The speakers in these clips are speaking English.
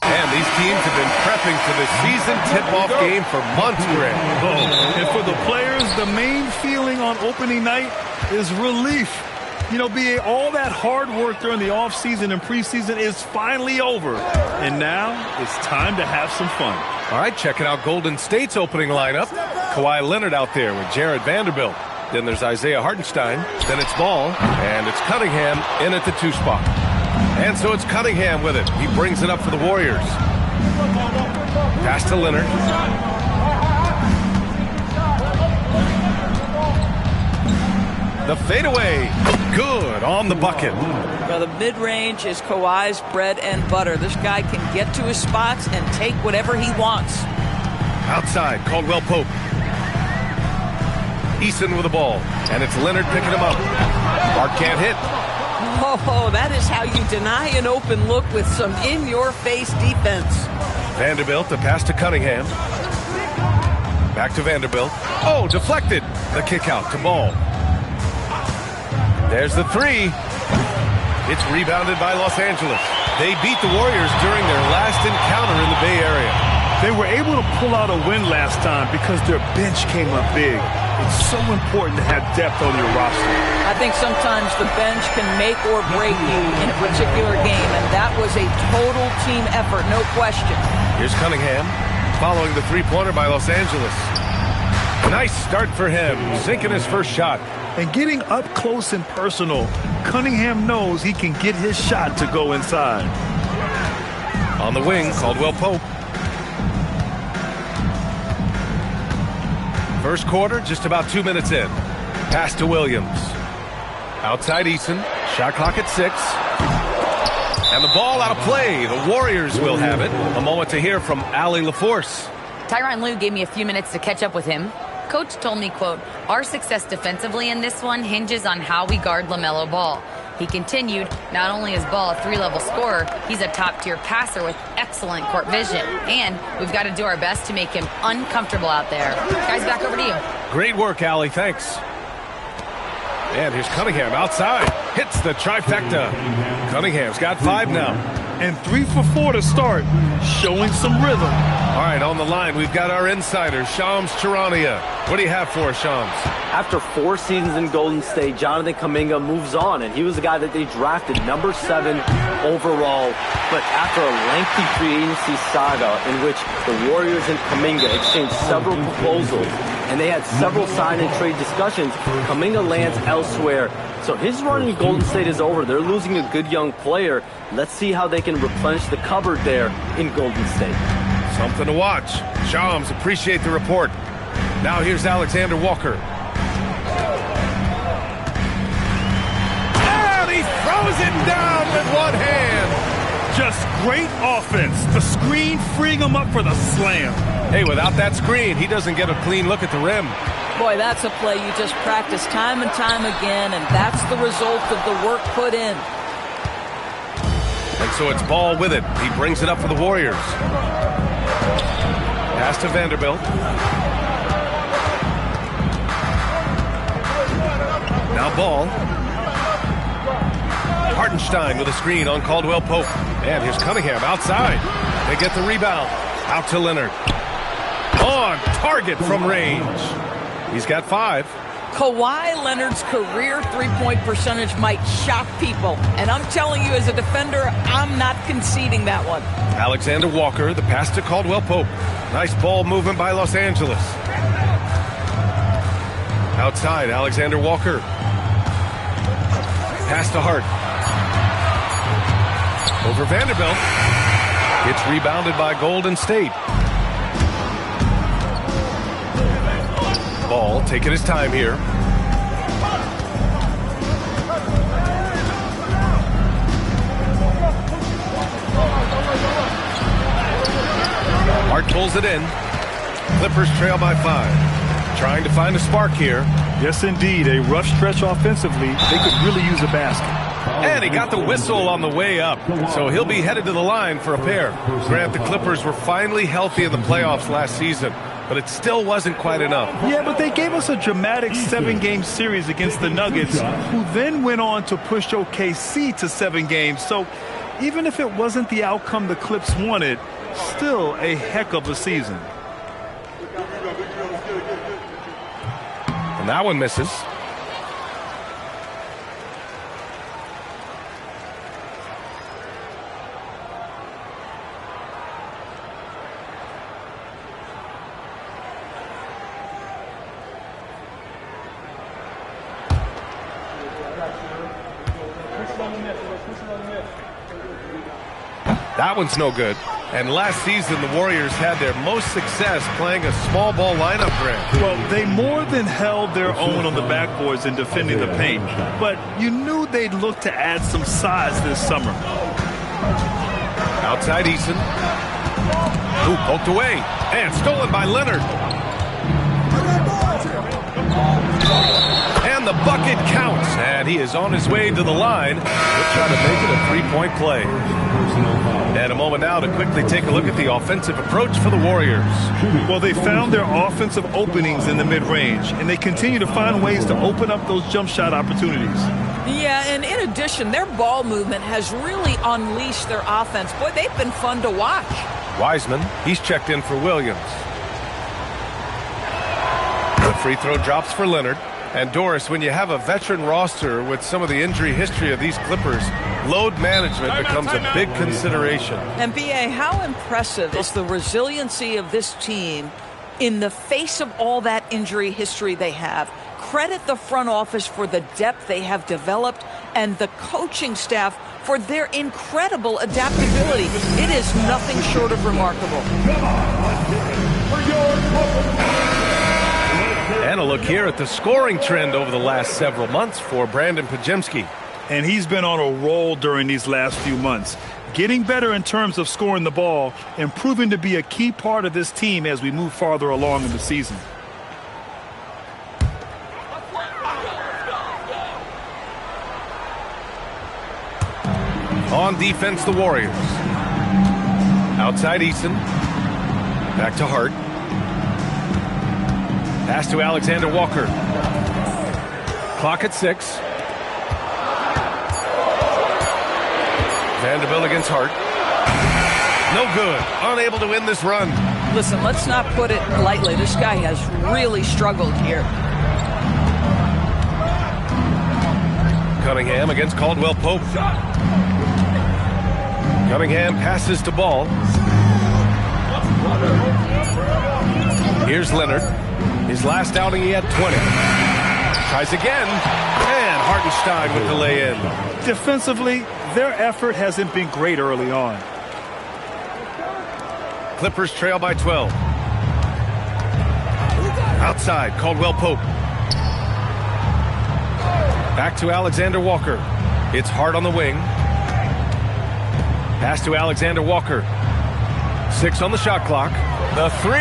And these teams have been prepping for the season tip-off game for months, Greg. And for the players, the main feeling on opening night is relief. You know, all that hard work during the offseason and preseason is finally over. And now it's time to have some fun. All right, checking out Golden State's opening lineup. Kawhi Leonard out there with Jared Vanderbilt. Then there's Isaiah Hartenstein. Then it's Ball. And it's Cunningham in at the 2 spot. And so it's Cunningham with it. He brings it up for the Warriors. Pass to Leonard. The fadeaway. Good on the bucket. Well, the mid-range is Kawhi's bread and butter. This guy can get to his spots and take whatever he wants. Outside, Caldwell Pope. Eason with the ball. And it's Leonard picking him up. Mark can't hit. Oh, that is how you deny an open look with some in-your-face defense. Vanderbilt, the pass to Cunningham. Back to Vanderbilt. Oh, deflected. The kick out to Ball. There's the 3. It's rebounded by Los Angeles. They beat the Warriors during their last encounter in the Bay Area. They were able to pull out a win last time because their bench came up big. It's so important to have depth on your roster. I think sometimes the bench can make or break you in a particular game, and that was a total team effort, no question. Here's Cunningham, following the three-pointer by Los Angeles. Nice start for him, sinking his first shot. And getting up close and personal, Cunningham knows he can get his shot to go inside. On the wing, Caldwell Pope. First quarter, just about 2 minutes in. Pass to Williams. Outside Eason. Shot clock at 6. And the ball out of play. The Warriors will have it. A moment to hear from Allie LaForce. Tyronn Lue gave me a few minutes to catch up with him. Coach told me, quote, "Our success defensively in this one hinges on how we guard LaMelo Ball." He continued, not only is Ball a 3-level scorer, he's a top-tier passer with excellent court vision. And we've got to do our best to make him uncomfortable out there. Guys, back over to you. Great work, Allie. Thanks. And here's Cunningham outside. Hits the trifecta. Cunningham's got 5 now. And 3 for 4 to start, showing some rhythm. All right, on the line, we've got our insider, Shams Charania. What do you have for us, Shams? After 4 seasons in Golden State, Jonathan Kuminga moves on, and he was the guy that they drafted number 7 overall. But after a lengthy free agency saga in which the Warriors and Kuminga exchanged several proposals, and they had several sign and trade discussions, Kuminga lands elsewhere. So his run in Golden State is over. They're losing a good young player. Let's see how they can replenish the cupboard there in Golden State. Something to watch. Shams, appreciate the report. Now here's Alexander Walker. And he throws it down with one hand. Just great offense. The screen freeing him up for the slam. Hey, without that screen, he doesn't get a clean look at the rim. Boy, that's a play you just practice time and time again, and that's the result of the work put in. And so it's Ball with it. He brings it up for the Warriors. Pass to Vanderbilt. Now Ball. Hartenstein with a screen on Caldwell Pope. And here's Cunningham outside. They get the rebound. Out to Leonard. On target from range. He's got 5. Kawhi Leonard's career three-point percentage might shock people. And I'm telling you, as a defender, I'm not conceding that one. Alexander Walker, the pass to Caldwell Pope. Nice ball movement by Los Angeles. Outside, Alexander Walker. Pass to Hart. Over Vanderbilt. It's rebounded by Golden State. Ball taking his time here. Hart pulls it in. Clippers trail by 5. Trying to find a spark here. Yes, indeed. A rough stretch offensively. They could really use a basket. And he got the whistle on the way up. So he'll be headed to the line for a pair. Grant, the Clippers were finally healthy in the playoffs last season, but it still wasn't quite enough. Yeah, but they gave us a dramatic 7-game series against the Nuggets, who then went on to push OKC to 7 games. So even if it wasn't the outcome the Clips wanted, still a heck of a season. And that one misses. That one's no good. And last season, the Warriors had their most success playing a small ball lineup, Grant. Well, they more than held their own on the backboards in defending the paint. But you knew they'd look to add some size this summer. Outside Eason. Ooh, poked away. And stolen by Leonard. And the bucket counts. And he is on his way to the line. He'll try to make it a three-point play. And a moment now to quickly take a look at the offensive approach for the Warriors. Well, they found their offensive openings in the mid-range, and they continue to find ways to open up those jump shot opportunities. Yeah, and in addition, their ball movement has really unleashed their offense. Boy, they've been fun to watch. Wiseman, he's checked in for Williams. The free throw drops for Leonard. And Doris, when you have a veteran roster with some of the injury history of these Clippers, load management becomes a big consideration. And B.A., how impressive is the resiliency of this team in the face of all that injury history they have? Credit the front office for the depth they have developed and the coaching staff for their incredible adaptability. It is nothing short of remarkable. And a look here at the scoring trend over the last several months for Brandon Podziemski. And he's been on a roll during these last few months, getting better in terms of scoring the ball and proving to be a key part of this team as we move farther along in the season. On defense, the Warriors. Outside Eason. Back to Hart. Pass to Alexander Walker. Clock at 6. Vanderbilt against Hart. No good. Unable to win this run. Listen, let's not put it lightly. This guy has really struggled here. Cunningham against Caldwell Pope. Cunningham passes to Ball. Here's Leonard. His last outing, he had 20. Tries again. And Hartenstein with the lay-in. Defensively, their effort hasn't been great early on. Clippers trail by 12. Outside, Caldwell Pope. Back to Alexander Walker. It's Hart on the wing. Pass to Alexander Walker. 6 on the shot clock. The 3.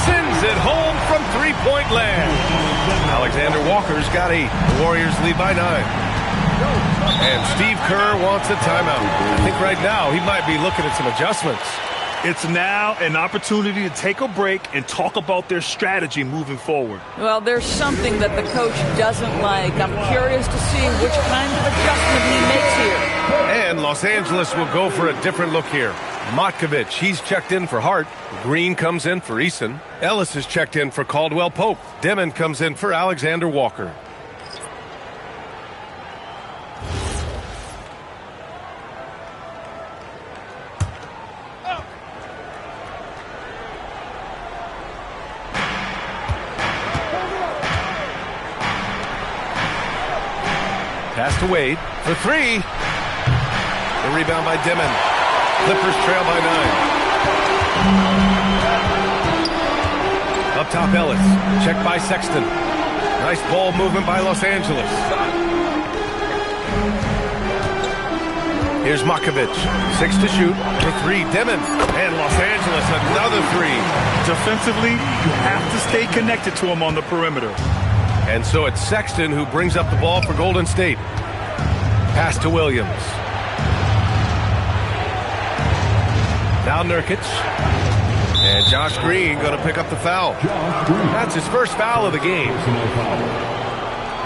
Sends it home from three-point land. Alexander Walker's got 8. The Warriors lead by 9. And Steve Kerr wants a timeout. I think right now he might be looking at some adjustments. It's now an opportunity to take a break and talk about their strategy moving forward. Well, there's something that the coach doesn't like. I'm curious to see which kind of adjustment he makes here. And Los Angeles will go for a different look here. Matkovic, he's checked in for Hart. Green comes in for Eason. Ellis is checked in for Caldwell Pope. Demon comes in for Alexander Walker. Pass to Wade for three. The rebound by Demon. Clippers trail by 9. Up top, Ellis. Checked by Sexton. Nice ball movement by Los Angeles. Here's Matkovic. 6 to shoot for three. Demon. And Los Angeles, another three. Defensively, you have to stay connected to him on the perimeter. And so it's Sexton who brings up the ball for Golden State. Pass to Williams. Now Nurkic. And Josh Green going to pick up the foul. That's his first foul of the game.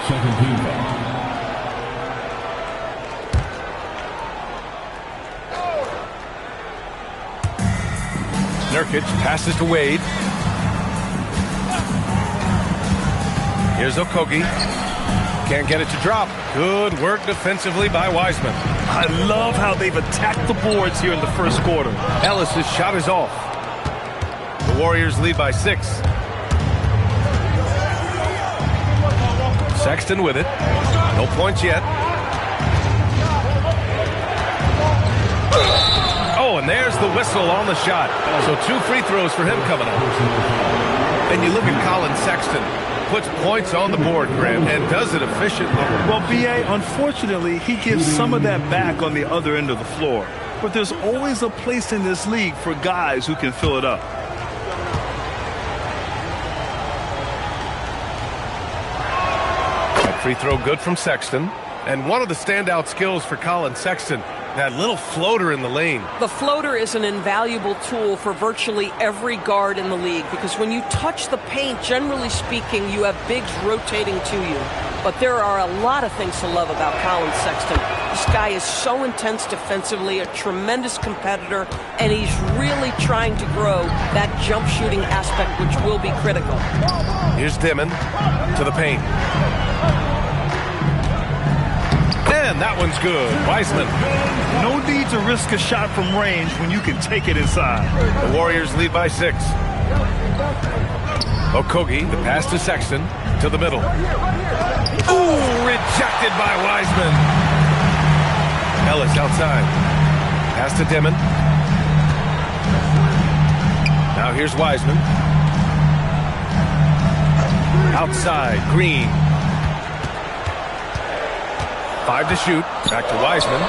Second team foul. Nurkic passes to Wade. Here's Okogie. Can't get it to drop. Good work defensively by Wiseman. I love how they've attacked the boards here in the first quarter. Ellis' shot is off. The Warriors lead by 6. Sexton with it. No points yet. Oh, and there's the whistle on the shot. So 2 free throws for him coming up. And you look at Colin Sexton. Puts points on the board, Grant, and does it efficiently. Well, B.A., unfortunately, he gives some of that back on the other end of the floor. But there's always a place in this league for guys who can fill it up. That free throw good from Sexton. And one of the standout skills for Colin Sexton, that little floater in the lane. The floater is an invaluable tool for virtually every guard in the league because when you touch the paint, generally speaking, you have bigs rotating to you. But there are a lot of things to love about Colin Sexton. This guy is so intense defensively, a tremendous competitor, and he's really trying to grow that jump shooting aspect, which will be critical. Here's Demon to the paint. And that one's good. Wiseman. No need to risk a shot from range when you can take it inside. The Warriors lead by 6. Okogie, the pass to Sexton, to the middle. Ooh, rejected by Wiseman. Ellis outside. Pass to Demon. Now here's Wiseman. Outside, Green. 5 to shoot. Back to Wiseman.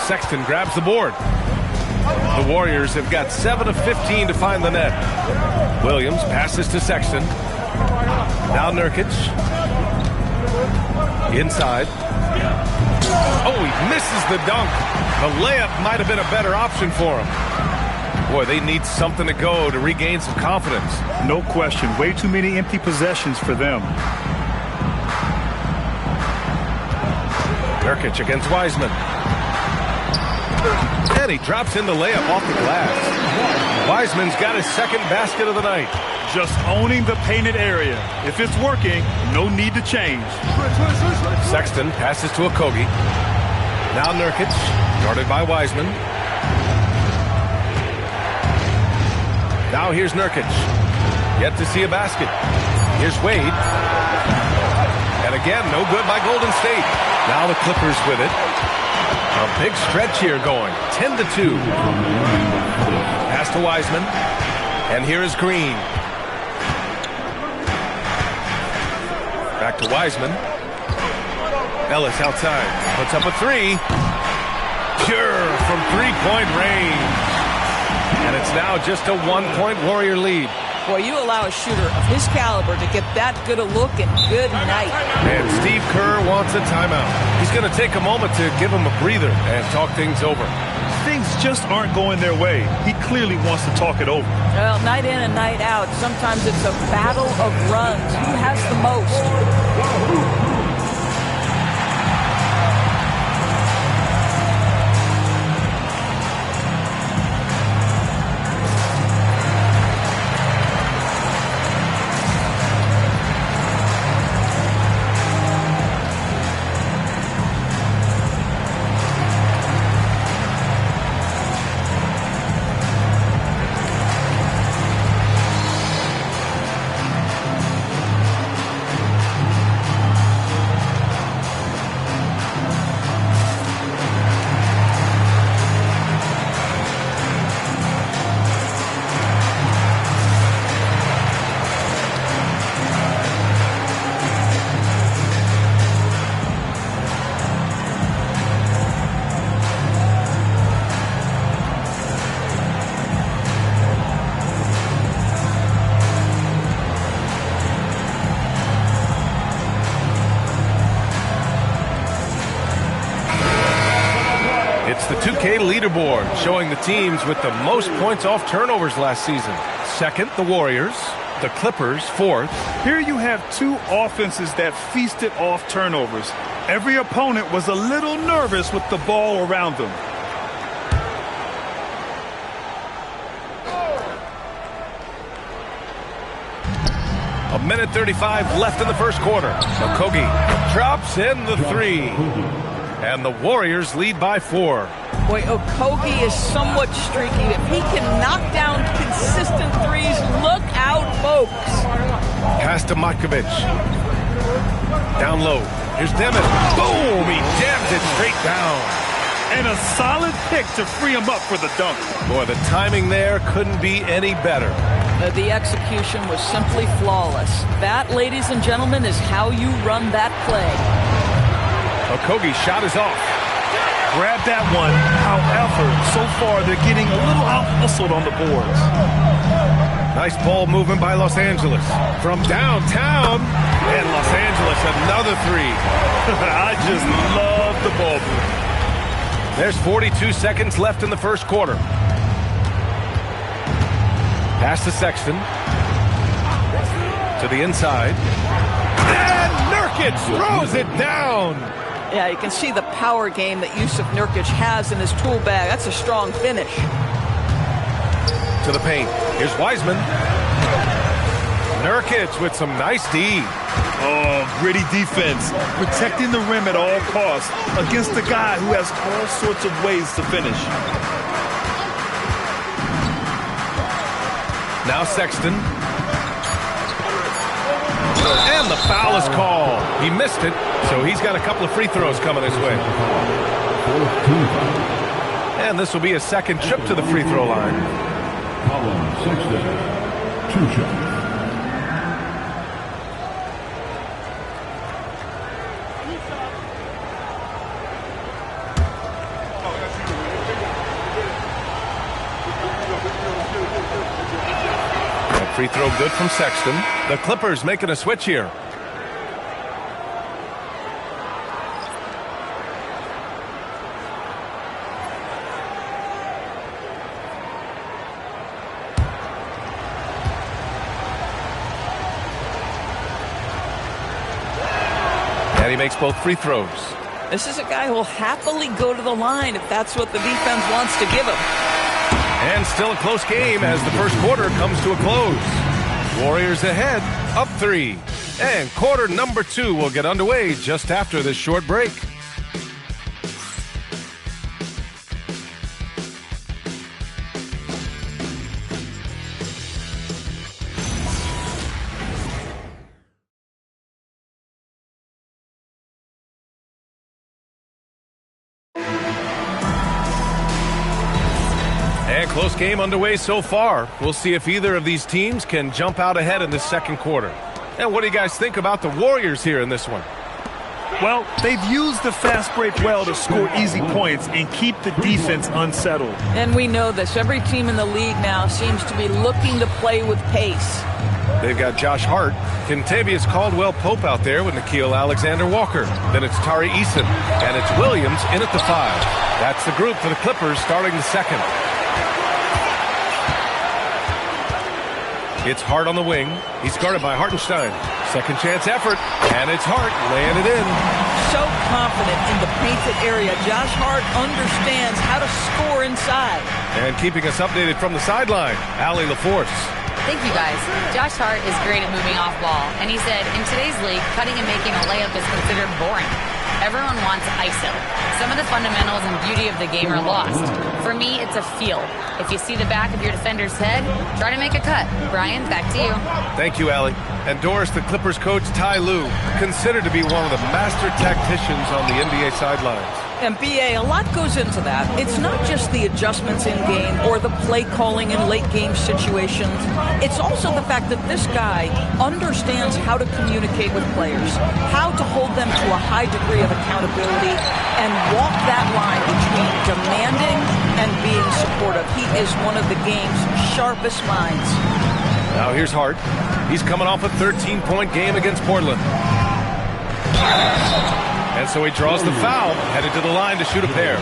Sexton grabs the board. The Warriors have got 7 of 15 to find the net. Williams passes to Sexton. Now Nurkic. Inside. Oh, he misses the dunk. The layup might have been a better option for him. Boy, they need something to go to regain some confidence. No question. Way too many empty possessions for them. Nurkic against Wiseman. And he drops in the layup off the glass. Wiseman's got his second basket of the night. Just owning the painted area. If it's working, no need to change. Sexton passes to Okogie. Now Nurkic, guarded by Wiseman. Now here's Nurkic. Yet to see a basket. Here's Wade. And again, no good by Golden State. Now the Clippers with it. A big stretch here going. 10-2. Pass to Wiseman. And here is Green. Back to Wiseman. Ellis outside. Puts up a three. Pure from three-point range. And it's now just a 1-point Warrior lead. Boy, you allow a shooter of his caliber to get that good a look, and good night. And Steve Kerr wants a timeout. He's going to take a moment to give him a breather and talk things over. Things just aren't going their way. He clearly wants to talk it over. Well, night in and night out, sometimes it's a battle of runs. Who has the most? The 2K leaderboard showing the teams with the most points off turnovers last season. Second, the Warriors. The Clippers, fourth. Here you have two offenses that feasted off turnovers. Every opponent was a little nervous with the ball around them. A minute 35 left in the first quarter. Okogie drops in the three. And the Warriors lead by 4. Boy, Okogie is somewhat streaky. If he can knock down consistent threes, look out, folks. Pass to Matkovic. Down low. Here's Demet. Boom! He jams it straight down. And a solid pick to free him up for the dunk. Boy, the timing there couldn't be any better. The execution was simply flawless. That, ladies and gentlemen, is how you run that play. Okogie's shot is off. Grab that one. However, so far they're getting a little out-hustled on the boards. Nice ball movement by Los Angeles. From downtown, and Los Angeles another three. I just love the ball movement. There's 42 seconds left in the first quarter. Pass to Sexton. To the inside. And Nurkic throws it down. Yeah, you can see the power game that Yusuf Nurkic has in his tool bag. That's a strong finish. To the paint. Here's Wiseman. Nurkic with some nice D. Oh, gritty defense. Protecting the rim at all costs against a guy who has all sorts of ways to finish. Now Sexton. And the foul is called. He missed it, so he's got a couple of free throws coming his way. And this will be a second trip to the free throw line. Sexton, 2 shots. Free throw good from Sexton. The Clippers making a switch here. And he makes both free throws. This is a guy who will happily go to the line if that's what the defense wants to give him. And still a close game as the first quarter comes to a close. Warriors ahead, up 3. And quarter number 2 will get underway just after this short break. And close game underway so far. We'll see if either of these teams can jump out ahead in the second quarter. And what do you guys think about the Warriors here in this one? Well, they've used the fast break well to score easy points and keep the defense unsettled. And we know this. Every team in the league now seems to be looking to play with pace. They've got Josh Hart, Kentavious Caldwell-Pope out there with Nickeil Alexander-Walker. Then it's Tari Eason, and it's Williams in at the 5. That's the group for the Clippers starting the second. It's Hart on the wing. He's guarded by Hartenstein. Second chance effort, and it's Hart laying it in. So confident in the painted area. Josh Hart understands how to score inside. And keeping us updated from the sideline, Allie LaForce. Thank you, guys. Josh Hart is great at moving off ball, and he said, in today's league, cutting and making a layup is considered boring. Everyone wants ISO. Some of the fundamentals and beauty of the game are lost. For me, it's a feel. If you see the back of your defender's head, try to make a cut. Brian, back to you. Thank you, Allie. And Doris, the Clippers coach, Ty Lue, considered to be one of the master tacticians on the NBA sidelines. And BA, a lot goes into that. It's not just the adjustments in game or the play calling in late game situations. It's also the fact that this guy understands how to communicate with players, how to hold them to a high degree of accountability, and walk that line between demanding and being supportive. He is one of the game's sharpest minds. Now here's Hart. He's coming off a 13-point game against Portland. And so he draws the foul, headed to the line to shoot a pair.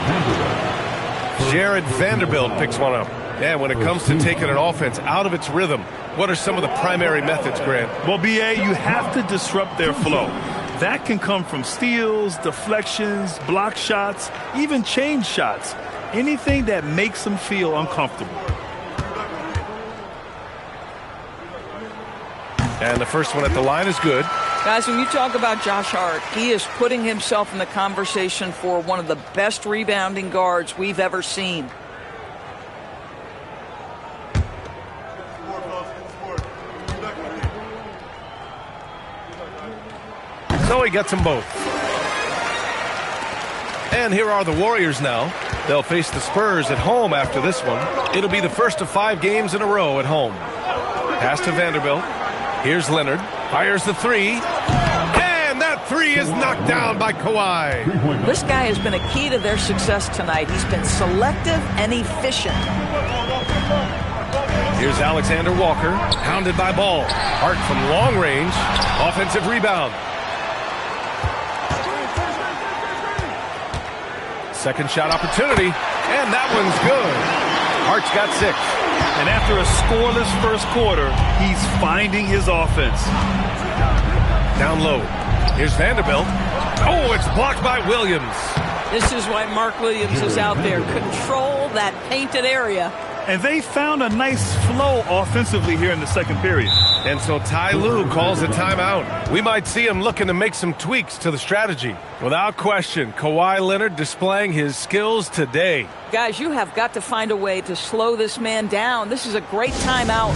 Jared Vanderbilt picks one up. And when it comes to taking an offense out of its rhythm, what are some of the primary methods, Grant? Well, BA, you have to disrupt their flow. That can come from steals, deflections, block shots, even change shots. Anything that makes them feel uncomfortable. And the first one at the line is good. Guys, when you talk about Josh Hart, he is putting himself in the conversation for one of the best rebounding guards we've ever seen. So he gets them both. And here are the Warriors now. They'll face the Spurs at home after this one. It'll be the first of 5 games in a row at home. Pass to Vanderbilt. Here's Leonard. Fires the 3. And that 3 is knocked down by Kawhi. This guy has been a key to their success tonight. He's been selective and efficient. Here's Alexander Walker. Pounded by Ball. Hart from long range. Offensive rebound. Second shot opportunity. And that one's good. Hart's got 6. And after a scoreless first quarter, he's finding his offense. Down low. Here's Vanderbilt. Oh, it's blocked by Williams. This is why Mark Williams is out there. Control that painted area. And they found a nice flow offensively here in the second period. And so Ty Lue calls a timeout. We might see him looking to make some tweaks to the strategy. Without question, Kawhi Leonard displaying his skills today. Guys, you have got to find a way to slow this man down. This is a great timeout.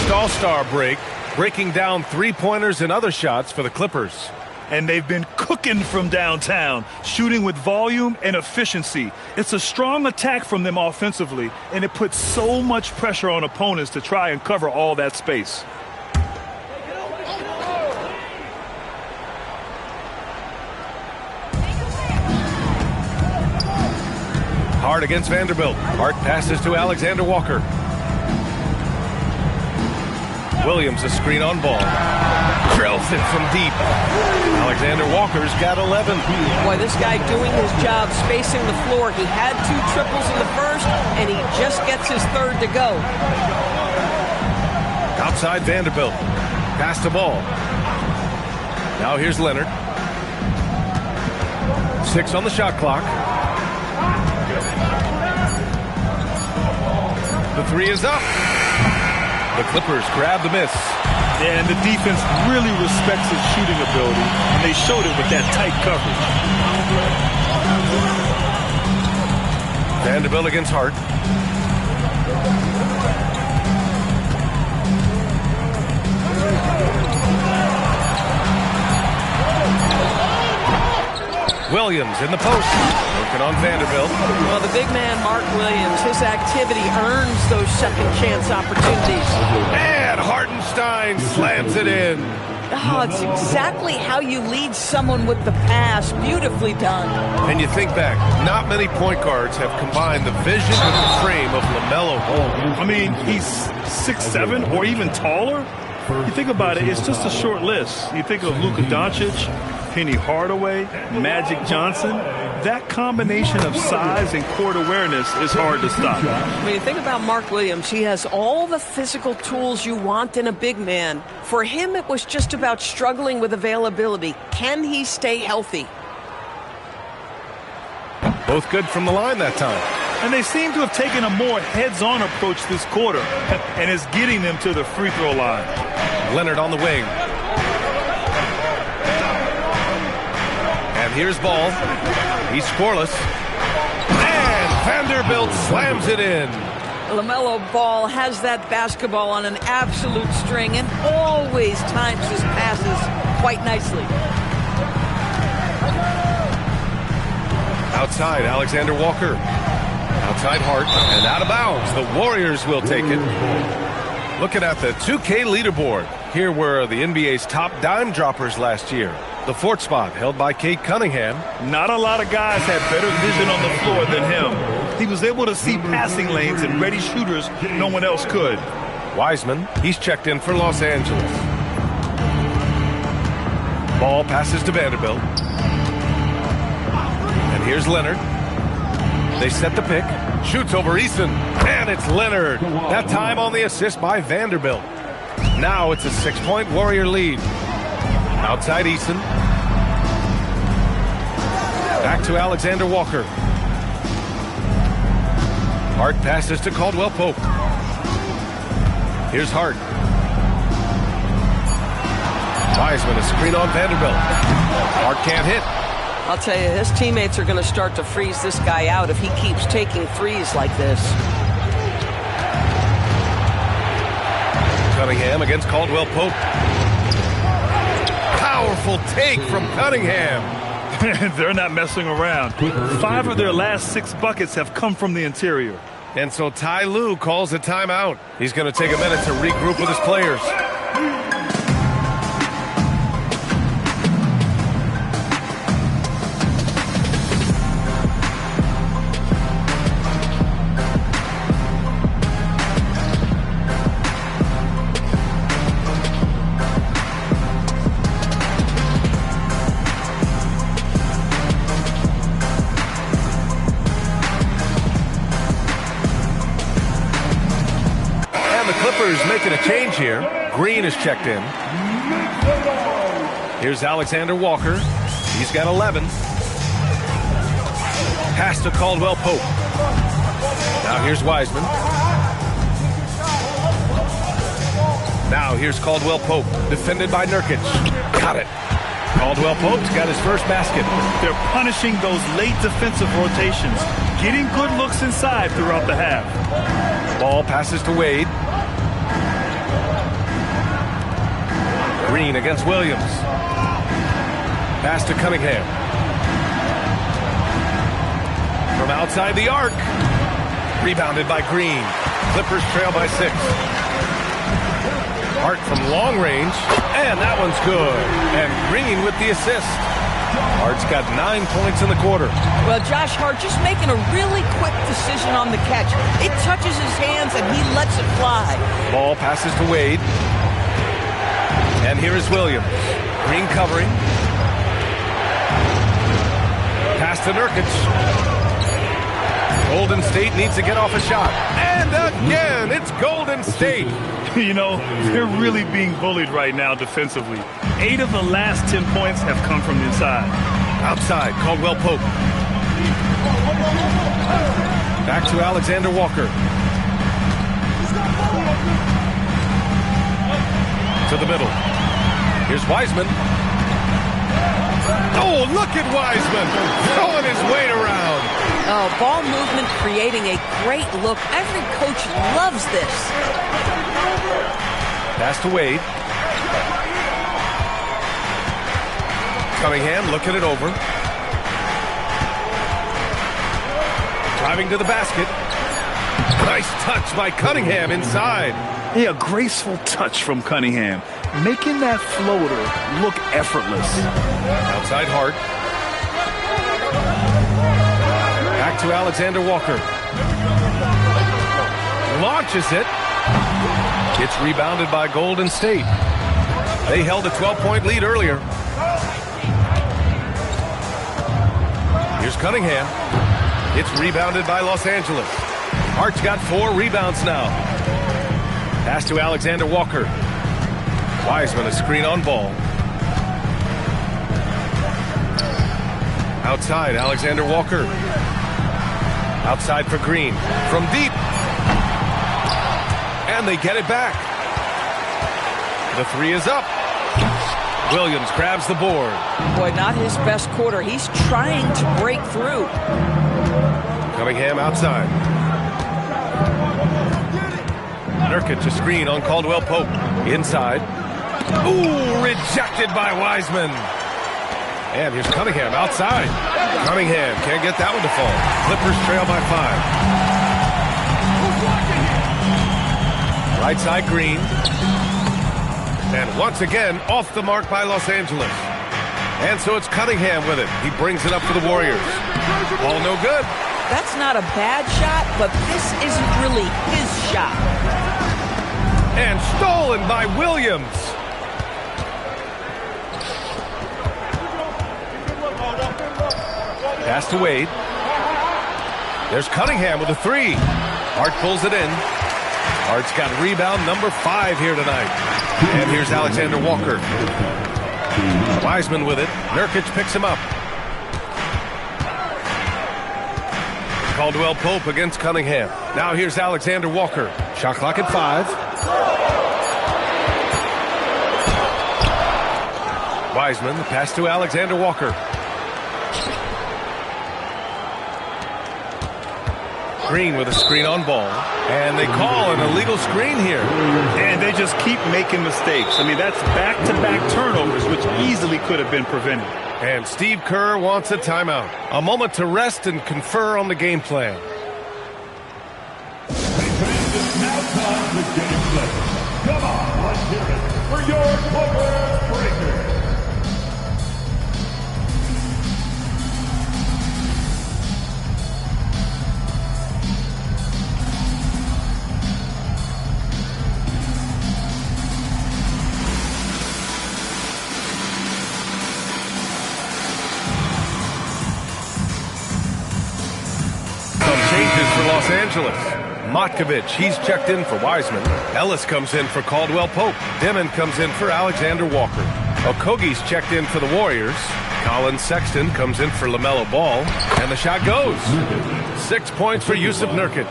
All-Star break, breaking down three-pointers and other shots for the Clippers. And they've been cooking from downtown, shooting with volume and efficiency. It's a strong attack from them offensively, and it puts so much pressure on opponents to try and cover all that space. Hart against Vanderbilt. Hart passes to Alexander Walker. Williams a screen on ball. Drills it from deep. Alexander Walker's got 11. Boy, this guy doing his job spacing the floor. He had 2 triples in the first, and he just gets his third to go. Outside Vanderbilt. Pass the ball. Now here's Leonard. 6 on the shot clock. The 3 is up. The Clippers grab the miss. Yeah, and the defense really respects his shooting ability, and they showed it with that tight coverage. Vanderbilt against Hart. Williams in the post. Working on Vanderbilt. Well, the big man, Mark Williams, his activity earns those second chance opportunities. And Hartenstein slams it in. Oh, it's exactly how you lead someone with the pass. Beautifully done. And you think back, not many point guards have combined the vision with the frame of LaMelo Ball. I mean, he's 6'7" or even taller. You think about it, it's just a short list. You think of Luka Doncic, Penny Hardaway, Magic Johnson. That combination of size and court awareness is hard to stop. When you think about Mark Williams, he has all the physical tools you want in a big man. For him, it was just about struggling with availability. Can he stay healthy? Both good from the line that time. And they seem to have taken a more heads-on approach this quarter, and it's getting them to the free throw line. Leonard on the wing. And here's Ball. He's scoreless. And Vanderbilt slams it in. LaMelo Ball has that basketball on an absolute string and always times his passes quite nicely. Outside, Alexander Walker. Outside Hart, and out of bounds. The Warriors will take it. Looking at the 2K leaderboard. Here were the NBA's top dime droppers last year. The 4th spot held by Cade Cunningham. Not a lot of guys had better vision on the floor than him. He was able to see passing lanes and ready shooters no one else could. Wiseman, he's checked in for Los Angeles. Ball passes to Vanderbilt. And here's Leonard. They set the pick. Shoots over Eason. And it's Leonard. That time on the assist by Vanderbilt. Now it's a 6-point Warrior lead. Outside Eason. Back to Alexander Walker. Hart passes to Caldwell Pope. Here's Hart. Wiseman, a screen on Vanderbilt. Hart can't hit. I'll tell you, his teammates are going to start to freeze this guy out if he keeps taking threes like this. Cunningham against Caldwell Pope. Powerful take from Cunningham. They're not messing around. 5 of their last 6 buckets have come from the interior. And so Ty Lue calls a timeout. He's going to take a minute to regroup with his players. Making a change here. Green is checked in. Here's Alexander Walker. He's got 11. Pass to Caldwell Pope. Now here's Wiseman. Now here's Caldwell Pope. Defended by Nurkic. Got it. Caldwell Pope's got his first basket. They're punishing those late defensive rotations. Getting good looks inside throughout the half. Ball passes to Wade. Green against Williams. Pass to Cunningham. From outside the arc. Rebounded by Green. Clippers trail by 6. Hart from long range. And that one's good. And Green with the assist. Hart's got 9 points in the quarter. Well, Josh Hart just making a really quick decision on the catch. It touches his hands and he lets it fly. Ball passes to Wade. And here is Williams. Green covering. Pass to Nurkic. Golden State needs to get off a shot. And again, it's Golden State. You know, they're really being bullied right now defensively. 8 of the last 10 points have come from the inside. Outside, Caldwell Pope. Back to Alexander Walker. To the middle. Here's Wiseman. Oh, look at Wiseman throwing his weight around. Oh, ball movement creating a great look. Every coach loves this. Pass to Wade. Cunningham looking it over. Driving to the basket. Nice touch by Cunningham inside. Yeah, a graceful touch from Cunningham, making that floater look effortless. Outside Hart. Back to Alexander Walker. Launches it. It's rebounded by Golden State. They held a 12-point lead earlier. Here's Cunningham. It's rebounded by Los Angeles. Hart's got 4 rebounds now. Pass to Alexander Walker. Wiseman a screen on ball. Outside, Alexander Walker. Outside for Green. From deep. And they get it back. The 3 is up. Williams grabs the board. Boy, not his best quarter. He's trying to break through. Cunningham outside. Nurkic a screen on Caldwell Pope. Inside. Ooh, rejected by Wiseman. And here's Cunningham outside. Cunningham can't get that one to fall. Clippers trail by 5. Right side Green. And once again, off the mark by Los Angeles. And so it's Cunningham with it. He brings it up for the Warriors. Ball no good. That's not a bad shot, but this isn't really his shot. And stolen by Williams. Pass to Wade. There's Cunningham with a 3. Hart pulls it in. Hart's got rebound number 5 here tonight. And here's Alexander Walker. Wiseman with it. Nurkic picks him up. Caldwell Pope against Cunningham. Now here's Alexander Walker. Shot clock at 5. Wiseman, the pass to Alexander Walker. Green with a screen on ball. And they call an illegal screen here. And they just keep making mistakes. I mean, that's back-to-back turnovers, which easily could have been prevented. And Steve Kerr wants a timeout. A moment to rest and confer on the game plan. It's now time for game play. Come on, let's hear it for your Clipper Breaker. For Los Angeles. Matkovic, he's checked in for Wiseman. Ellis comes in for Caldwell Pope. Dimon comes in for Alexander Walker. Okogie's checked in for the Warriors. Colin Sexton comes in for LaMelo Ball. And the shot goes. 6 points for Yusuf Nurkic.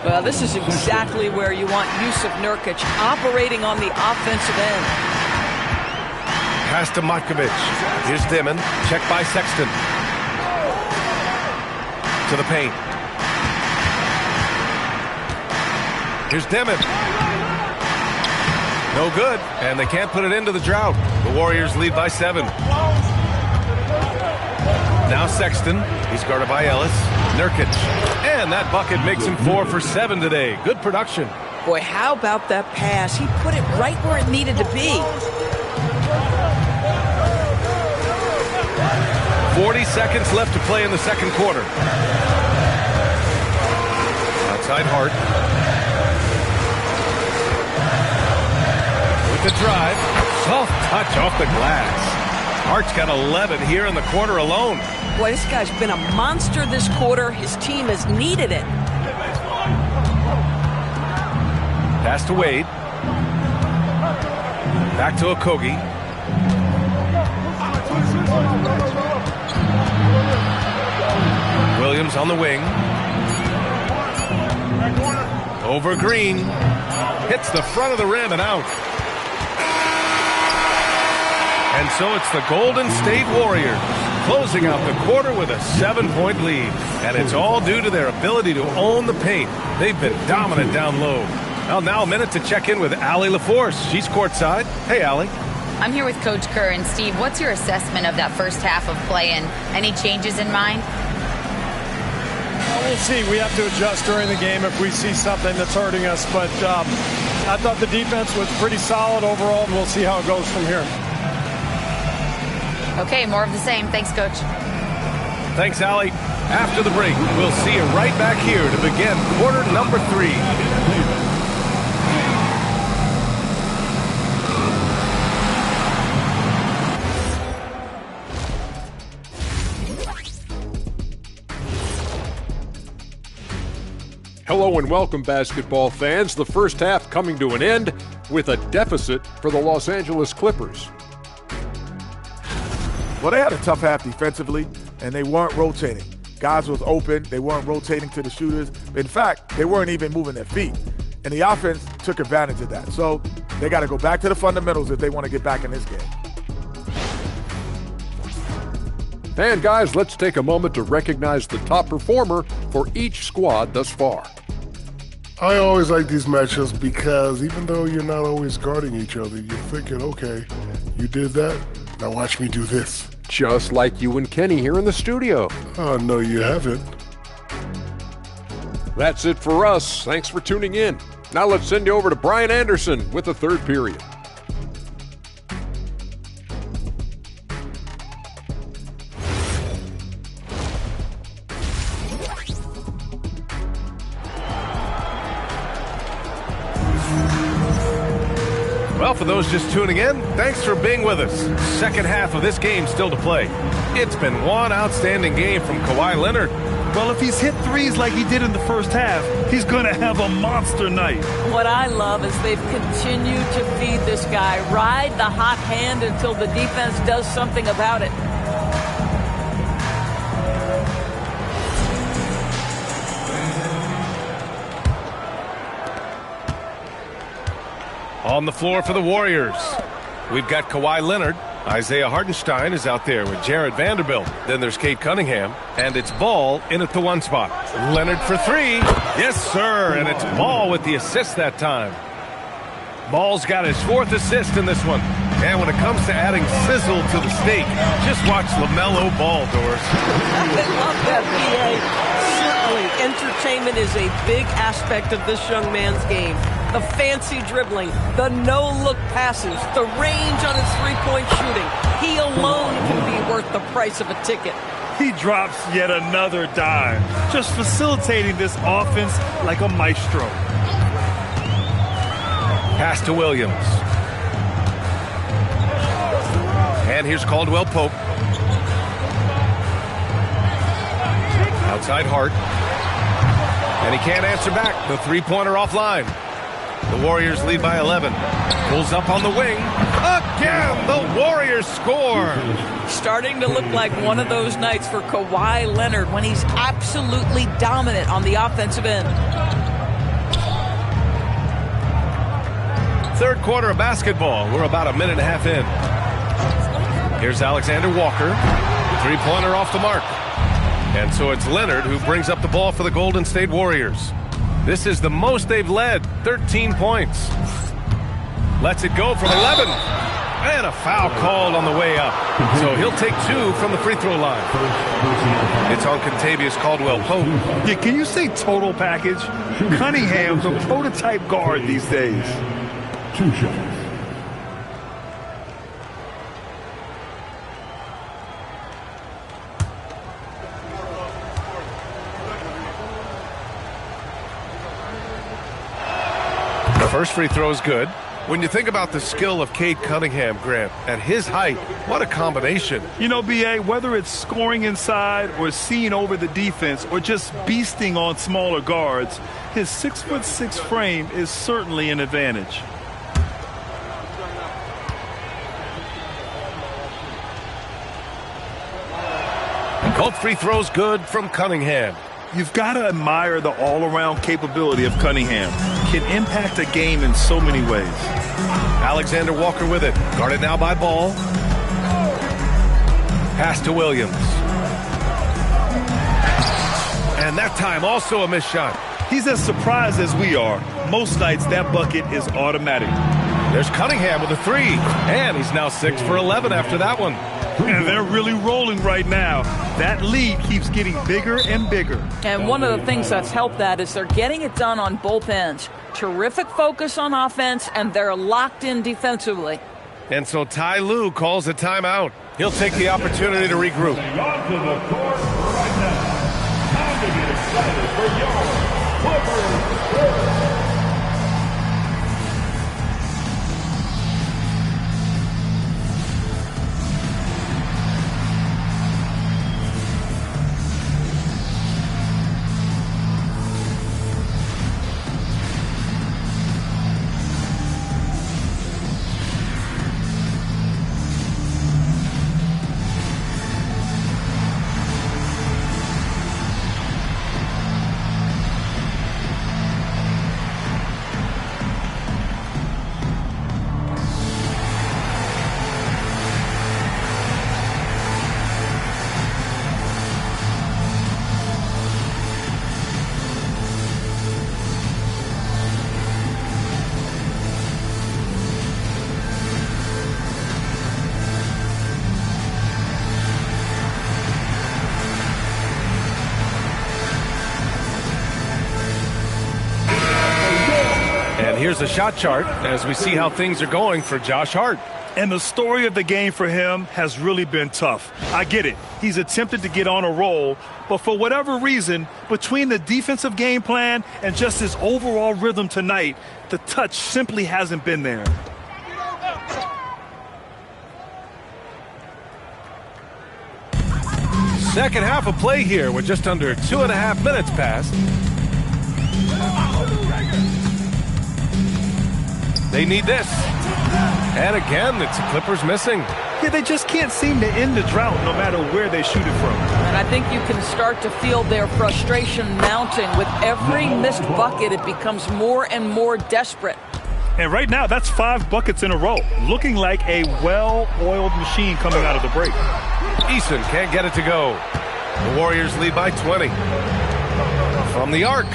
Well, this is exactly where you want Yusuf Nurkic operating on the offensive end. Pass to Matkovic. Here's Dimon. Check by Sexton. To the paint. Here's Dimon. No good. And they can't put it into the drought. The Warriors lead by 7. Now Sexton. He's guarded by Ellis. Nurkic. And that bucket makes him 4 for 7 today. Good production. Boy, how about that pass? He put it right where it needed to be. 40 seconds left to play in the second quarter. Outside Hart. With the drive. Soft touch off the glass. Hart's got 11 here in the quarter alone. Boy, this guy's been a monster this quarter. His team has needed it. Pass to Wade. Back to Okogie. Williams on the wing. Over Green. Hits the front of the rim and out. And so it's the Golden State Warriors closing out the quarter with a 7-point lead. And it's all due to their ability to own the paint. They've been dominant down low. Well, now a minute to check in with Allie LaForce. She's courtside. Hey, Allie. I'm here with Coach Kerr. And Steve, what's your assessment of that first half of play and any changes in mind? Well, we'll see. We have to adjust during the game if we see something that's hurting us. But I thought the defense was pretty solid overall, and we'll see how it goes from here. Okay, more of the same. Thanks, Coach. Thanks, Allie. After the break, we'll see you right back here to begin quarter number 3. Hello and welcome, basketball fans. The first half coming to an end with a deficit for the Los Angeles Clippers. Well, they had a tough half defensively, and they weren't rotating. Guys was open. They weren't rotating to the shooters. In fact, they weren't even moving their feet. And the offense took advantage of that. So they got to go back to the fundamentals if they want to get back in this game. And guys, let's take a moment to recognize the top performer for each squad thus far. I always like these matchups because even though you're not always guarding each other, you're thinking, okay, you did that, now watch me do this. Just like you and Kenny here in the studio. Oh, no, you haven't. That's it for us. Thanks for tuning in. Now let's send you over to Brian Anderson with the third period. Well, for those just tuning in, thanks for being with us. Second half of this game still to play. It's been one outstanding game from Kawhi Leonard. Well, if he's hit threes like he did in the first half, he's going to have a monster night. What I love is they've continued to feed this guy, ride the hot hand until the defense does something about it. On the floor for the Warriors, we've got Kawhi Leonard. Isaiah Hartenstein is out there with Jared Vanderbilt. Then there's Cade Cunningham, and it's Ball in at the 1 spot. Leonard for 3. Yes, sir, and it's Ball with the assist that time. Ball's got his 4th assist in this one. And when it comes to adding sizzle to the steak, just watch LaMelo Ball, Doris. I love that, PA. Certainly, entertainment is a big aspect of this young man's game. The fancy dribbling, the no-look passes, the range on his three-point shooting. He alone can be worth the price of a ticket. He drops yet another dime, just facilitating this offense like a maestro. Pass to Williams. And here's Caldwell Pope. Outside Hart. And he can't answer back. The three-pointer offline. The Warriors lead by 11. Pulls up on the wing. Again, the Warriors score. Starting to look like one of those nights for Kawhi Leonard when he's absolutely dominant on the offensive end. Third quarter of basketball. We're about a minute and a half in. Here's Alexander Walker. Three-pointer off the mark. And so it's Leonard who brings up the ball for the Golden State Warriors. This is the most they've led, 13 points. Lets it go from 11. And a foul called on the way up. So he'll take 2 from the free throw line. It's on Contavious Caldwell-Pope. Yeah, can you say total package? Cunningham's a prototype guard these days. 2 shots. First free throw is good. When you think about the skill of Cade Cunningham, Grant, and his height, what a combination. You know, B.A., whether it's scoring inside or seeing over the defense or just beasting on smaller guards, his 6'6" frame is certainly an advantage. Both free throws good from Cunningham. You've got to admire the all-around capability of Cunningham. Can impact a game in so many ways. Alexander Walker with it. Guarded now by Ball. Pass to Williams. And that time also a missed shot. He's as surprised as we are. Most nights that bucket is automatic. There's Cunningham with a three. And he's now 6 for 11 after that one. And they're really rolling right now. That lead keeps getting bigger and bigger. And one of the things that's helped that is they're getting it done on both ends. Terrific focus on offense, and they're locked in defensively. And so Ty Lue calls a timeout. He'll take the opportunity to regroup. Onto the court right now. Time to get excited for your Clippers. Here's a shot chart as we see how things are going for Josh Hart. And the story of the game for him has really been tough. I get it. He's attempted to get on a roll, but for whatever reason, between the defensive game plan and just his overall rhythm tonight, the touch simply hasn't been there. Second half of play here with just under 2.5 minutes passed. They need this. And again, it's the Clippers missing. Yeah, they just can't seem to end the drought no matter where they shoot it from. And I think you can start to feel their frustration mounting. With every missed bucket, it becomes more and more desperate. And right now, that's 5 buckets in a row. Looking like a well-oiled machine coming out of the break. Eason can't get it to go. The Warriors lead by 20. From the arc.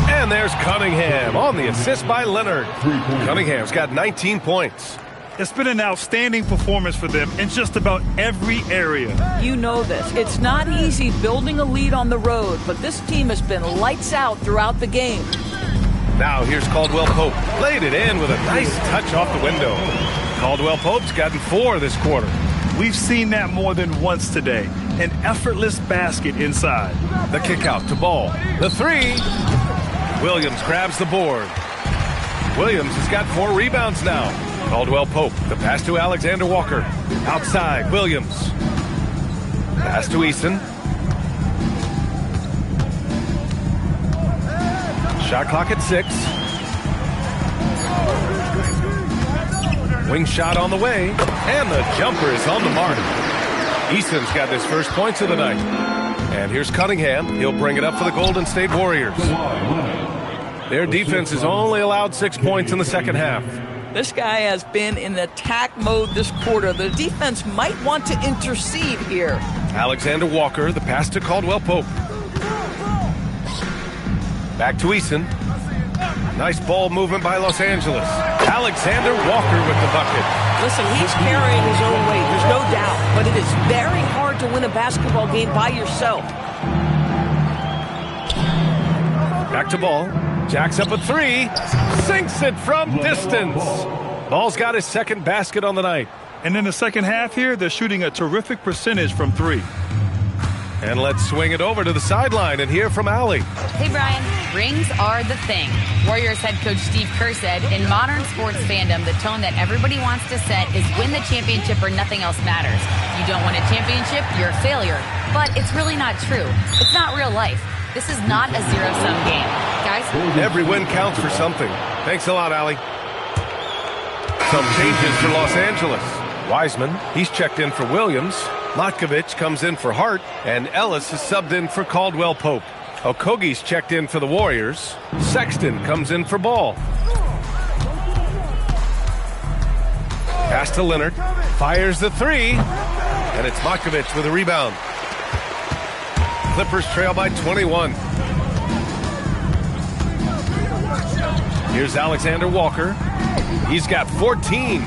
And there's Cunningham on the assist by Leonard. Cunningham's got 19 points. It's been an outstanding performance for them in just about every area. You know this. It's not easy building a lead on the road, but this team has been lights out throughout the game. Now here's Caldwell Pope. Laid it in with a nice touch off the window. Caldwell Pope's gotten 4 this quarter. We've seen that more than once today. An effortless basket inside. The kick out to Ball. The 3. Williams grabs the board. Williams has got 4 rebounds now. Caldwell Pope, the pass to Alexander Walker. Outside, Williams. Pass to Eason. Shot clock at 6. Wing shot on the way. And the jumper is on the mark. Eason's got his first points of the night. And here's Cunningham. He'll bring it up for the Golden State Warriors. Their defense has only allowed 6 points in the second half. This guy has been in attack mode this quarter. The defense might want to intercede here. Alexander Walker, the pass to Caldwell Pope. Back to Eason. Nice ball movement by Los Angeles. Alexander Walker with the bucket. Listen, he's carrying his own weight, there's no doubt, but it is very hard to win a basketball game by yourself. Back to Ball. Jacks up a 3. Sinks it from distance. Ball's got his second basket on the night. And in the second half here, they're shooting a terrific percentage from 3. And let's swing it over to the sideline and hear from Allie. Hey, Brian. Rings are the thing. Warriors head coach Steve Kerr said, in modern sports fandom, the tone that everybody wants to set is win the championship or nothing else matters. You don't win a championship, you're a failure. But it's really not true. It's not real life. This is not a zero-sum game. Guys? Every win counts for something. Thanks a lot, Allie. Some changes for Los Angeles. Wiseman, he's checked in for Williams. Matkovich comes in for Hart, and Ellis is subbed in for Caldwell Pope. Okogie's checked in for the Warriors. Sexton comes in for Ball. Pass to Leonard. Fires the three. And it's Matkovich with a rebound. Clippers trail by 21. Here's Alexander Walker. He's got 14.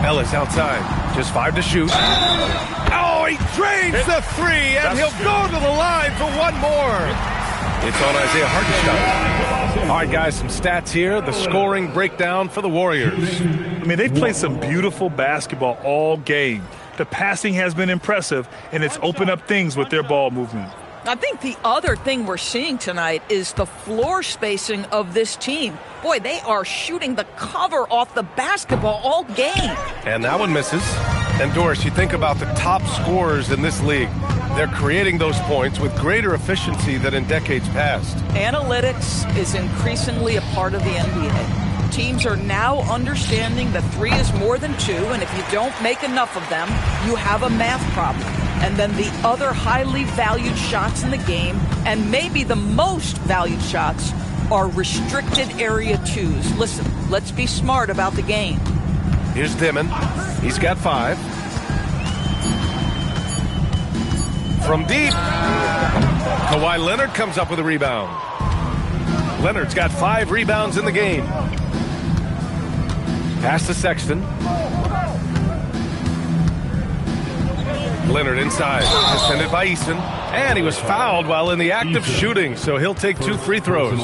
Ellis outside. Just 5 to shoot. Oh, he drains the three, and he'll go to the line for one more. It's on Isaiah Hartenstein. All right, guys, some stats here. The scoring breakdown for the Warriors. I mean, they've played some beautiful basketball all game. The passing has been impressive, and it's opened up things with their ball movement. I think the other thing we're seeing tonight is the floor spacing of this team. Boy, they are shooting the cover off the basketball all game. And that one misses. And Doris, you think about the top scorers in this league. They're creating those points with greater efficiency than in decades past. Analytics is increasingly a part of the NBA. Teams are now understanding that 3 is more than 2, and if you don't make enough of them, you have a math problem. And then the other highly valued shots in the game, and maybe the most valued shots, are restricted area 2s. Listen, let's be smart about the game. Here's Dimon. He's got 5. From deep. Kawhi Leonard comes up with a rebound. Leonard's got 5 rebounds in the game. Pass to Sexton. Leonard inside. Defended by Eason. And he was fouled while in the act of shooting, so he'll take 2 free throws.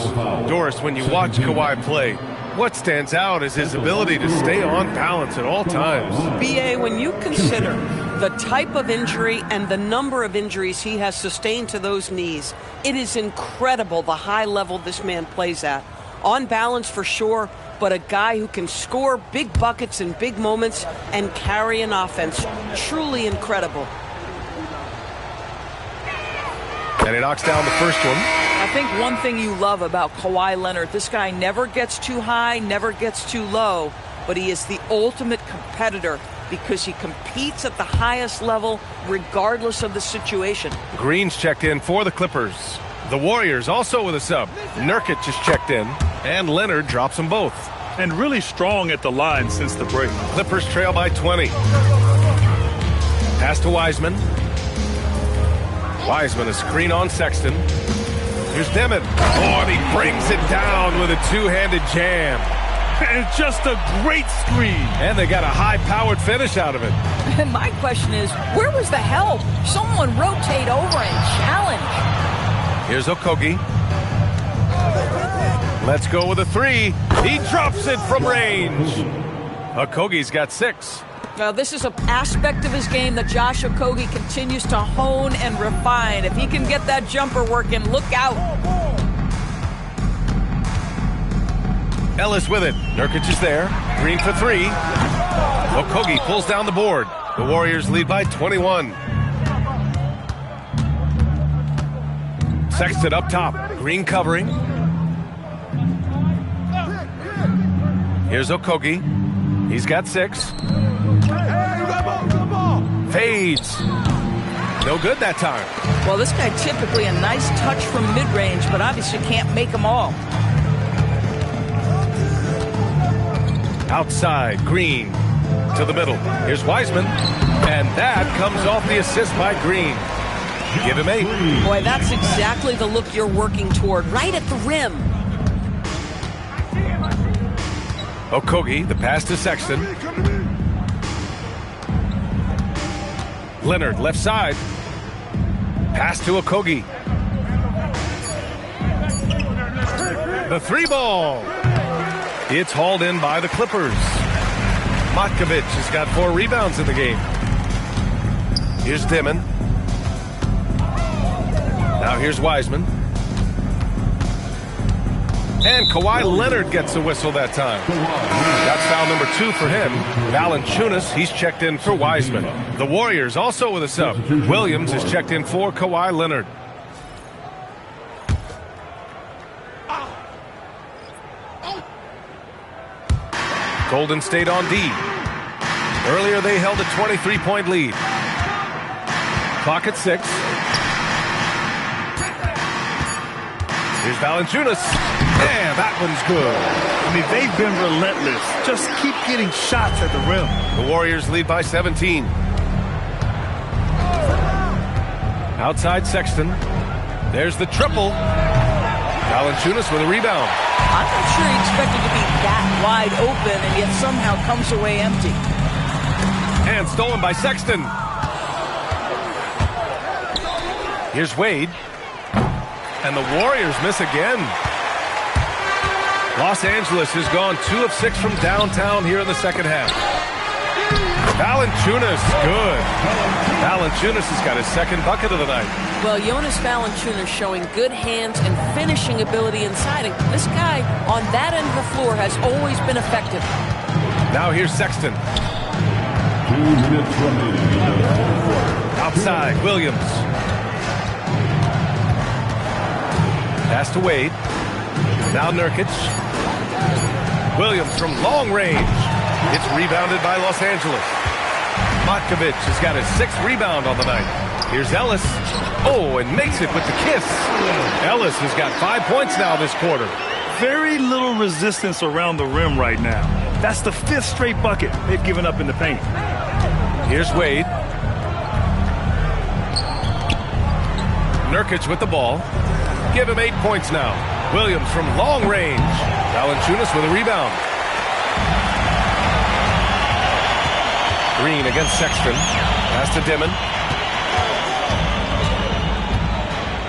Doris, when you watch Kawhi play, what stands out is his ability to stay on balance at all times. B.A., when you consider the type of injury and the number of injuries he has sustained to those knees, it is incredible the high level this man plays at. On balance for sure, but a guy who can score big buckets in big moments and carry an offense. Truly incredible. And he knocks down the first one. I think one thing you love about Kawhi Leonard, this guy never gets too high, never gets too low, but he is the ultimate competitor because he competes at the highest level regardless of the situation. Green's checked in for the Clippers. The Warriors also with a sub. Nurkic is checked in, and Leonard drops them both. And really strong at the line since the break. Clippers trail by 20. Pass to Wiseman. Wiseman, a screen on Sexton. Here's Dimon. Oh, and he brings it down with a two-handed jam. And just a great screen. And they got a high-powered finish out of it. And my question is, where was the help? Someone rotate over and challenge. Here's Okogie. Let's go with a 3. He drops it from range. Okogie's got 6. Now, this is an aspect of his game that Josh Okogie continues to hone and refine. If he can get that jumper working, look out. Ellis with it. Nurkic is there. Green for 3. Okogie pulls down the board. The Warriors lead by 21. Sexton up top. Green covering. Here's Okogie. He's got 6. Fades. No good that time. Well, this guy typically a nice touch from mid-range, but obviously can't make them all. Outside, Green to the middle. Here's Wiseman, and that comes off the assist by Green. Give him 8. Boy, that's exactly the look you're working toward, right at the rim. Okogie, the pass to Sexton. Leonard, left side. Pass to Okogie. The 3 ball. It's hauled in by the Clippers. Matkovich has got 4 rebounds in the game. Here's Dimon. Now here's Wiseman. And Kawhi Leonard gets a whistle that time. That's foul number 2 for him. Valanciunas, he's checked in for Wiseman. The Warriors also with a sub. Williams is checked in for Kawhi Leonard. Golden State on D. Earlier they held a 23-point lead. Clock at 6. Here's Valanciunas. Yeah, that one's good. I mean, they've been relentless. Just keep getting shots at the rim. The Warriors lead by 17. Outside Sexton. There's the triple. Valanciunas with a rebound. I'm not sure he expected to be that wide open and yet somehow comes away empty. And stolen by Sexton. Here's Wade. And the Warriors miss again. Los Angeles has gone 2 of 6 from downtown here in the second half. Valanciunas, good. Valanciunas has got his second bucket of the night. Well, Jonas Valanciunas showing good hands and finishing ability inside. And this guy on that end of the floor has always been effective. Now here's Sexton. 2 minutes remaining. Outside, Williams. Pass to Wade. Now Nurkic. Williams from long range. It's rebounded by Los Angeles. Matkovic has got his 6th rebound on the night. Here's Ellis. Oh, and makes it with the kiss. Ellis has got 5 points now this quarter. Very little resistance around the rim right now. That's the 5th straight bucket they've given up in the paint. Here's Wade. Nurkic with the ball. Give him 8 points now. Williams from long range. Valanciunas with a rebound. Green against Sexton. Pass to Dimon.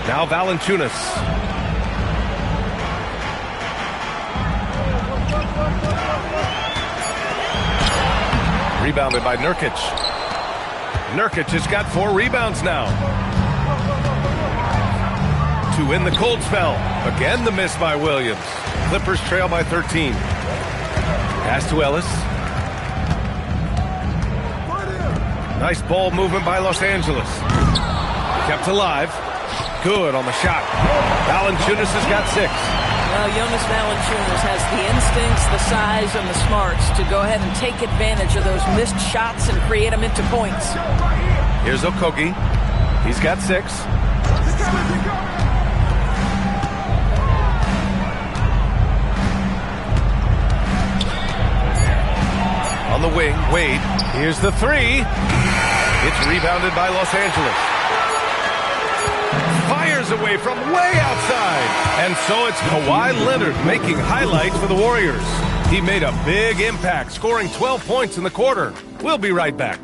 Now Valanciunas. Rebounded by Nurkic. Nurkic has got 4 rebounds now. To win the cold spell. Again the miss by Williams. Clippers trail by 13. Pass to Ellis. Nice ball movement by Los Angeles. Kept alive. Good on the shot. Valanciunas has got 6. Well, Jonas Valanciunas has the instincts, the size, and the smarts to go ahead and take advantage of those missed shots and create them into points. Here's Okogie. He's got 6. On the wing, Wade. Here's the 3. It's rebounded by Los Angeles. Fires away from way outside. And so it's Kawhi Leonard making highlights for the Warriors. He made a big impact, scoring 12 points in the quarter. We'll be right back.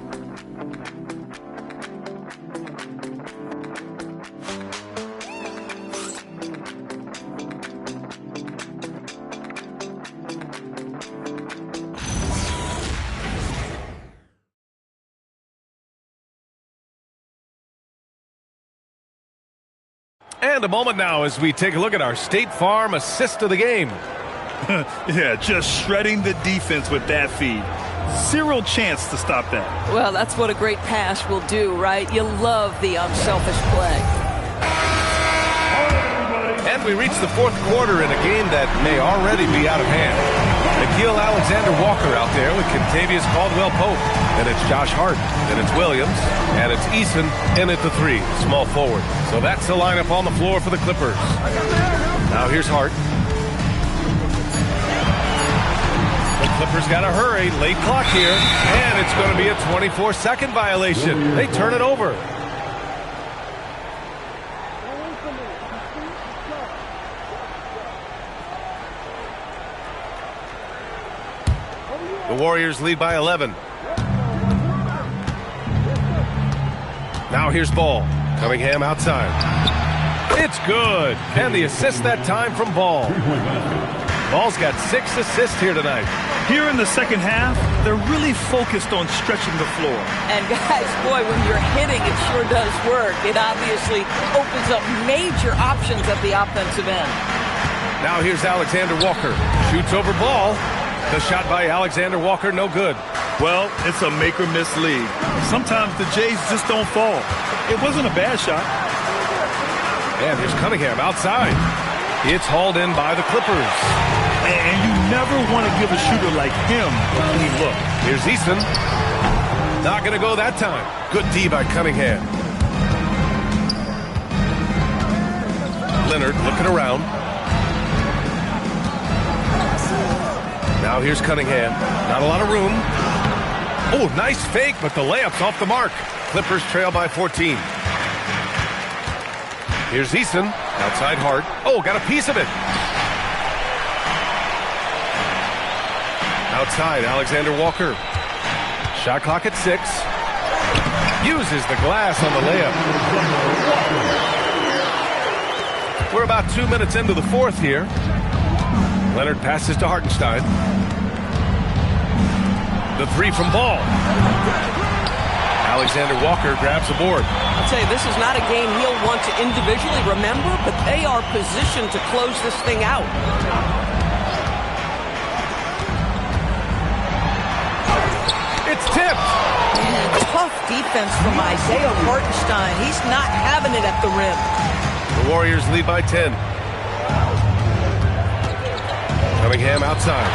And a moment now as we take a look at our State Farm assist of the game. Yeah, just shredding the defense with that feed. 0 chance to stop that. Well, that's what a great pass will do, right? You love the unselfish play. And we reach the 4th quarter in a game that may already be out of hand. Nickeil Alexander-Walker out there with Kentavious Caldwell-Pope. And it's Josh Hart. And it's Williams. And it's Eason in at the 3, small forward. So that's the lineup on the floor for the Clippers. Now here's Hart. The Clippers got to hurry. Late clock here. And it's going to be a 24-second violation. They turn it over. The Warriors lead by 11. Now here's Ball. Cunningham outside. It's good. And the assist that time from Ball. Ball's got 6 assists here tonight. Here in the second half, they're really focused on stretching the floor. And guys, boy, when you're hitting, it sure does work. It obviously opens up major options at the offensive end. Now here's Alexander Walker. Shoots over ball. The shot by Alexander Walker, no good. Well, it's a make-or-miss league. Sometimes the Jays just don't fall. It wasn't a bad shot. And here's Cunningham outside. It's hauled in by the Clippers. And you never want to give a shooter like him a clean look. Here's Easton. Not going to go that time. Good D by Cunningham. Leonard looking around. Now here's Cunningham. Not a lot of room. Oh, nice fake, but the layup's off the mark. Clippers trail by 14. Here's Easton. Outside Hart. Oh, got a piece of it. Outside, Alexander Walker. Shot clock at 6. Uses the glass on the layup. We're about 2 minutes into the fourth here. Leonard passes to Hartenstein. The three from Ball. Alexander Walker grabs the board. I'll tell you, this is not a game he'll want to individually remember, but they are positioned to close this thing out. It's tipped. Man, tough defense from Isaiah Hartenstein. He's not having it at the rim. The Warriors lead by 10. Cunningham outside.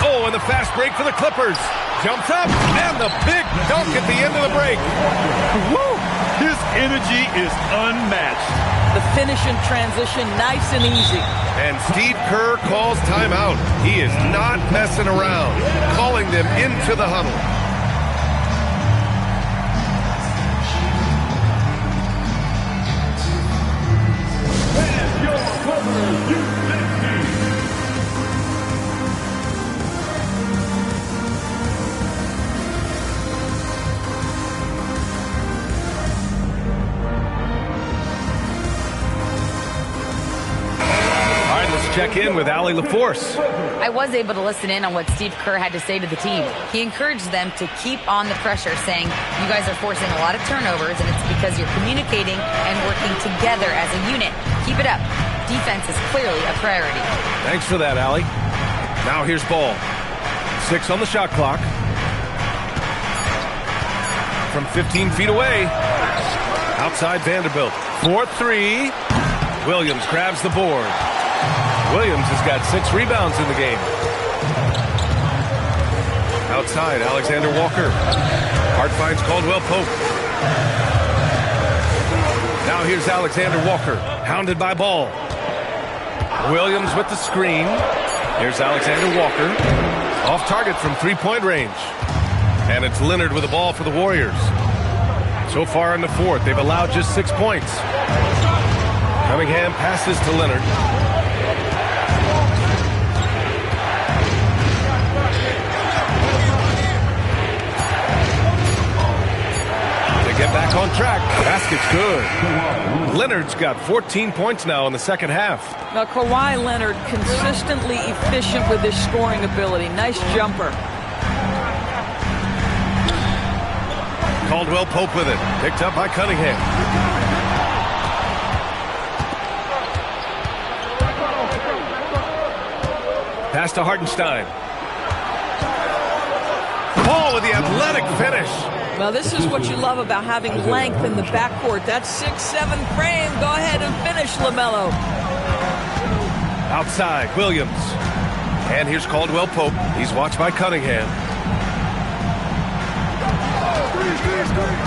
Oh, and the fast break for the Clippers. Jumps up, and the big dunk at the end of the break. Woo! His energy is unmatched. The finish in transition, nice and easy. And Steve Kerr calls timeout. He is not messing around, calling them into the huddle. Check in with Allie LaForce. I was able to listen in on what Steve Kerr had to say to the team. He encouraged them to keep on the pressure, saying, you guys are forcing a lot of turnovers, and it's because you're communicating and working together as a unit. Keep it up. Defense is clearly a priority. Thanks for that, Allie. Now here's Ball. 6 on the shot clock. From 15 feet away. Outside Vanderbilt. 4-3. Williams grabs the board. Williams has got 6 rebounds in the game. Outside, Alexander Walker. Hart finds Caldwell Pope. Now here's Alexander Walker, hounded by Ball. Williams with the screen. Here's Alexander Walker. Off target from three-point range. And it's Leonard with the ball for the Warriors. So far in the fourth, they've allowed just 6 points. Cunningham passes to Leonard. Get back on track. Basket's good. Leonard's got 14 points now in the second half. Now, Kawhi Leonard consistently efficient with his scoring ability. Nice jumper. Caldwell Pope with it. Picked up by Cunningham. Pass to Hartenstein. Ball with the athletic finish. Well, this is what you love about having length in the backcourt. That 6'7" frame. Go ahead and finish, LaMelo. Outside, Williams. And here's Caldwell Pope. He's watched by Cunningham.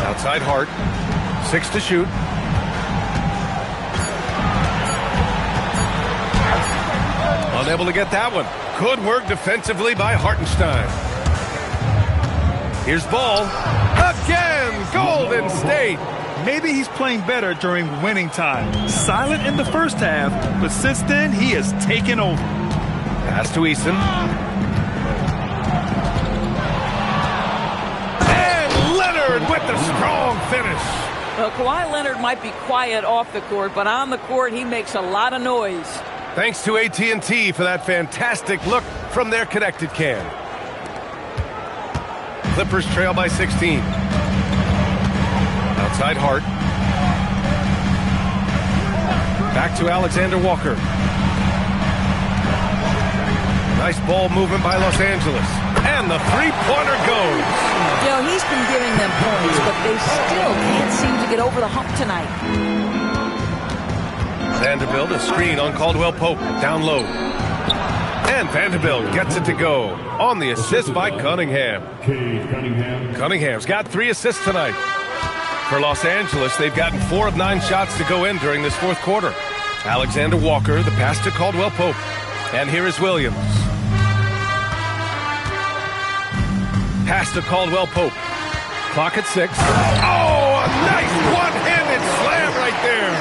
Outside Hart. 6 to shoot. Unable to get that one. Good work defensively by Hartenstein. Here's Ball. Again, Golden State. Maybe he's playing better during winning time. Silent in the first half, but since then, he has taken over. Pass to Easton. And Leonard with the strong finish. Well, Kawhi Leonard might be quiet off the court, but on the court, he makes a lot of noise. Thanks to AT&T for that fantastic look from their connected cam. Clippers trail by 16. Outside Hart. Back to Alexander Walker. Nice ball movement by Los Angeles. And the three-pointer goes. You know, he's been giving them points, but they still can't seem to get over the hump tonight. Vanderbilt, a screen on Caldwell Pope. Down low. And Vanderbilt gets it to go on the assist by Cunningham. Cunningham's got 3 assists tonight. For Los Angeles, they've gotten 4 of 9 shots to go in during this fourth quarter. Alexander Walker, the pass to Caldwell Pope. And here is Williams. Pass to Caldwell Pope. Clock at 6. Oh, a nice one-handed slam right there.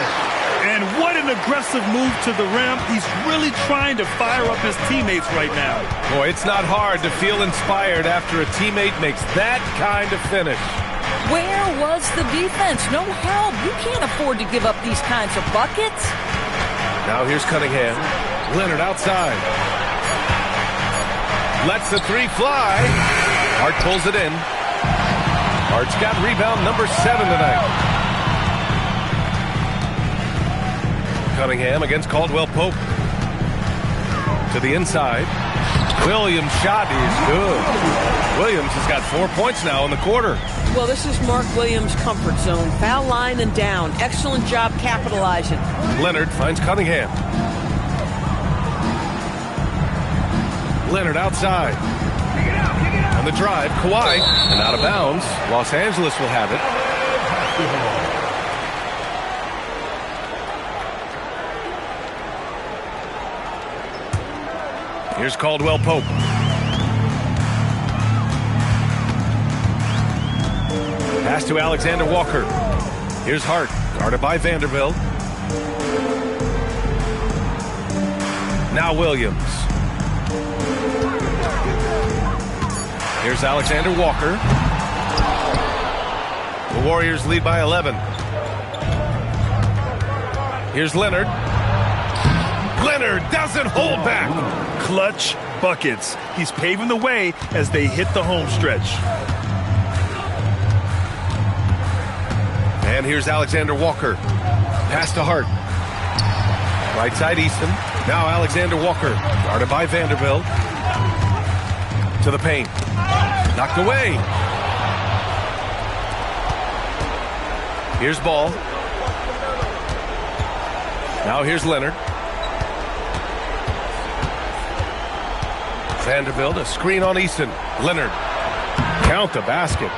And what an aggressive move to the rim. He's really trying to fire up his teammates right now. Boy, it's not hard to feel inspired after a teammate makes that kind of finish. Where was the defense? No help. You can't afford to give up these kinds of buckets. Now here's Cunningham. Leonard outside. Lets the 3 fly. Hart pulls it in. Hart's got rebound number 7 tonight. Cunningham against Caldwell Pope. To the inside. Williams' shot is good. Williams has got 4 points now in the quarter. Well, this is Mark Williams' comfort zone. Foul line and down. Excellent job capitalizing. Leonard finds Cunningham. Leonard outside. On the drive, Kawhi. And out of bounds. Los Angeles will have it. Here's Caldwell Pope. Pass to Alexander Walker. Here's Hart, guarded by Vanderbilt. Now Williams. Here's Alexander Walker. The Warriors lead by 11. Here's Leonard. Leonard doesn't hold back. Clutch buckets. He's paving the way as they hit the home stretch. And here's Alexander Walker. Pass to Hart. Right side Easton. Now Alexander Walker. Guarded by Vanderbilt. To the paint. Knocked away. Here's Ball. Now here's Leonard. Vanderbilt, a screen on Easton. Leonard. Count the basket.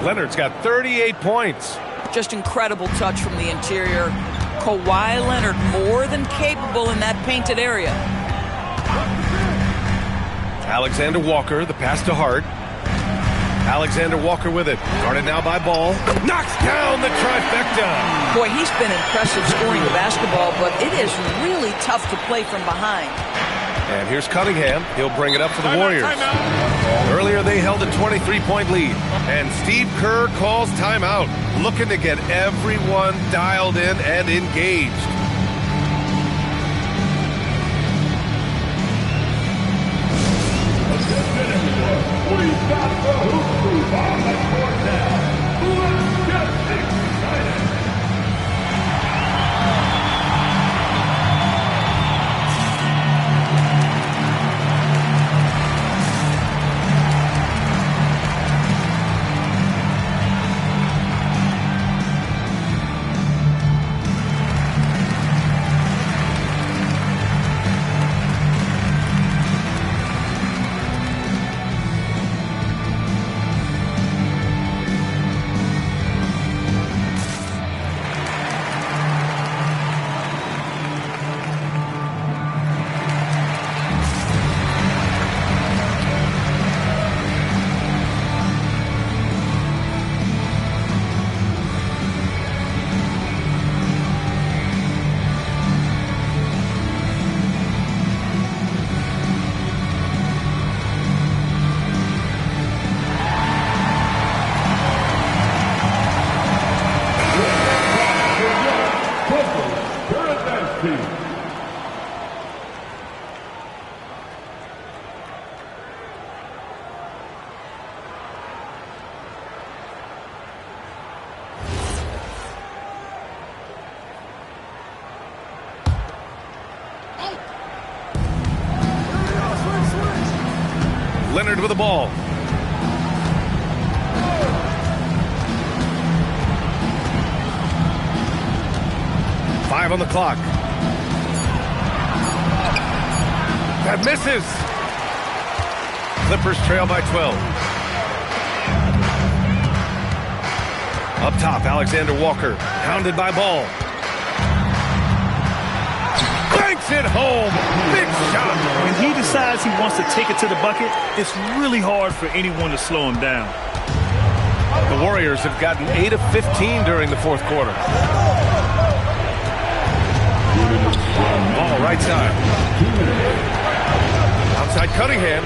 Leonard's got 38 points. Just incredible touch from the interior. Kawhi Leonard more than capable in that painted area. Alexander Walker, the pass to Hart. Alexander Walker with it. Guarded now by Ball. Knocks down the trifecta. Boy, he's been impressive scoring the basketball, but it is really tough to play from behind. And here's Cunningham. He'll bring it up for the Warriors. Earlier, they held a 23-point lead. And Steve Kerr calls timeout, looking to get everyone dialed in and engaged. We've got the hoop crew on the court now. Let's get excited. Leonard with the ball. Five on the clock. That misses. Clippers trail by 12. Up top, Alexander Walker, hounded by Ball. Banks it home. Big shot. When he decides he wants to take it to the bucket, it's really hard for anyone to slow him down. The Warriors have gotten 8 of 15 during the fourth quarter. Ball right side. Outside Cunningham.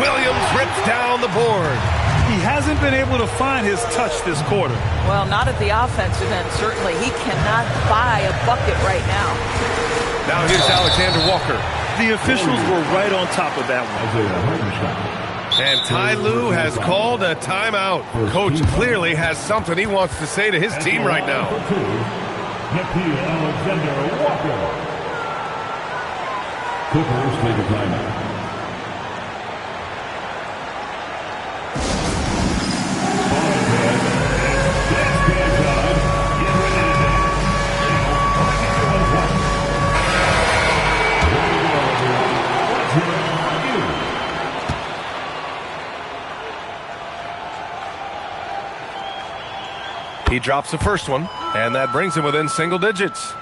Williams rips down the board. He hasn't been able to find his touch this quarter. Well, not at the offensive end, certainly. He cannot buy a bucket right now. Now here's Alexander Walker. The officials were right on top of that one. And Ty Lue has called a timeout. Coach clearly has something he wants to say to his team right now. Alexander Walker. Clippers take a timeout. He drops the first one, and that brings him within single digits.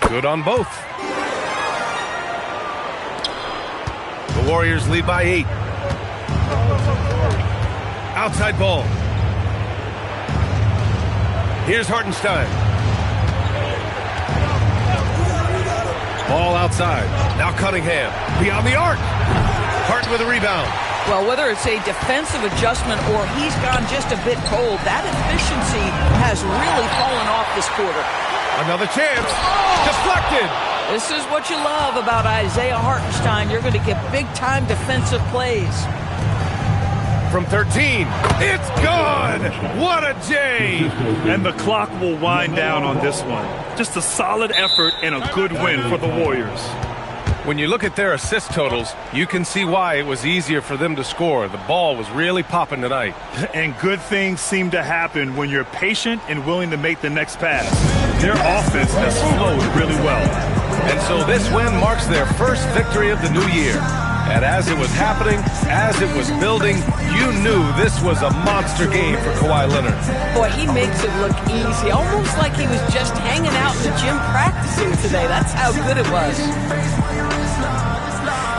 Good on both. The Warriors lead by 8. Outside ball. Here's Hartenstein. Ball outside. Now Cunningham. Beyond the arc. Harden with a rebound. Well, whether it's a defensive adjustment or he's gone just a bit cold, that efficiency has really fallen off this quarter. Another chance. Deflected. This is what you love about Isaiah Hartenstein. You're going to get big-time defensive plays. From 13, it's gone! What a J! And the clock will wind down on this one. Just a solid effort and a good win for the Warriors. When you look at their assist totals, you can see why it was easier for them to score. The ball was really popping tonight. And good things seem to happen when you're patient and willing to make the next pass. Their offense has flowed really well. And so this win marks their first victory of the new year. And as it was happening, as it was building, you knew this was a monster game for Kawhi Leonard. Boy, he makes it look easy, almost like he was just hanging out in the gym practicing today. That's how good it was.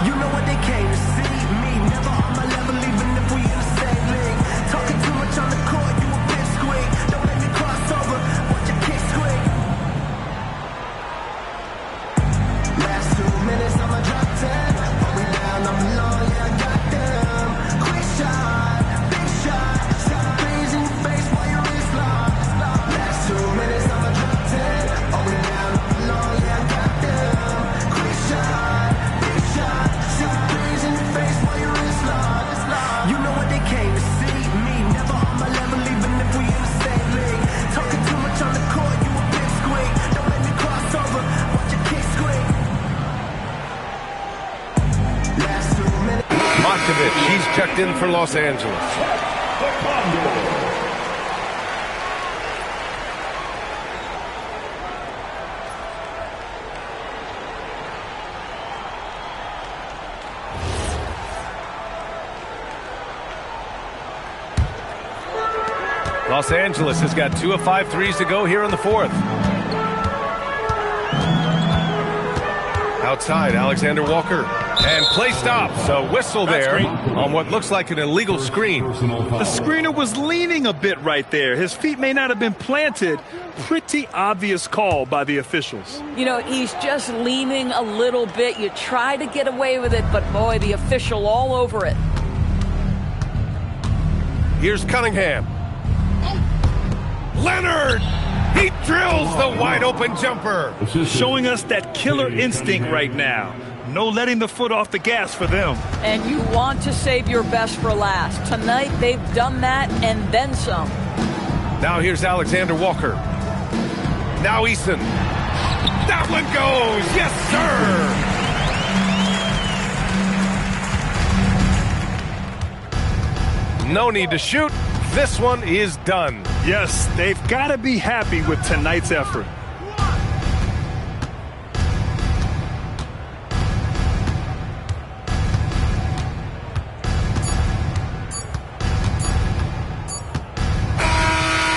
You know what they came to see, me never on my level, even if we in the same league. Talking too much on the court, you a bit squeak. Don't let me cross over, watch your kick squeak. Last 2 minutes, I'ma drop 10. Hold me down, I'm low, yeah, I got them. Quick shot, big shot, shot threes in your face while your wrist locked. Last 2 minutes, I'ma drop 10. Hold me down, I'm low, yeah, I got them. Quick shot. You know what they came to see, me never on my level, even if we in the same league. Talking too much on the court, you a big squeak. Don't let me cross over, watch your kick squeak. Last 2 minutes. Markovic, he's checked in for Los Angeles. Los Angeles has got 2 of 5 threes to go here in the fourth. Outside, Alexander Walker. And play stops. A whistle there on what looks like an illegal screen. The screener was leaning a bit right there. His feet may not have been planted. Pretty obvious call by the officials. You know, he's just leaning a little bit. You try to get away with it, but boy, the official all over it. Here's Cunningham. Leonard! He drills the wide-open jumper. Showing us that killer instinct right now. No letting the foot off the gas for them. And you want to save your best for last. Tonight, they've done that and then some. Now here's Alexander Walker. Now Eason. That one goes! Yes, sir! No need to shoot. This one is done. Yes, they've got to be happy with tonight's effort.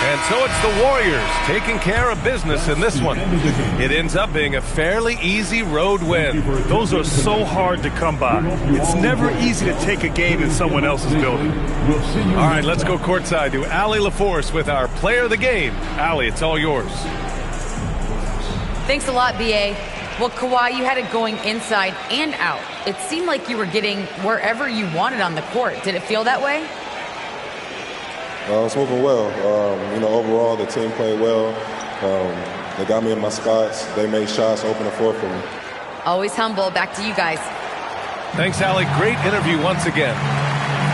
And so it's the Warriors taking care of business in this one. It ends up being a fairly easy road win. Those are so hard to come by. It's never easy to take a game in someone else's building. All right, let's go courtside to Allie LaForce with our player of the game. Allie, it's all yours. Thanks a lot, B.A. Well, Kawhi, you had it going inside and out. It seemed like you were getting wherever you wanted on the court. Did it feel that way? It's moving well. Overall, the team played well. They got me in my spots. They made shots, open the floor for me. Always humble. Back to you guys. Thanks, Allie. Great interview once again.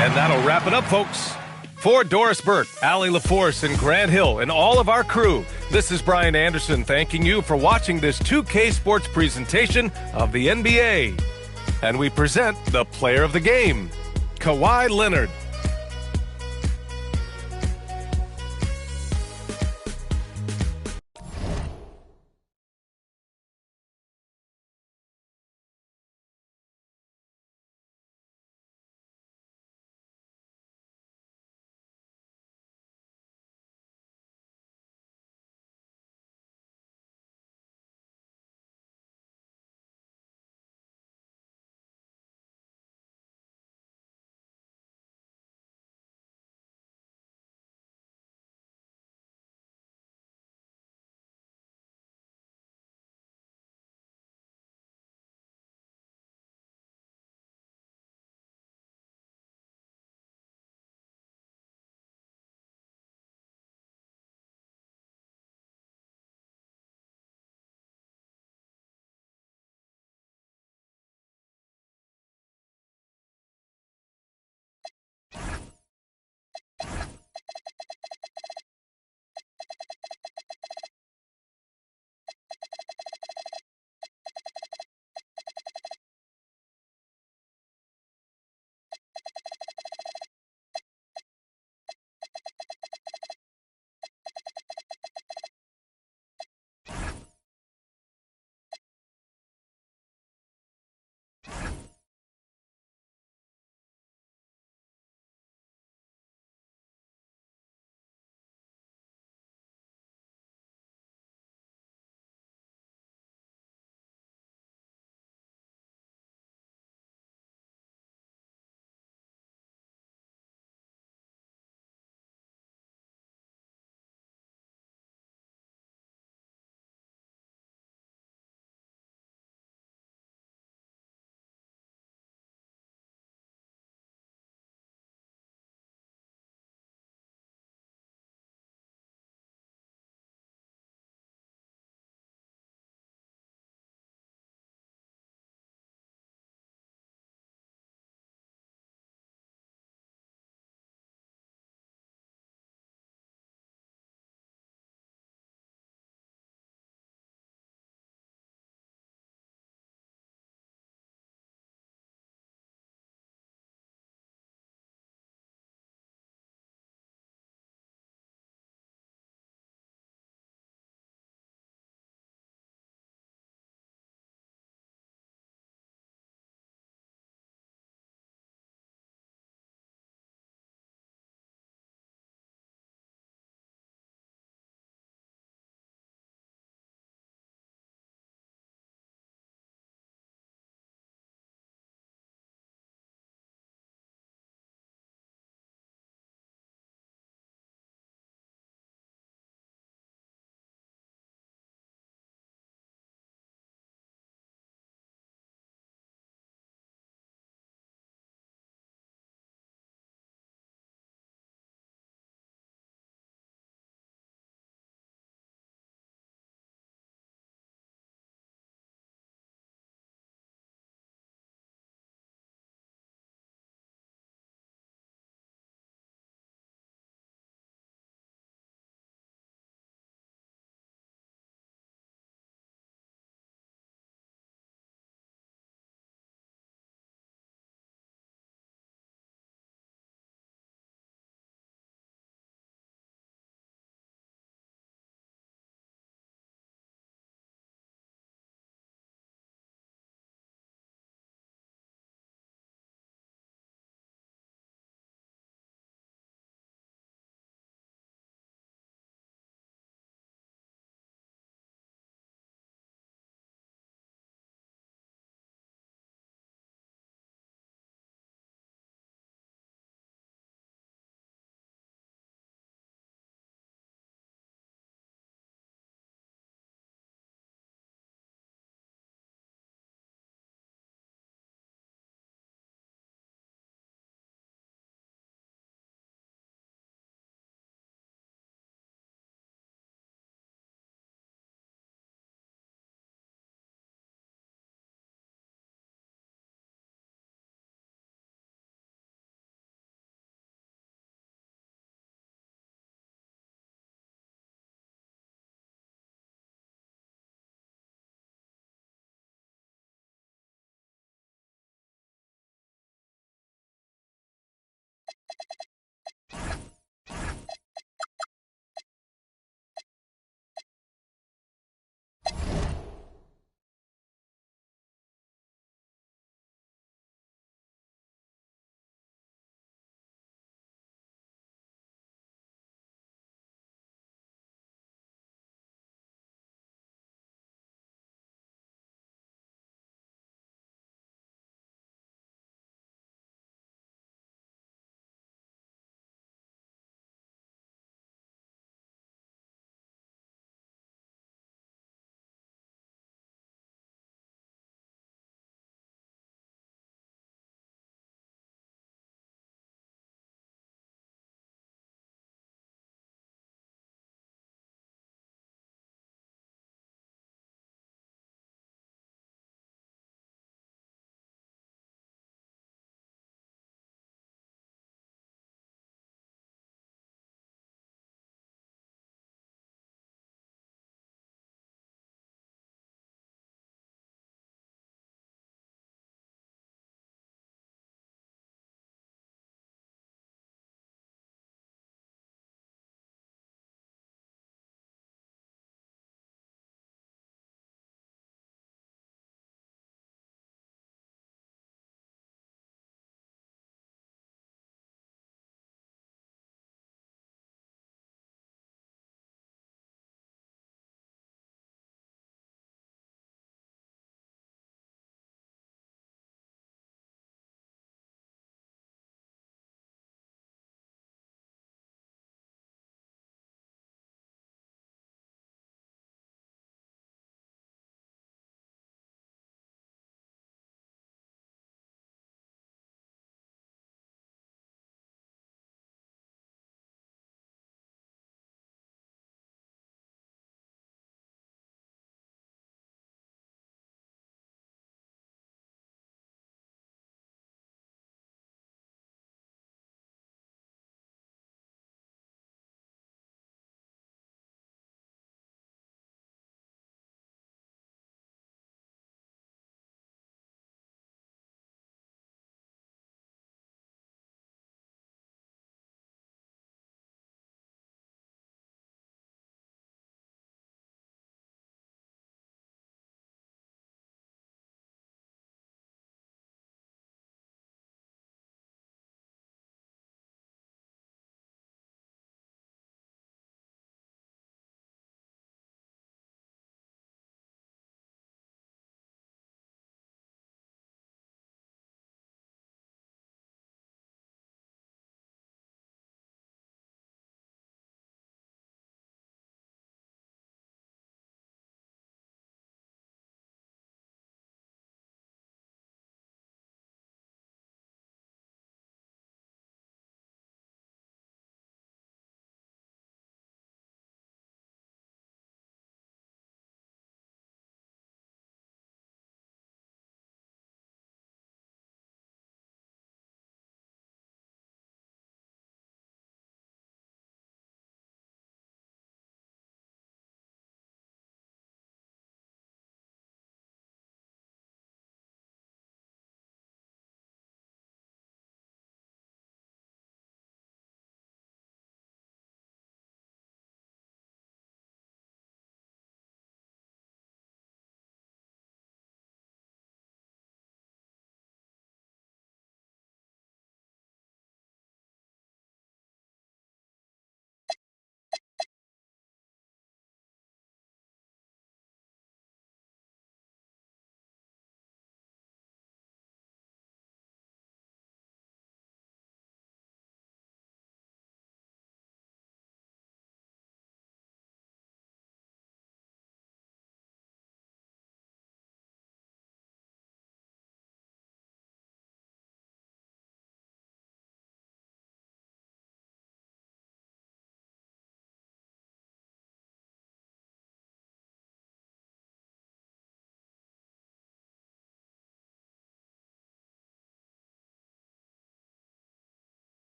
And that'll wrap it up, folks. For Doris Burke, Allie LaForce, and Grant Hill, and all of our crew, this is Brian Anderson thanking you for watching this 2K Sports presentation of the NBA. And we present the player of the game, Kawhi Leonard.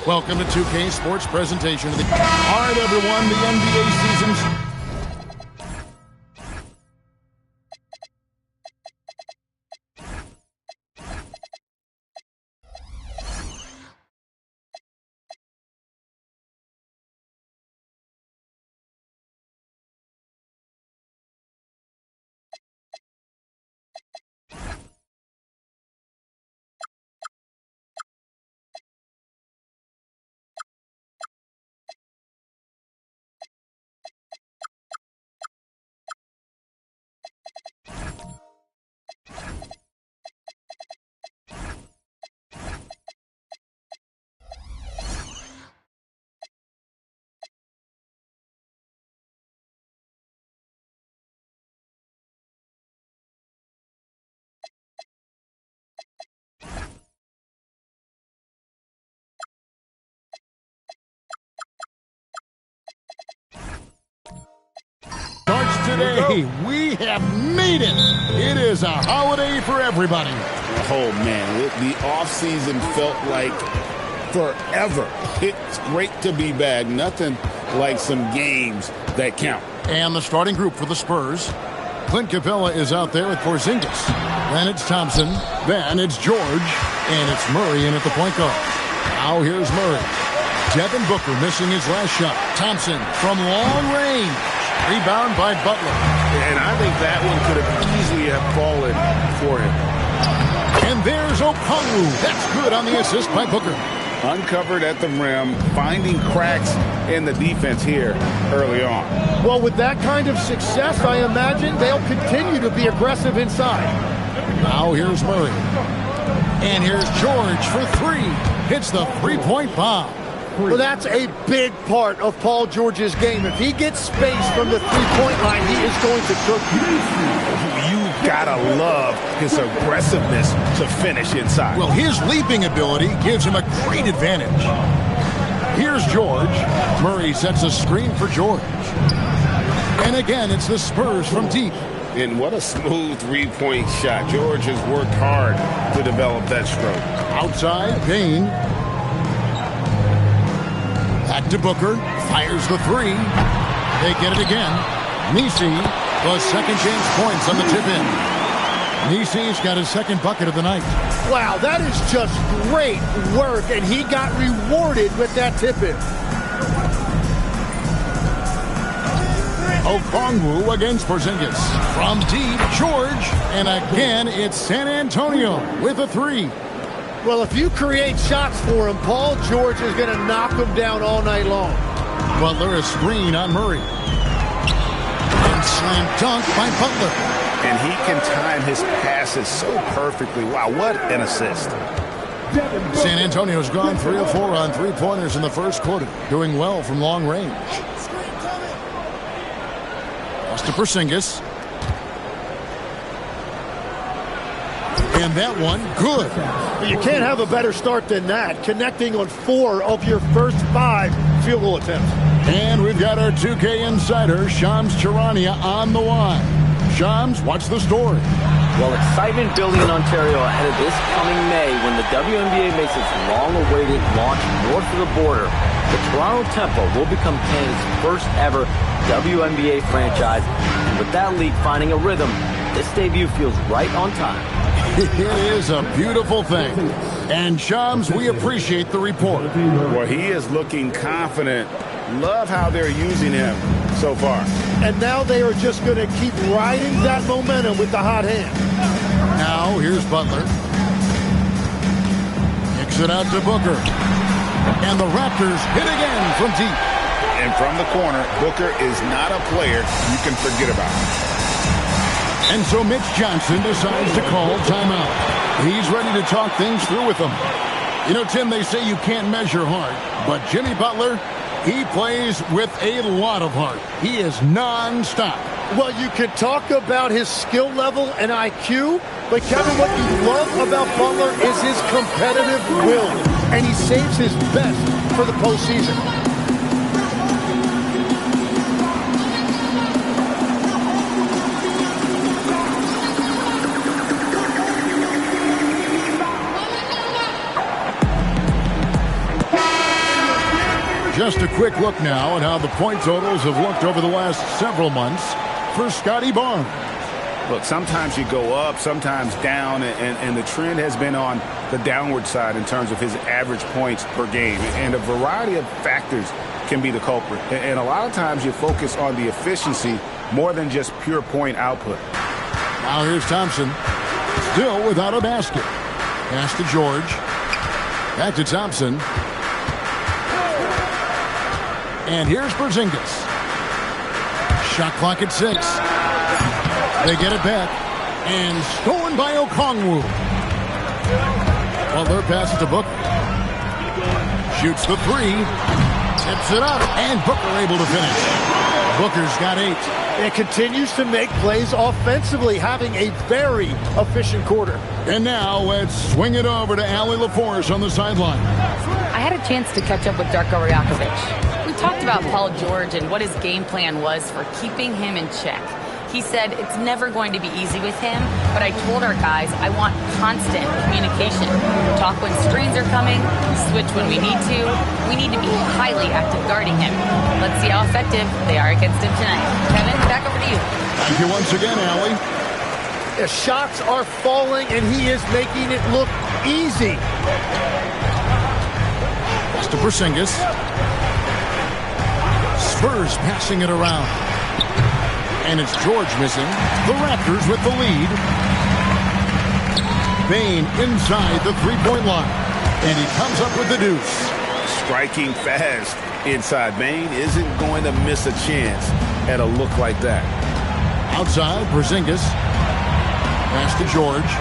Welcome to 2K Sports presentation of the... All right, everyone, the NBA season's... Starts today. We have made it. It is a holiday for everybody. Oh, man. The offseason felt like forever. It's great to be back. Nothing like some games that count. And the starting group for the Spurs. Clint Capella is out there with Porzingis. Then it's Thompson. Then it's George. And it's Murray in at the point guard. Now here's Murray. Devin Booker missing his last shot. Thompson from long range. Rebound by Butler. And I think that one could have easily have fallen for him. And there's Okongwu. That's good on the assist by Booker. Uncovered at the rim, finding cracks in the defense here early on. Well, with that kind of success, I imagine they'll continue to be aggressive inside. Now here's Murray. And here's George for three. Hits the three-point bomb. Well, that's a big part of Paul George's game. If he gets space from the three-point line, he is going to cook you. You gotta love his aggressiveness to finish inside. Well, his leaping ability gives him a great advantage. Here's George. Murray sets a screen for George. And again, it's the Spurs from deep. And what a smooth three-point shot. George has worked hard to develop that stroke. Outside, Payne. Back to Booker. Fires the three. They get it again. Nisi was second chance points on the tip-in. Nisi's got his second bucket of the night. Wow, that is just great work, and he got rewarded with that tip-in. Okongwu against Porzingis. From deep, George. And again, it's San Antonio with a three. Well, if you create shots for him, Paul George is going to knock him down all night long. Butler a screen on Murray. And slam dunk by Butler. And he can time his passes so perfectly. Wow, what an assist. San Antonio's gone 3 of 4 on three-pointers in the first quarter. Doing well from long range. Pass to Porzingis. And that one, good. You can't have a better start than that, connecting on 4 of your first 5 field goal attempts. And we've got our 2K insider, Shams Charania, on the line. Shams, what's the story? Well, excitement building in Ontario ahead of this coming May when the WNBA makes its long-awaited launch north of the border. The Toronto Tempo will become Canada's first ever WNBA franchise. And with that league finding a rhythm, this debut feels right on time. It is a beautiful thing. And Shams, we appreciate the report. Well, he is looking confident. Love how they're using him so far. And now they are just going to keep riding that momentum with the hot hand. Now, here's Butler. Kicks it out to Booker. And the Raptors hit again from deep. And from the corner, Booker is not a player you can forget about. And so Mitch Johnson decides to call timeout. He's ready to talk things through with them. You know, Tim, they say you can't measure heart, but Jimmy Butler, he plays with a lot of heart. He is non-stop. Well, you can talk about his skill level and IQ, but Kevin, what you love about Butler is his competitive will, and he saves his best for the postseason. Just a quick look now at how the point totals have looked over the last several months for Scotty Barnes. Look, sometimes you go up, sometimes down, and the trend has been on the downward side in terms of his average points per game. And a variety of factors can be the culprit. And a lot of times you focus on the efficiency more than just pure point output. Now here's Thompson, still without a basket. Pass to George. Back to Thompson. And here's Porzingis. Shot clock at 6. They get it back. And stolen by Okongwu. Butler passes to Booker. Shoots the 3. Tips it up. And Booker able to finish. Booker's got 8. And continues to make plays offensively, having a very efficient quarter. And now let's swing it over to Allie LaForce on the sideline. I had a chance to catch up with Darko Rajakovic. We talked about Paul George and what his game plan was for keeping him in check. He said it's never going to be easy with him, but I told our guys I want constant communication. Talk when screens are coming, switch when we need to. We need to be highly active guarding him. Let's see how effective they are against him tonight. Kevin, back over to you. Thank you once again, Allie. The shots are falling, and he is making it look easy. Pass to Porzingis. Spurs passing it around. And it's George missing. The Raptors with the lead. Bane inside the three-point line. And he comes up with the deuce. Striking fast inside. Bane isn't going to miss a chance at a look like that. Outside, Porzingis. Pass to George.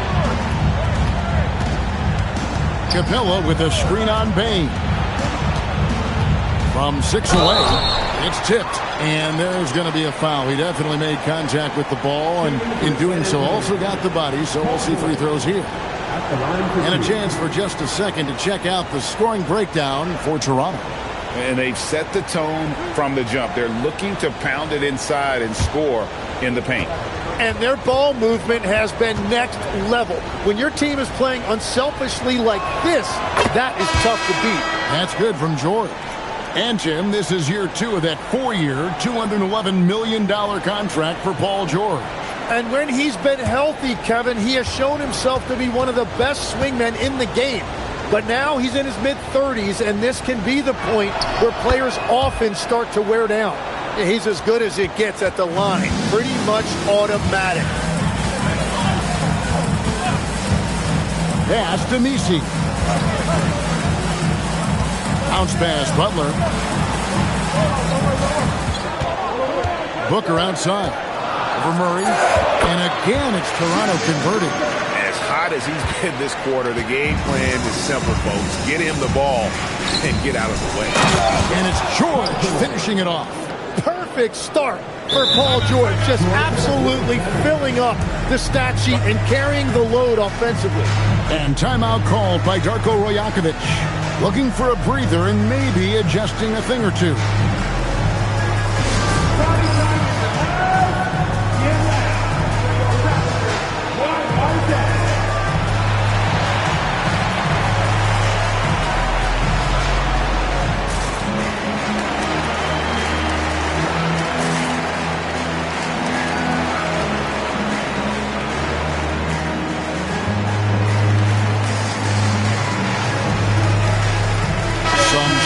Capella with a screen on Bane. From 6 away. It's tipped, and there's going to be a foul. He definitely made contact with the ball, and in doing so also got the body, so we'll see free throws here. And a chance for just a second to check out the scoring breakdown for Toronto. And they've set the tone from the jump. They're looking to pound it inside and score in the paint. And their ball movement has been next level. When your team is playing unselfishly like this, that is tough to beat. That's good from George. And, Jim, this is year 2 of that 4-year, $211 million contract for Paul George. And when he's been healthy, Kevin, he has shown himself to be one of the best swingmen in the game. But now he's in his mid-30s, and this can be the point where players often start to wear down. He's as good as it gets at the line. Pretty much automatic. Pass to Misi. Bounce pass, Butler. Booker outside. Over Murray. And again, it's Toronto converting. As hot as he's been this quarter, the game plan is simple, folks. Get him the ball and get out of the way. And it's George finishing it off. Perfect start for Paul George. Just absolutely filling up the stat sheet and carrying the load offensively. And timeout called by Darko Rajakovic. Looking for a breather and maybe adjusting a thing or two.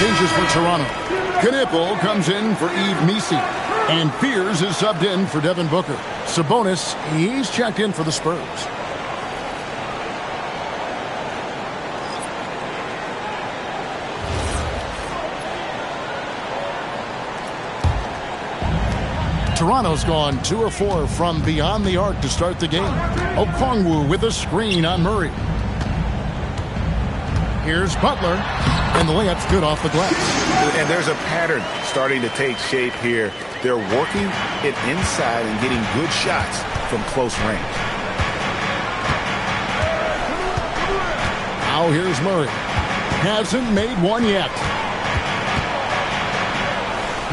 Changes for Toronto. Knipple comes in for Yves Misi. And Fears is subbed in for Devin Booker. Sabonis, he's checked in for the Spurs. Toronto's gone 2 of 4 from beyond the arc to start the game. Okongwu with a screen on Murray. Here's Butler. And the layup's good off the glass. And there's a pattern starting to take shape here. They're working it inside and getting good shots from close range. Now here's Murray. Hasn't made one yet.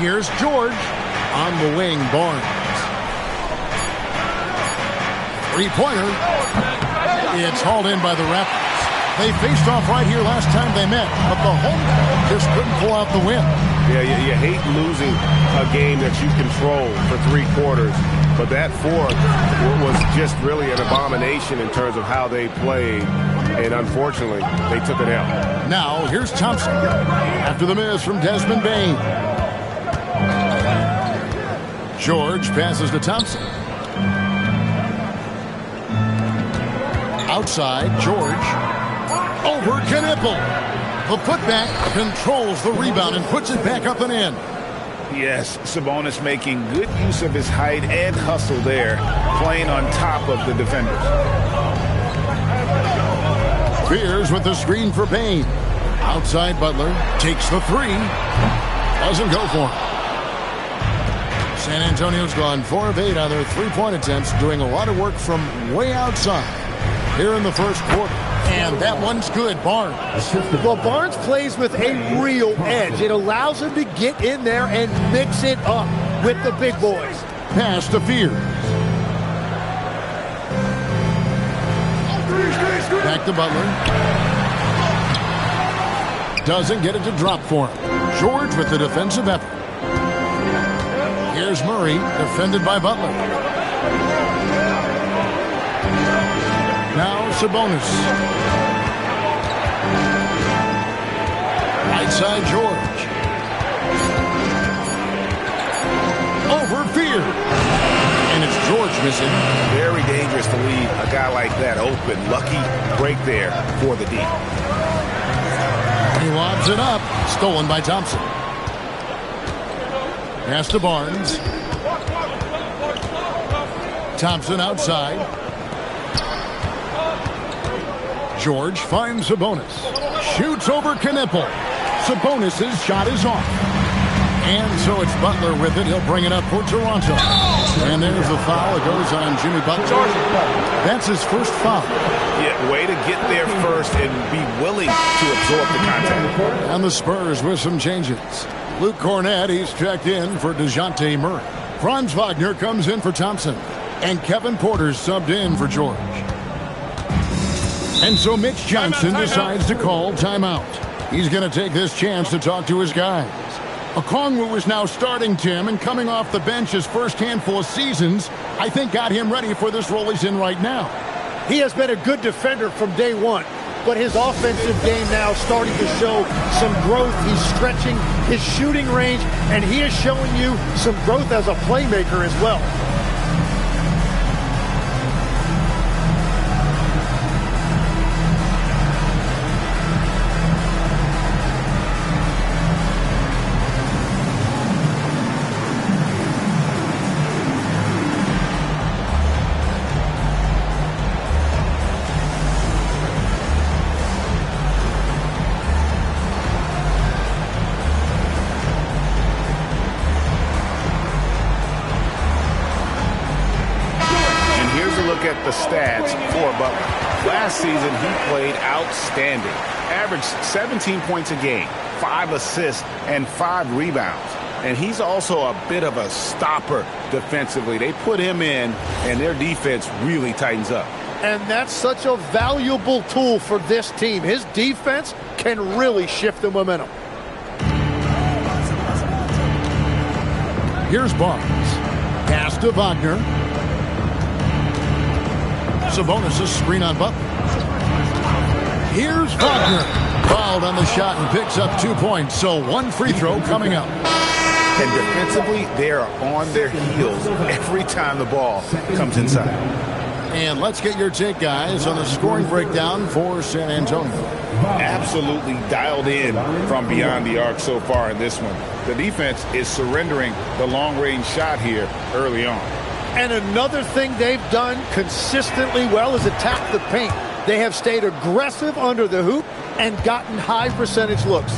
Here's George. On the wing, Barnes. Three-pointer. It's hauled in by the Raptors. They faced off right here last time they met, but the home just couldn't pull out the win. Yeah, you hate losing a game that you control for 3 quarters, but that fourth was just really an abomination in terms of how they played, and unfortunately, they took it out. Now, here's Thompson after the miss from Desmond Bain. George passes to Thompson. Outside, George. Over Knipple. The putback controls the rebound and puts it back up and in. Yes, Sabonis making good use of his height and hustle there, playing on top of the defenders. Spears with the screen for Bain. Outside, Butler takes the 3. Doesn't go for him. San Antonio's gone 4 of 8 on their 3-point attempts, doing a lot of work from way outside here in the first quarter. And that one's good. Barnes. Well, Barnes plays with a real edge. It allows him to get in there and mix it up with the big boys. Pass to Fears. Back to Butler. Doesn't get it to drop for him. George with the defensive effort. Here's Murray, defended by Butler. Now Sabonis. Right side, George. Over Fear. And it's George missing. Very dangerous to leave a guy like that open. Lucky break there for the D. He lobs it up. Stolen by Thompson. Pass to Barnes. Thompson outside. George finds Sabonis. Shoots over Knipple. Sabonis' shot is off. And so it's Butler with it. He'll bring it up for Toronto. And there's the foul. It goes on Jimmy Butler. That's his first foul. Yeah, way to get there first and be willing to absorb the contact. And the Spurs with some changes. Luke Cornett, he's checked in for DeJounte Murray. Franz Wagner comes in for Thompson. And Kevin Porter's subbed in for George. And so Mitch Johnson decides to call timeout. He's going to take this chance to talk to his guys. Okongwu is now starting, Tim, and coming off the bench his first handful of seasons, I think got him ready for this role he's in right now. He has been a good defender from day one, but his offensive game now starting to show some growth. He's stretching his shooting range, and he is showing you some growth as a playmaker as well. The stats for Butler. Last season, he played outstanding. Averaged 17 points a game, 5 assists, and 5 rebounds. And he's also a bit of a stopper defensively. They put him in, and their defense really tightens up. And that's such a valuable tool for this team. His defense can really shift the momentum. Here's Barnes. Pass to Wagner. Sabonis' screen on Butler. Here's Wagner. Fouled on the shot and picks up 2 points. So 1 free throw coming up. And defensively, they are on their heels every time the ball comes inside. And let's get your take, guys, on the scoring breakdown for San Antonio. Absolutely dialed in from beyond the arc so far in this one. The defense is surrendering the long-range shot here early on. And another thing they've done consistently well is attack the paint. They have stayed aggressive under the hoop and gotten high percentage looks.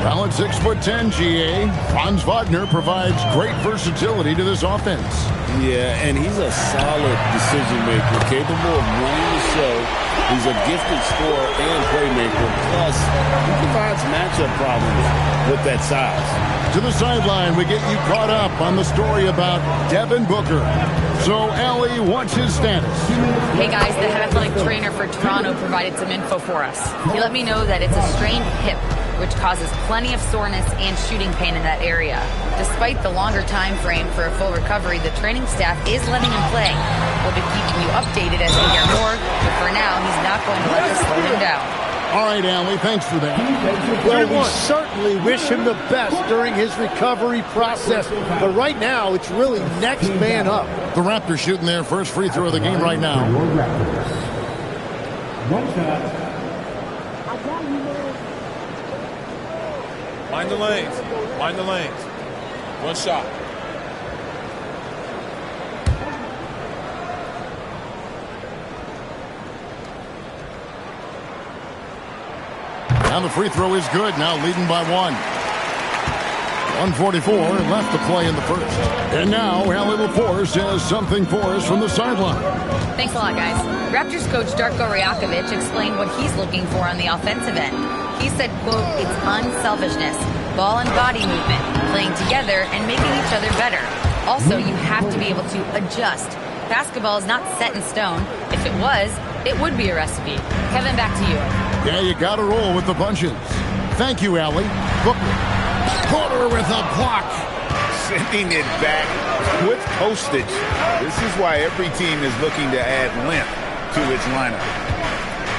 Well, at 6'10", GA, Franz Wagner provides great versatility to this offense. Yeah, and he's a solid decision maker, capable of running the show He's a gifted scorer and playmaker. Plus, he provides matchup problems with that size. To the sideline, we get you caught up on the story about Devin Booker. So, Allie, what's his status? Hey guys, the head athletic trainer for Toronto provided some info for us. He let me know that it's a strained hip, which causes plenty of soreness and shooting pain in that area. Despite the longer time frame for a full recovery, the training staff is letting him play. We'll be keeping you updated as we hear more, but for now, he's not going to let this slow him down. All right, Allie, thanks for that. Well, we certainly wish him the best during his recovery process. But right now, it's really next man up. The Raptors shooting their first free throw of the game right now. Mind the lanes. Mind the lanes. One shot. And the free throw is good, now leading by 1. 1:44 left to play in the first. And now, Allie Laforce has something for us from the sideline. Thanks a lot, guys. Raptors coach Darko Rajakovic explained what he's looking for on the offensive end. He said, quote, it's unselfishness, ball and body movement, playing together and making each other better. Also, you have to be able to adjust. Basketball is not set in stone. If it was, it would be a recipe. Kevin, back to you. Yeah, you got to roll with the bunches. Thank you, Allie. Booker. Porter with a block. Sending it back with postage. This is why every team is looking to add length to its lineup.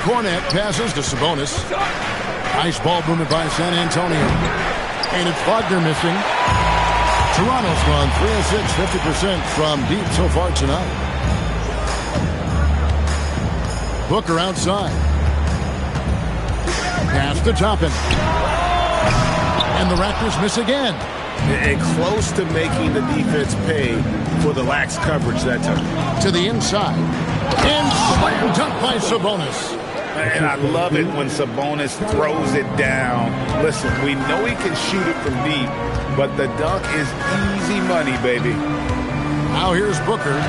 Cornet passes to Sabonis. Nice ball movement by San Antonio. And it's Wagner missing. Toronto's gone 3 of 6, 50% from deep so far tonight. Booker outside. Pass to Toppin. And the Raptors miss again. And close to making the defense pay for the lax coverage that time. To the inside. And slam dunk by Sabonis. And I love it when Sabonis throws it down. Listen, we know he can shoot it from deep, but the dunk is easy money, baby. Now here's Booker.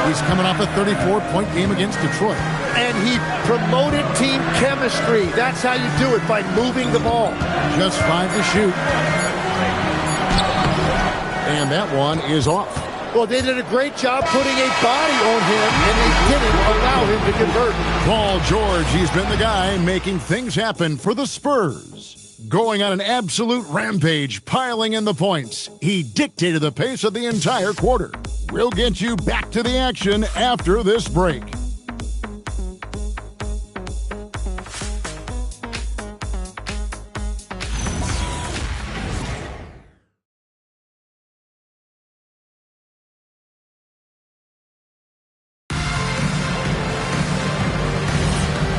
He's coming off a 34-point game against Detroit. And he promoted team chemistry. That's how you do it, by moving the ball. Just 5 to shoot. And that one is off. Well, they did a great job putting a body on him, and they didn't allow him to convert. Paul George, he's been the guy making things happen for the Spurs. Going on an absolute rampage, piling in the points. He dictated the pace of the entire quarter. We'll get you back to the action after this break.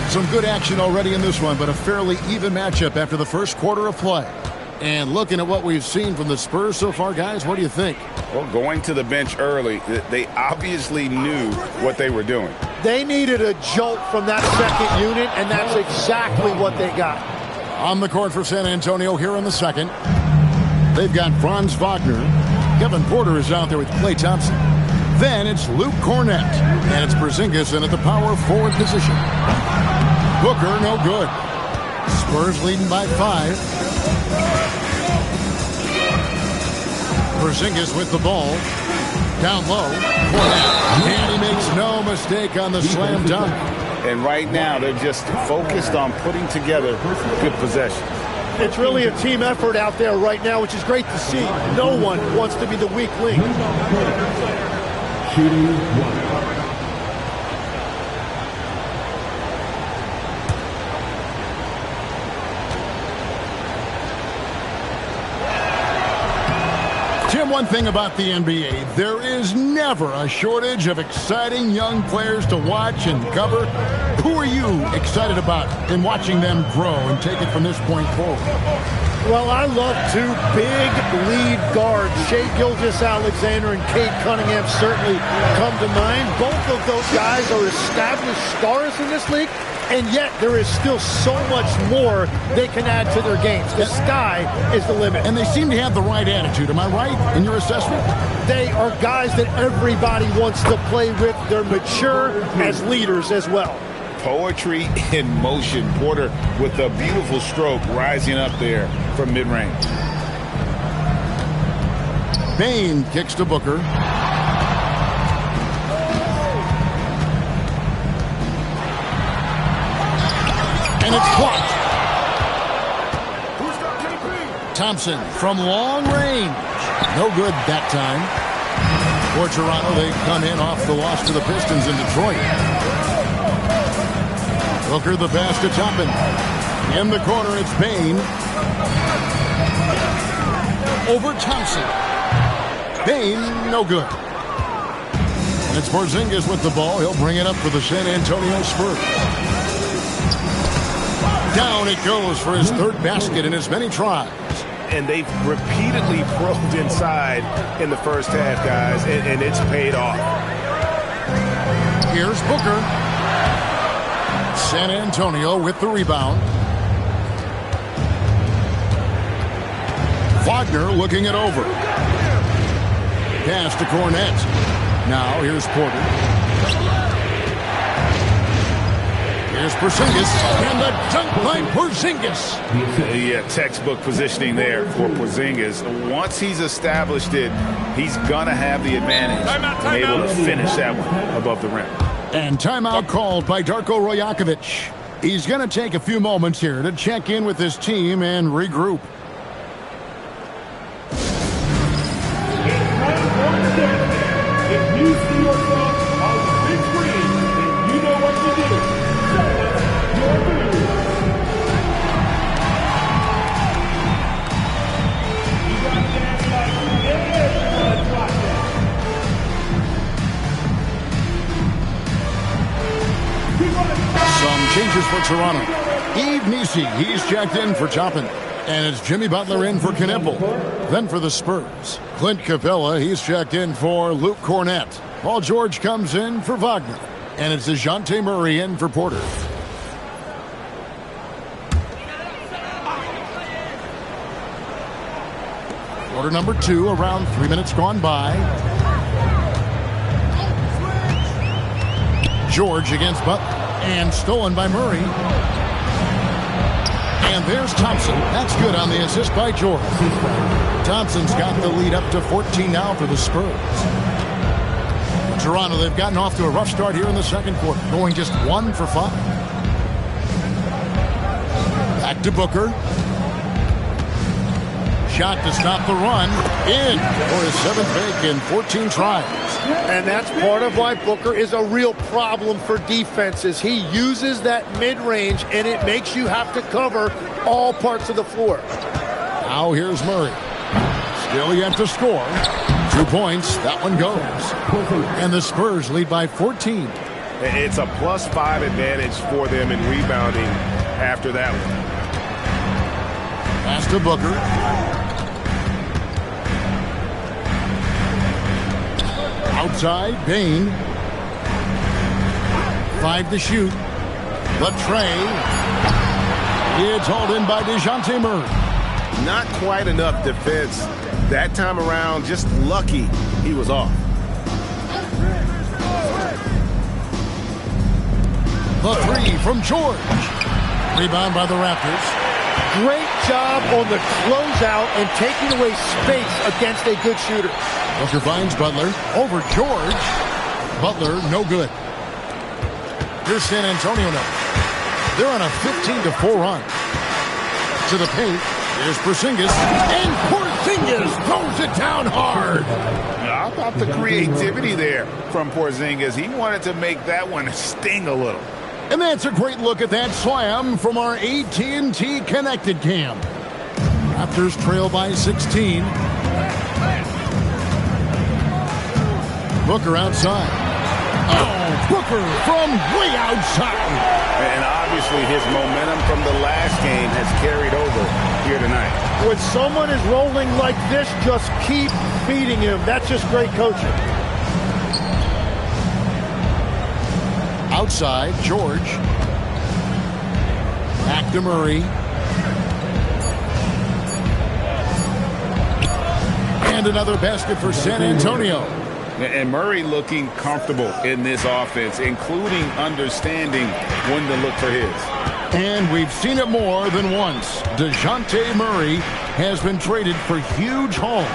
Some good action already in this one, but a fairly even matchup after the first quarter of play. And looking at what we've seen from the Spurs so far, guys, what do you think? Well, going to the bench early, they obviously knew what they were doing. They needed a jolt from that second unit, and that's exactly what they got. On the court for San Antonio here in the second. They've got Franz Wagner. Kevin Porter is out there with Klay Thompson. Then it's Luke Cornett. And it's Porzingis in at the power forward position. Booker, no good. Spurs leading by 5. Porzingis with the ball. Down low. Cornett. And he makes no mistake on the slam dunk. And right now, they're just focused on putting together good possession. It's really a team effort out there right now, which is great to see. No one wants to be the weak link. Shooting 1. Tim, one thing about the NBA, there is never a shortage of exciting young players to watch and cover. Who are you excited about in watching them grow and take it from this point forward? Well, I love 2 big lead guards. Shai Gilgeous-Alexander and Cade Cunningham certainly come to mind. Both of those guys are established stars in this league, and yet there is still so much more they can add to their games. The sky is the limit. And they seem to have the right attitude. Am I right in your assessment? They are guys that everybody wants to play with. They're mature as leaders as well. poetry in motion. Porter with a beautiful stroke rising up there from mid-range. Bain kicks to Booker. And it's blocked. Thompson from long range. No good that time. For Toronto, they come in off the loss to the Pistons in Detroit. Booker the pass to Toppin. In the corner, it's Bain. Over Thompson. Bain, no good. And it's Porzingis with the ball. He'll bring it up for the San Antonio Spurs. Down it goes for his third basket in as many tries. And they've repeatedly probed inside in the first half, guys, and it's paid off. Here's Booker. San Antonio with the rebound. Wagner looking it over. Pass to Cornette. Now here's Porter. Here's Porzingis, and the dunk by Porzingis. Yeah, textbook positioning there for Porzingis. Once he's established it, he's going to have the advantage and able to finish that one above the rim. And timeout called by Darko Rajakovic. He's going to take a few moments here to check in with his team and regroup. If you see yourself on the big screen, then you know what to do. Some changes for Toronto. Yves Nisi, he's checked in for Toppin. And it's Jimmy Butler in for Knipple. Then for the Spurs, Clint Capella, he's checked in for Luke Cornette. Paul George comes in for Wagner. And it's DeJounte Murray in for Porter. Quarter number 2, around 3 minutes gone by. George against Butler. And stolen by Murray. And there's Thompson. That's good on the assist by George. Thompson's got the lead up to 14 now for the Spurs. Toronto, they've gotten off to a rough start here in the second quarter, going just 1 for 5. Back to Booker. Shot to stop the run. In for his 7th make in 14 tries. And that's part of why Booker is a real problem for defenses. He uses that mid-range, and it makes you have to cover all parts of the floor. Now here's Murray. Still yet to score. 2 points. That one goes. And the Spurs lead by 14. It's a +5 advantage for them in rebounding after that one. Pass to Booker. Outside, Bain. 5 to shoot. Latrey. It's hauled in by DeJounte Murray. Not quite enough defense that time around. Just lucky he was off. The 3 from George. Rebound by the Raptors. Great job on the closeout and taking away space against a good shooter. Booker finds Butler over George. Butler, no good. Here's San Antonio now. They're on a 15-4 run. To the paint. Here's Porzingis. And Porzingis throws it down hard. How about the creativity there from Porzingis? He wanted to make that one sting a little. And that's a great look at that slam from our AT&T Connected Cam. Raptors trail by 16. Booker outside. Oh, Booker from way outside. And obviously his momentum from the last game has carried over here tonight. When someone is rolling like this, just keep feeding him. That's just great coaching. Outside, George. Back to Murray. And another basket for San Antonio. And Murray looking comfortable in this offense, including understanding when to look for his. And we've seen it more than once. DeJounte Murray has been traded for huge hauls.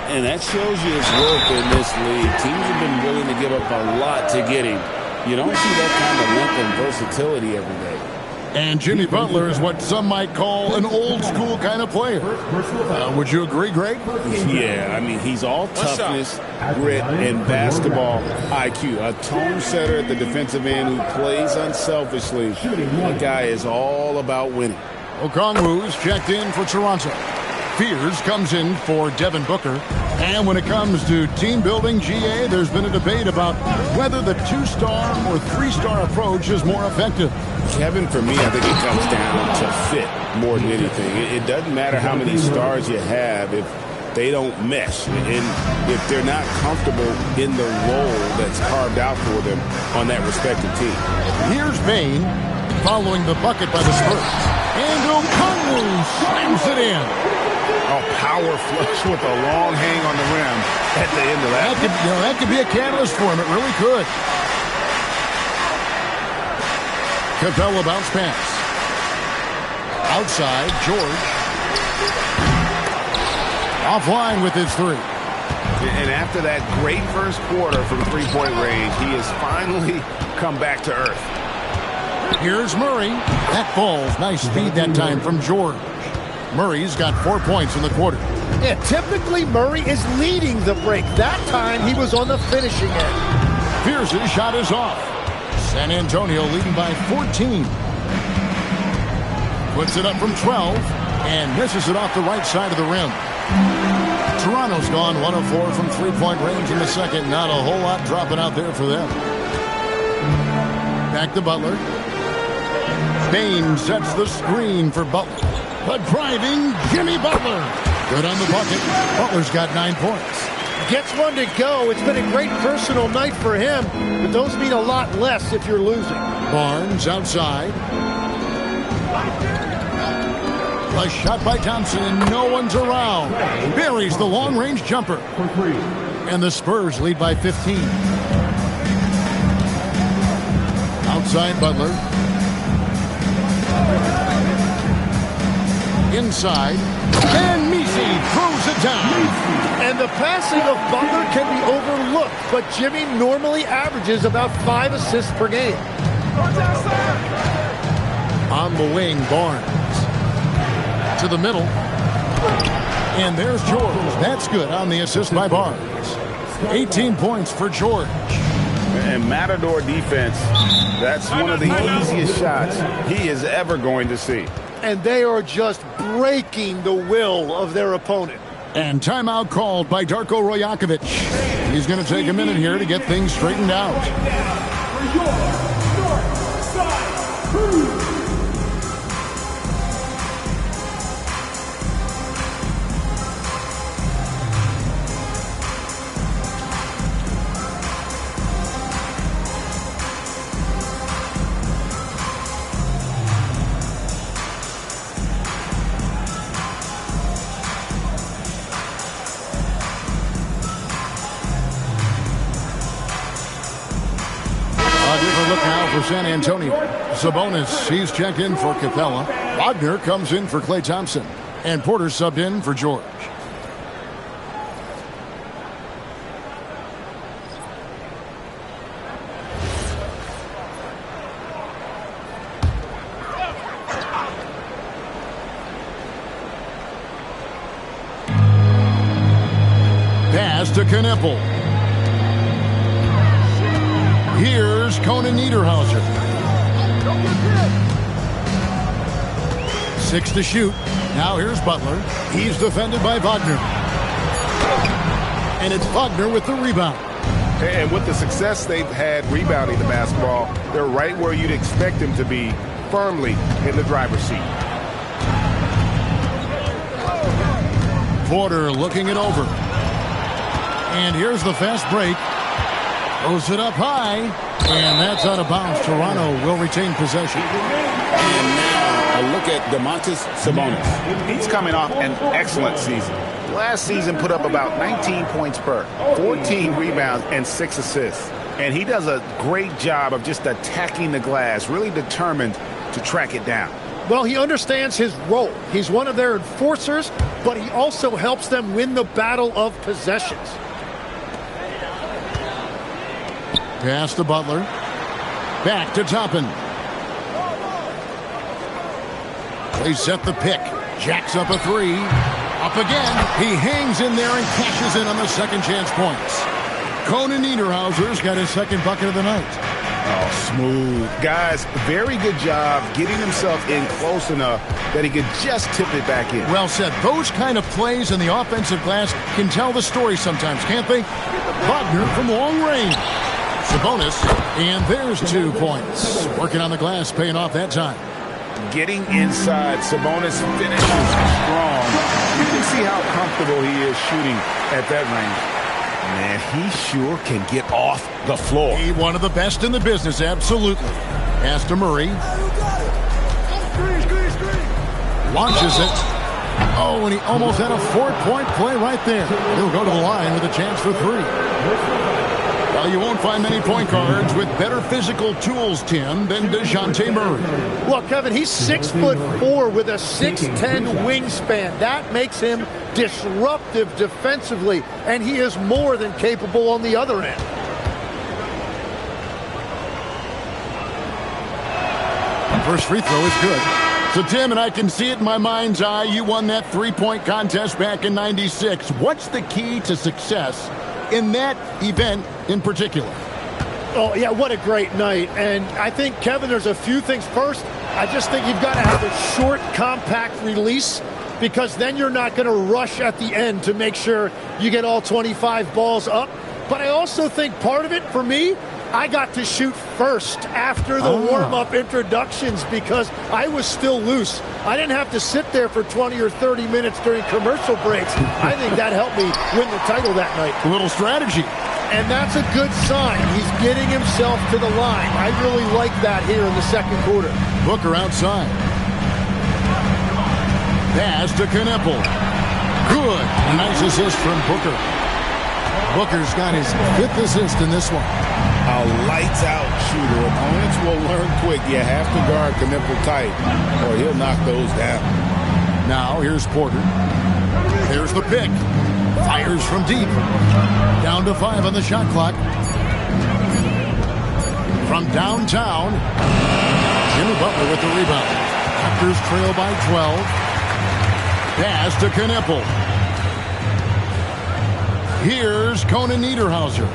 And that shows you his worth in this league. Teams have been willing to give up a lot to get him. You don't see that kind of length and versatility every day. And Jimmy Butler is what some might call an old-school kind of player. Would you agree, Greg? Yeah, I mean, he's all toughness, grit, and basketball IQ. A tone setter at the defensive end who plays unselfishly. That guy is all about winning. Okongwu's checked in for Toronto. Fears comes in for Devin Booker. And when it comes to team building, GA, there's been a debate about whether the 2-star or 3-star approach is more effective. Kevin, for me, I think it comes down to fit more than anything. It doesn't matter how many stars you have if they don't mesh and if they're not comfortable in the role that's carved out for them on that respective team. Here's Bain following the bucket by the Spurs. And Okongwu slams it in. A power flush with a long hang on the rim at the end of that. That could be a catalyst for him. It really could. Capella bounce pass. Outside, George. Offline with his three. And after that great first quarter from three-point range, he has finally come back to earth. Here's Murray. That falls. Nice speed that time from George. Murray's got 4 points in the quarter. Yeah, typically Murray is leading the break. That time he was on the finishing end. Pierce's shot is off. San Antonio leading by 14. Puts it up from 12 and misses it off the right side of the rim. Toronto's gone 1 of 4 from three-point range in the second. Not a whole lot dropping out there for them. Back to Butler. Bain sets the screen for Butler. But driving, Jimmy Butler. Good on the bucket. Butler's got 9 points. Gets one to go. It's been a great personal night for him, but those mean a lot less if you're losing. Barnes outside. A shot by Thompson, and no one's around. Buries the long-range jumper. And the Spurs lead by 15. Outside Butler. Inside. And Messi throws it down. And the passing of Butler can be overlooked, but Jimmy normally averages about 5 assists per game. On the wing, Barnes. To the middle. And there's George. That's good on the assist by Barnes. 18 points for George. And Matador defense, that's one of the easiest shots he is ever going to see. And they are just breaking the will of their opponent. And timeout called by Darko Rojakovic. He's going to take a minute here to get things straightened out. Look now for San Antonio. Sabonis, he's checked in for Capella. Wagner comes in for Klay Thompson. And Porter subbed in for George. Pass to Kneppel. Here's Conan Niederhauser. 6 to shoot. Now here's Butler. He's defended by Wagner. And it's Wagner with the rebound. And with the success they've had rebounding the basketball, they're right where you'd expect them to be, firmly in the driver's seat. Porter looking it over. And here's the fast break. Throws it up high, and that's out of bounds. Toronto will retain possession. And now a look at Domantas Sabonis. He's coming off an excellent season. last season put up about 19 points per, 14 rebounds, and 6 assists. And he does a great job of just attacking the glass, really determined to track it down. Well, he understands his role. He's one of their enforcers, but he also helps them win the battle of possessions. Pass to Butler. Back to Toppin. They set the pick. Jacks up a three. Up again. He hangs in there and cashes in on the second chance points. Conan Niederhauser's got his second bucket of the night. Oh, smooth. Guys, very good job getting himself in close enough that he could just tip it back in. Well said. Those kind of plays in the offensive glass can tell the story sometimes, can't they? Wagner from long range. Sabonis, and there's 2 points. Working on the glass, paying off that time. Getting inside, Sabonis finishes strong. You can see how comfortable he is shooting at that range. Man, he sure can get off the floor. He one of the best in the business, absolutely. Pass to Murray. Launches it. Oh, and he almost had a 4-point play right there. He'll go to the line with a chance for 3. Well, you won't find many point guards with better physical tools, Tim, than DeJounte Murray. Well, Kevin, he's 6'4" with a 6'10" wingspan. That makes him disruptive defensively, and he is more than capable on the other end. First free throw is good. So, Tim, and I can see it in my mind's eye, you won that 3-point contest back in '96. What's the key to success in that event in particular? Oh, yeah, what a great night. And I think, Kevin, there's a few things. First, I just think you've got to have a short, compact release, because then you're not going to rush at the end to make sure you get all 25 balls up. But I also think part of it, for me, I got to shoot first after the warm-up introductions because I was still loose. I didn't have to sit there for 20 or 30 minutes during commercial breaks. I think that helped me win the title that night. A little strategy. And that's a good sign. He's getting himself to the line. I really like that here in the second quarter. Booker outside. Pass to Kneppel. Good. A nice assist from Booker. Booker's got his 5th assist in this one. A lights-out shooter. Opponents will learn quick. You have to guard Kneppel tight, or he'll knock those down. Now, here's Porter. There's the pick. Fires from deep. Down to 5 on the shot clock. From downtown, Jimmy Butler with the rebound. Raptors trail by 12. Pass to Kneppel. Here's Conan Niederhauser.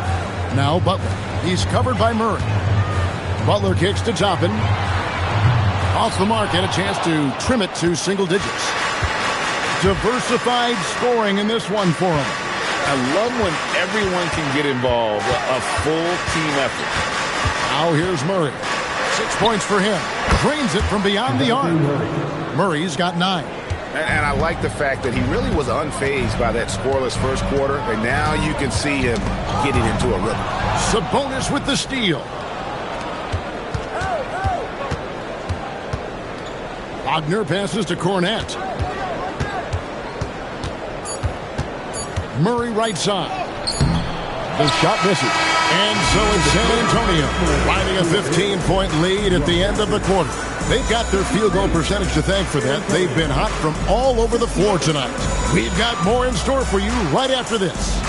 Now Butler. He's covered by Murray. Butler kicks to Toppin. Off the mark, and a chance to trim it to single digits. Diversified scoring in this one for him. I love when everyone can get involved, a full team effort. Now here's Murray. 6 points for him. Drains it from beyond the arc. Murray's got 9. And I like the fact that he really was unfazed by that scoreless first quarter, and now you can see him getting into a rhythm. Sabonis with the steal. Wagner passes to Cornette. Murray right side. The shot misses. And so it's San Antonio finding a 15-point lead at the end of the quarter. They've got their field goal percentage to thank for that. They've been hot from all over the floor tonight. We've got more in store for you right after this.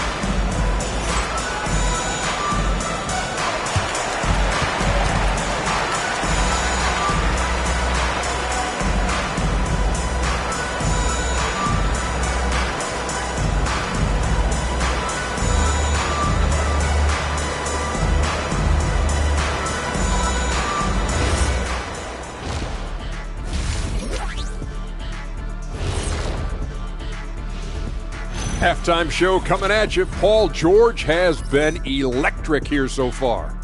Halftime show coming at you. Paul George has been electric here so far.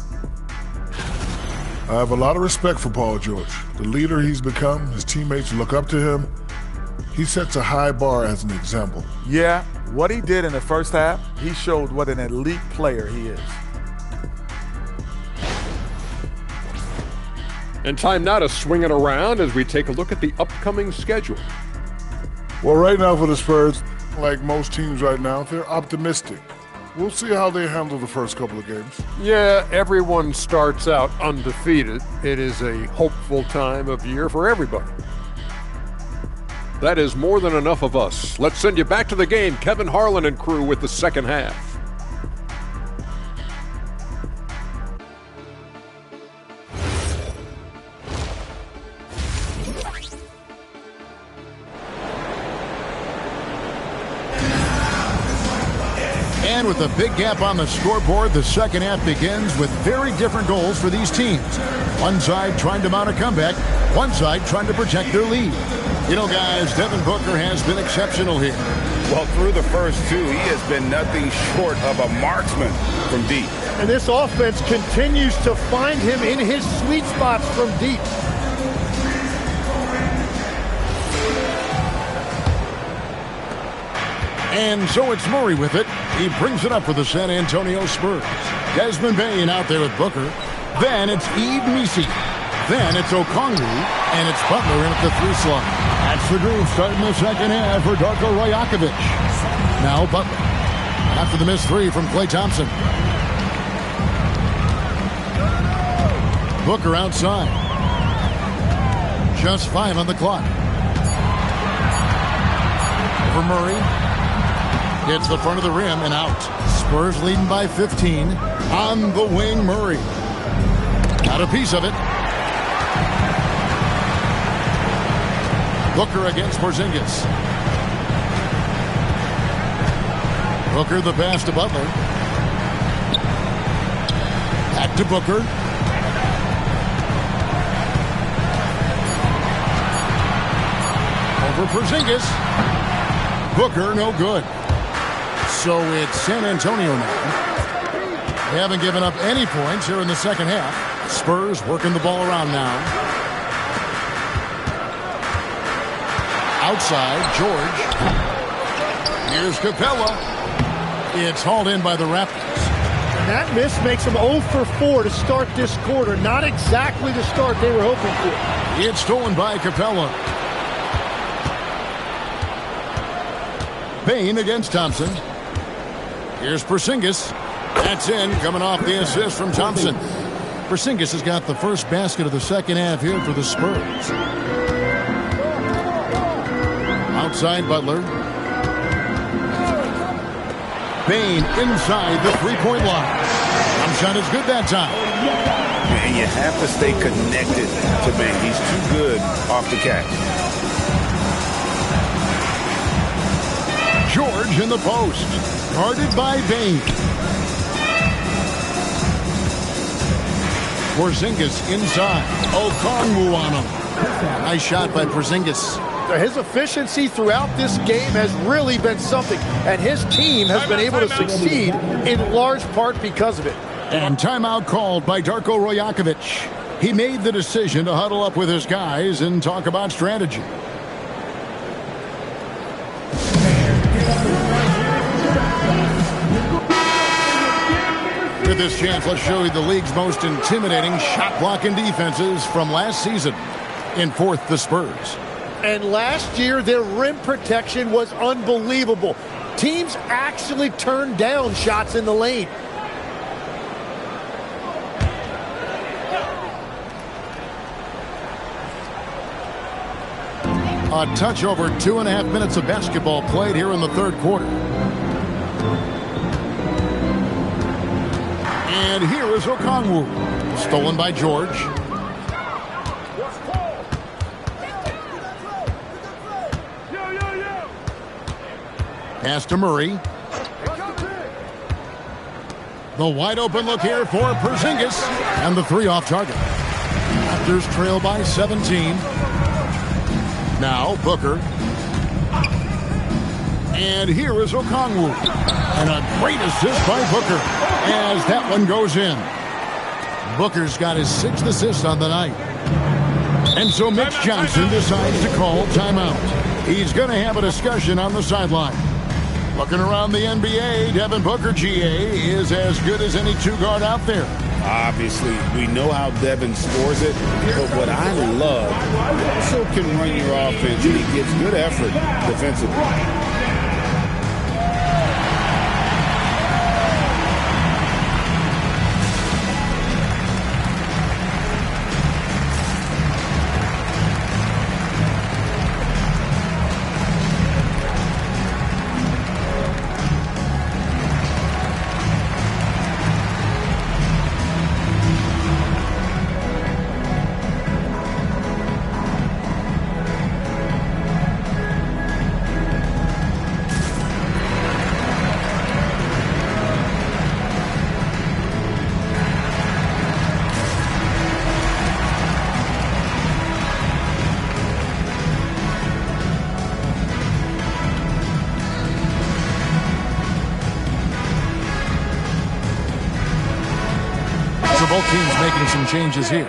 I have a lot of respect for Paul George. The leader he's become, his teammates look up to him. He sets a high bar as an example. Yeah, what he did in the first half, he showed what an elite player he is. And time now to swing it around as we take a look at the upcoming schedule. Well, right now for the Spurs, like most teams right now, they're optimistic. We'll see how they handle the first couple of games. Yeah, everyone starts out undefeated. It is a hopeful time of year for everybody. That is more than enough of us. Let's send you back to the game. Kevin Harlan and crew with the second half. And with a big gap on the scoreboard, the second half begins with very different goals for these teams. One side trying to mount a comeback, one side trying to protect their lead. You know, guys, Devin Booker has been exceptional here. Well, through the first two, he has been nothing short of a marksman from deep. And this offense continues to find him in his sweet spots from deep. And so it's Murray with it. He brings it up for the San Antonio Spurs. Desmond Bain out there with Booker. Then it's Eve Nisi. Then it's Okongwu. And it's Butler in at the 3 slot. That's the groove starting the second half for Darko Rajakovic. Now Butler. After the missed 3 from Klay Thompson. Booker outside. Just 5 on the clock. For Murray. Hits the front of the rim and out. Spurs leading by 15. On the wing, Murray. Got a piece of it. Booker against Porzingis. Booker the pass to Butler. Back to Booker. Over Porzingis. Booker no good. So it's San Antonio now. They haven't given up any points here in the second half. Spurs working the ball around now. Outside, George. Here's Capella. It's hauled in by the Raptors. And that miss makes them 0 for 4 to start this quarter. Not exactly the start they were hoping for. It's stolen by Capella. Bain against Thompson. Here's Porzingis. That's in, coming off the assist from Thompson. Porzingis has got the first basket of the second half here for the Spurs. Outside Butler. Bain inside the three-point line. Jump shot is good that time. And you have to stay connected to Bain. He's too good off the catch. George in the post. Guarded by Bain. Porzingis inside. Okongwu on him. Nice shot by Porzingis. His efficiency throughout this game has really been something, and his team has been able to succeed in large part because of it. And timeout called by Darko Rajakovic. He made the decision to huddle up with his guys and talk about strategy. With this chance, let's show you the league's most intimidating shot-blocking defenses from last season. In fourth, the Spurs. And last year, their rim protection was unbelievable. Teams actually turned down shots in the lane. A touch over 2.5 minutes of basketball played here in the third quarter. And here is Okongwu. Stolen by George. Pass to Murray. The wide open look here for Porzingis. And the three off target. Raptors trail by 17. Now Booker. And here is Okongwu. And a great assist by Booker as that one goes in. Booker's got his 6th assist on the night. And so Mitch Johnson decides to call timeout. He's going to have a discussion on the sideline. Looking around the NBA, Devin Booker, GA, is as good as any two-guard out there. Obviously, we know how Devin scores it, but what I love, he also can run your offense, and he gets good effort defensively. Both teams making some changes here.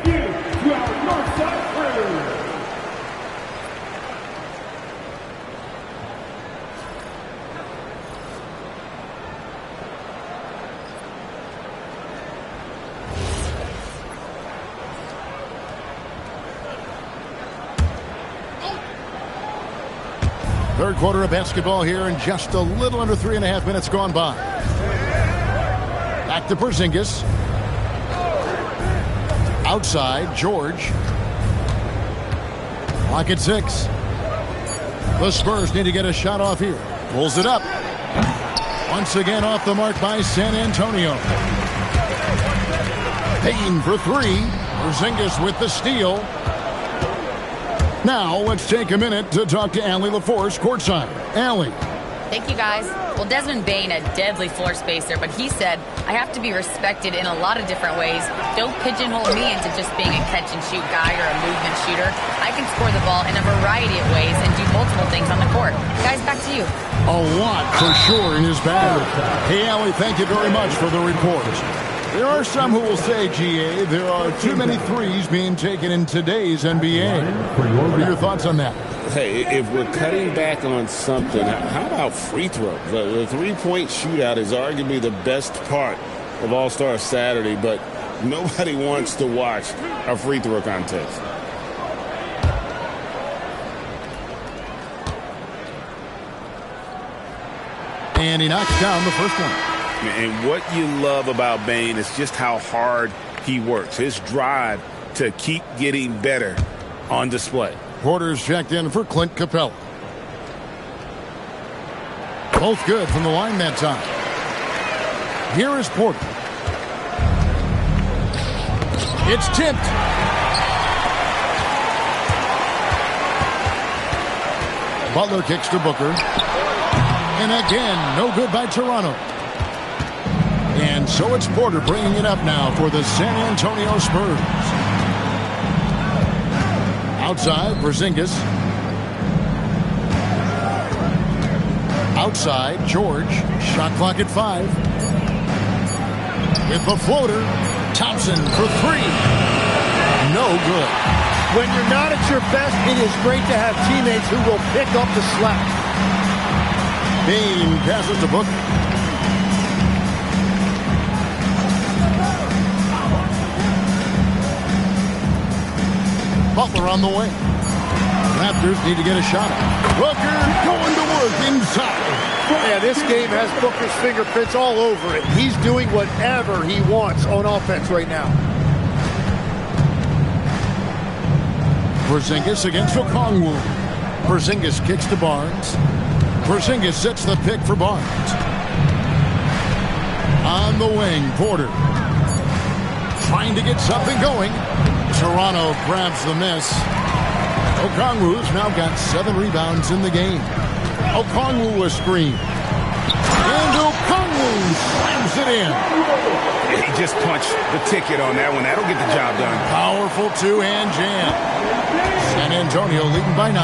Third quarter of basketball here, and just a little under 3.5 minutes gone by. Back to Porzingis. Outside, George. Clock at 6. The Spurs need to get a shot off here. Pulls it up. Once again off the mark by San Antonio. Payne for 3. Porzingis with the steal. Now, let's take a minute to talk to Allie LaForce courtside. Allie. Thank you, guys. Well, Desmond Bane, a deadly floor spacer, but he said, I have to be respected in a lot of different ways. Don't pigeonhole me into just being a catch-and-shoot guy or a movement shooter. I can score the ball in a variety of ways and do multiple things on the court. Guys, back to you. A lot for sure in his bag. Hey, Allie, thank you very much for the report. There are some who will say, GA, there are too many threes being taken in today's NBA. What are your thoughts on that? Hey, if we're cutting back on something, how about free throws? The three-point shootout is arguably the best part of All-Star Saturday, but nobody wants to watch a free throw contest. And he knocks down the first one. And what you love about Bane is just how hard he works. His drive to keep getting better on display. Porter's checked in for Clint Capella. Both good from the line that time. Here is Porter. It's tipped. Butler kicks to Booker. And again, no good by Toronto. And so it's Porter bringing it up now for the San Antonio Spurs. Outside, Porzingis. Outside, George. Shot clock at 5. With the floater, Thompson for 3. No good. When you're not at your best, it is great to have teammates who will pick up the slack. Bane passes to Booker. Butler on the way. Raptors need to get a shot. Booker going to work inside. Yeah, this game has Booker's fingerprints all over it. He's doing whatever he wants on offense right now. Porzingis against Okongwu. Porzingis kicks to Barnes. Porzingis sets the pick for Barnes. On the wing, Porter. Trying to get something going. Toronto grabs the miss. Okongwu's now got 7 rebounds in the game. Okongwu a screen. And Okongwu slams it in. He just punched the ticket on that one. That'll get the job done. Powerful two-hand jam. San Antonio leading by 9.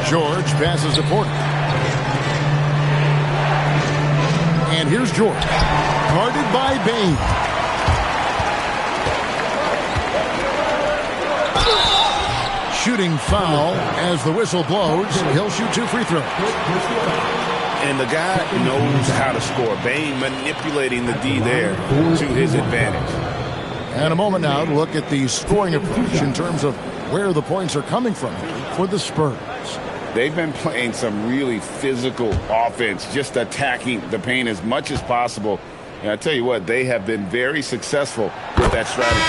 George passes to Porter. And here's George. Guarded by Bane. Shooting foul as the whistle blows. He'll shoot 2 free throws. And the guy knows how to score. Bane manipulating the D there to his advantage. And a moment now to look at the scoring approach in terms of where the points are coming from for the Spurs. They've been playing some really physical offense, just attacking the paint as much as possible. And I tell you what, they have been very successful with that strategy.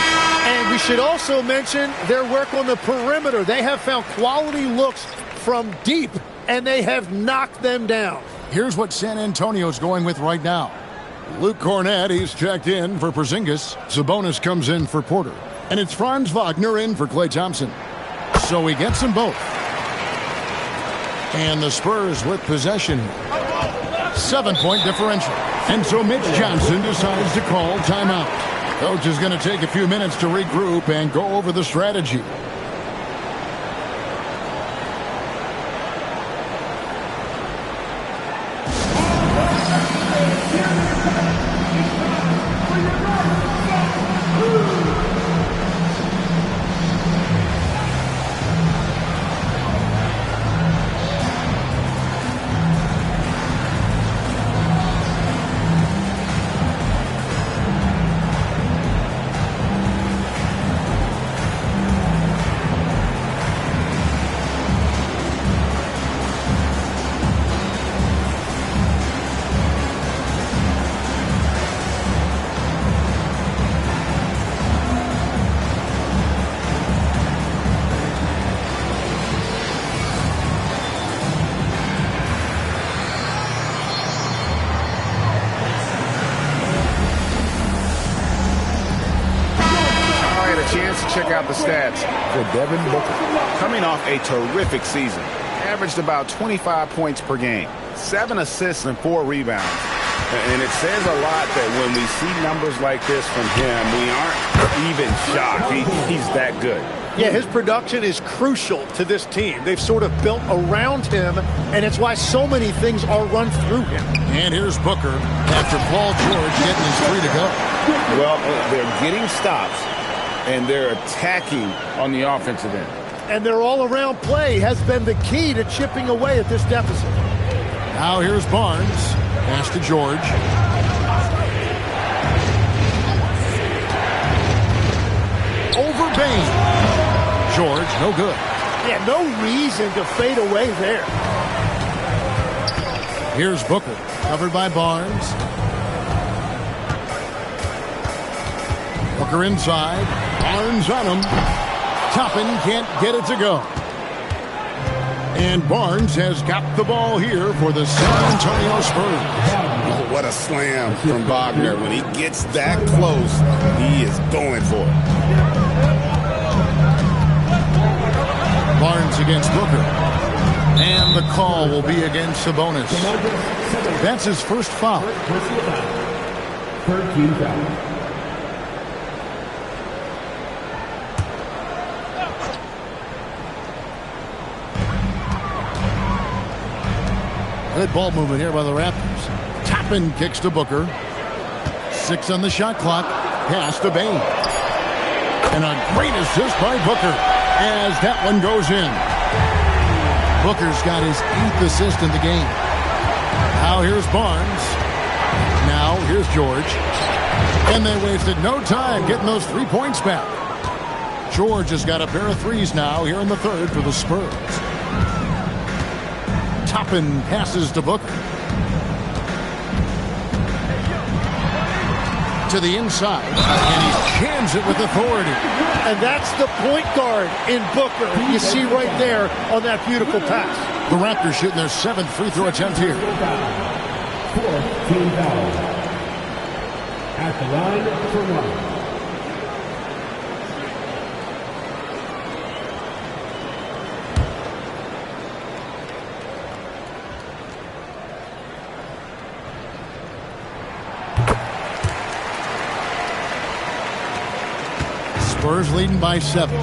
And we should also mention their work on the perimeter. They have found quality looks from deep, and they have knocked them down. Here's what San Antonio's going with right now. Luke Cornett, he's checked in for Porzingis. Sabonis comes in for Porter. And it's Franz Wagner in for Klay Thompson. So he gets them both. And the Spurs with possession. 7-point differential. And so Mitch Johnson decides to call timeout. Coach is going to take a few minutes to regroup and go over the strategy. Check out the stats for Devin Booker. Coming off a terrific season, averaged about 25 points per game, 7 assists and 4 rebounds. And it says a lot that when we see numbers like this from him, we aren't even shocked. He's that good. Yeah, his production is crucial to this team. They've sort of built around him, and it's why so many things are run through him. And here's Booker after Paul George getting his 3 to go. Well, they're getting stops, and they're attacking on the offensive end. And their all-around play has been the key to chipping away at this deficit. Now here's Barnes. Pass to George. Over Bain. George, no good. Yeah, no reason to fade away there. Here's Booker, covered by Barnes. Booker inside. Barnes on him. Toppin can't get it to go. And Barnes has got the ball here for the San Antonio Spurs. What a slam from Wagner. When he gets that close, he is going for it. Barnes against Booker. And the call will be against Sabonis. That's his first foul. 13 foul. Good ball movement here by the Raptors. Toppin kicks to Booker. 6 on the shot clock. Pass to Bain. And a great assist by Booker as that one goes in. Booker's got his 8th assist in the game. Now here's Barnes. Now here's George. And they wasted no time getting those 3 points back. George has got a pair of threes now here in the third for the Spurs. Toppin passes to Booker. To the inside. And he jams it with authority. And that's the point guard in Booker. You see right there on that beautiful pass. The Raptors shooting their 7th free throw attempt here. 4th team foul. At the line for one. Spurs leading by 7.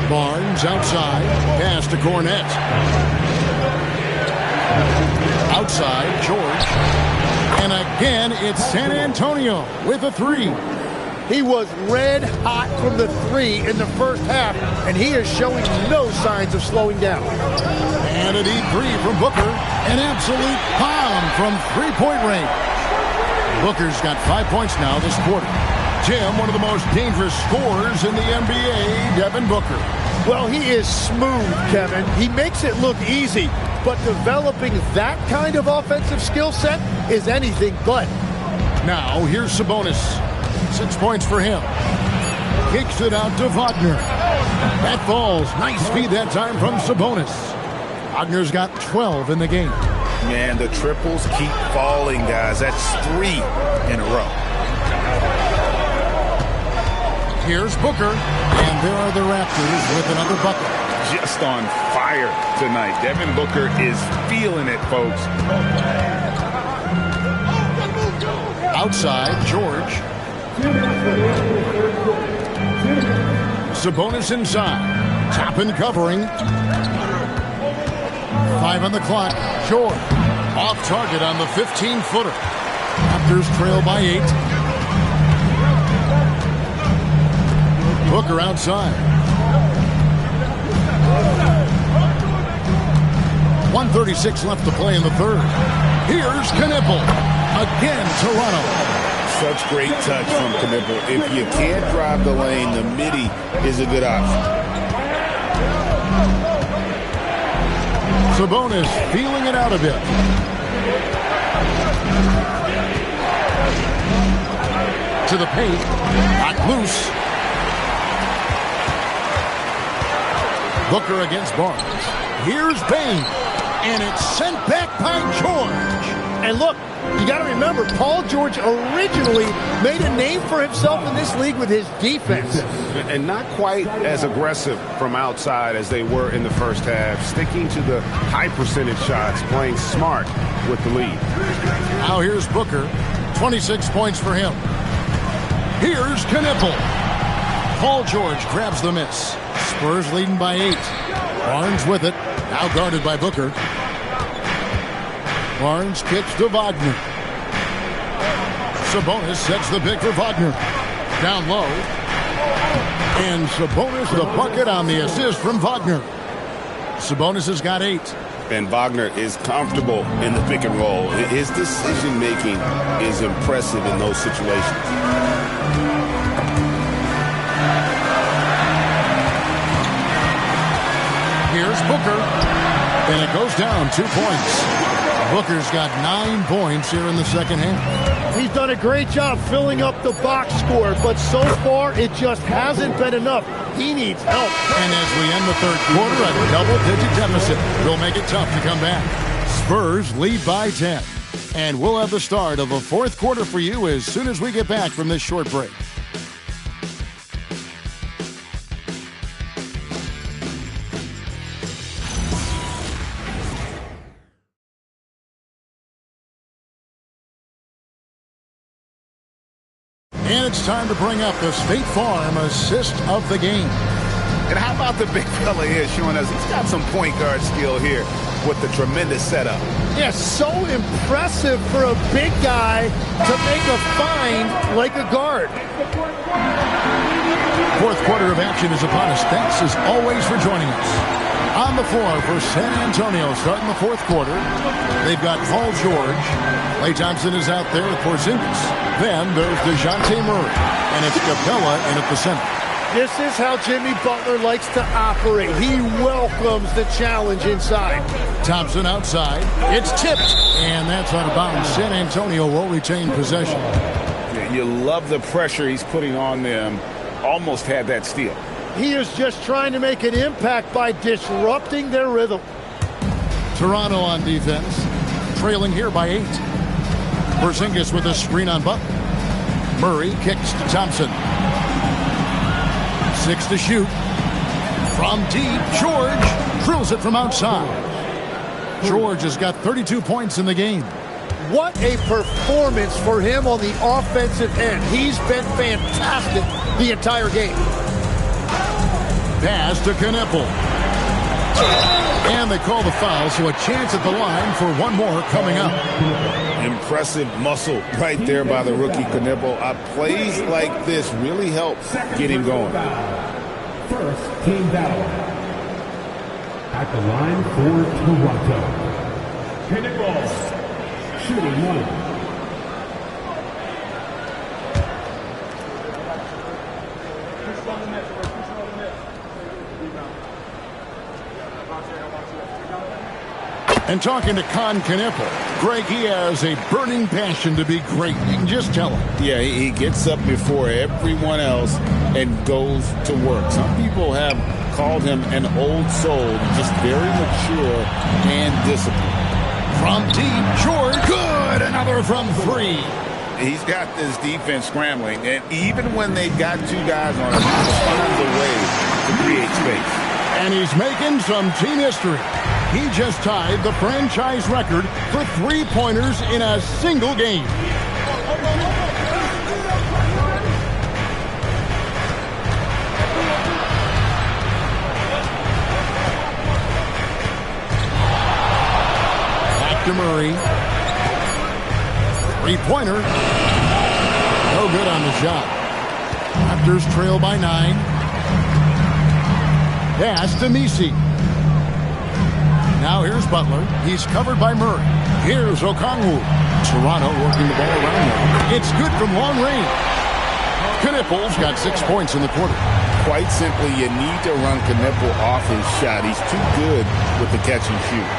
Barnes outside. Pass to Cornette. Outside, George. And again, it's San Antonio with a 3. He was red hot from the 3 in the first half, and he is showing no signs of slowing down. And a deep 3 from Booker. An absolute bomb from 3-point range. Booker's got 5 points now this quarter. Jim, one of the most dangerous scorers in the NBA, Devin Booker. Well, he is smooth, Kevin. He makes it look easy, but developing that kind of offensive skill set is anything but. Now, here's Sabonis. 6 points for him. Kicks it out to Wagner. That falls. Nice feed that time from Sabonis. Wagner's got 12 in the game. Man, the triples keep falling, guys. That's 3 in a row. Here's Booker, and there are the Raptors with another bucket. Just on fire tonight. Devin Booker is feeling it, folks. Outside, George. Sabonis inside. Toppin covering. 5 on the clock. George. Off target on the 15-footer. Raptors trail by 8. Booker outside. 1:36 left to play in the third. Here's Knipple. Again, Toronto. Such great touch from Knipple. If you can't drive the lane, the midi is a good option. Sabonis feeling it out a bit. To the paint. Not loose. Booker against Barnes. Here's Payne. And it's sent back by George. And look, you got to remember, Paul George originally made a name for himself in this league with his defense. And not quite as aggressive from outside as they were in the first half. Sticking to the high percentage shots, playing smart with the lead. Now here's Booker. 26 points for him. Here's Knipple. Paul George grabs the miss. Spurs leading by 8. Barnes with it. Now guarded by Booker. Barnes kicks to Wagner. Sabonis sets the pick for Wagner. Down low. And Sabonis the bucket on the assist from Wagner. Sabonis has got 8. And Wagner is comfortable in the pick and roll. His decision-making is impressive in those situations. Here's Booker. And it goes down 2 points. Booker's got 9 points here in the second half. He's done a great job filling up the box score, but so far it just hasn't been enough. He needs help. And as we end the third quarter, a double-digit deficit will make it tough to come back. Spurs lead by 10. And we'll have the start of the fourth quarter for you as soon as we get back from this short break. And it's time to bring up the State Farm assist of the game. And how about the big fella here showing us he's got some point guard skill here with the tremendous setup. Yeah, so impressive for a big guy to make a find like a guard. Fourth quarter of action is upon us. Thanks as always for joining us. On the floor for San Antonio starting the fourth quarter. They've got Paul George. Klay Thompson is out there with Porzingis. Then there's DeJounte Murray. And it's Capella in at the center. This is how Jimmy Butler likes to operate. He welcomes the challenge inside. Thompson outside. It's tipped. And that's out of bounds. San Antonio will retain possession. Yeah, you love the pressure he's putting on them. Almost had that steal. He is just trying to make an impact by disrupting their rhythm. Toronto on defense. Trailing here by 8. Porzingis with a screen on Butler. Murray kicks to Thompson. 6 to shoot. From deep, George drills it from outside. George has got 32 points in the game. What a performance for him on the offensive end. He's been fantastic the entire game. Pass to Knipple. And they call the foul, so a chance at the line for one more coming up. Impressive muscle right there by the rookie Knipple. Plays like this really help get him going. First team battle. At the line for Toronto. Knipple. Shooting 1. And talking to Con Knipple, Greg, he has a burning passion to be great. You can just tell him. Yeah, he gets up before everyone else and goes to work. Some people have called him an old soul, just very mature and disciplined. From deep, George, good, another from 3. He's got this defense scrambling, and even when they've got 2 guys on him, he finds a way to create space. And he's making some team history. He just tied the franchise record for 3-pointers in a single game. to Murray. Three-pointer. No good on the shot. Raptors trail by 9. Pass to Misi. Now here's Butler. He's covered by Murray. Here's Okongwu. Toronto working the ball around now. It's good from long range. Knipple's got 6 points in the quarter. Quite simply, you need to run Knipple off his shot. He's too good with the catch and shoot.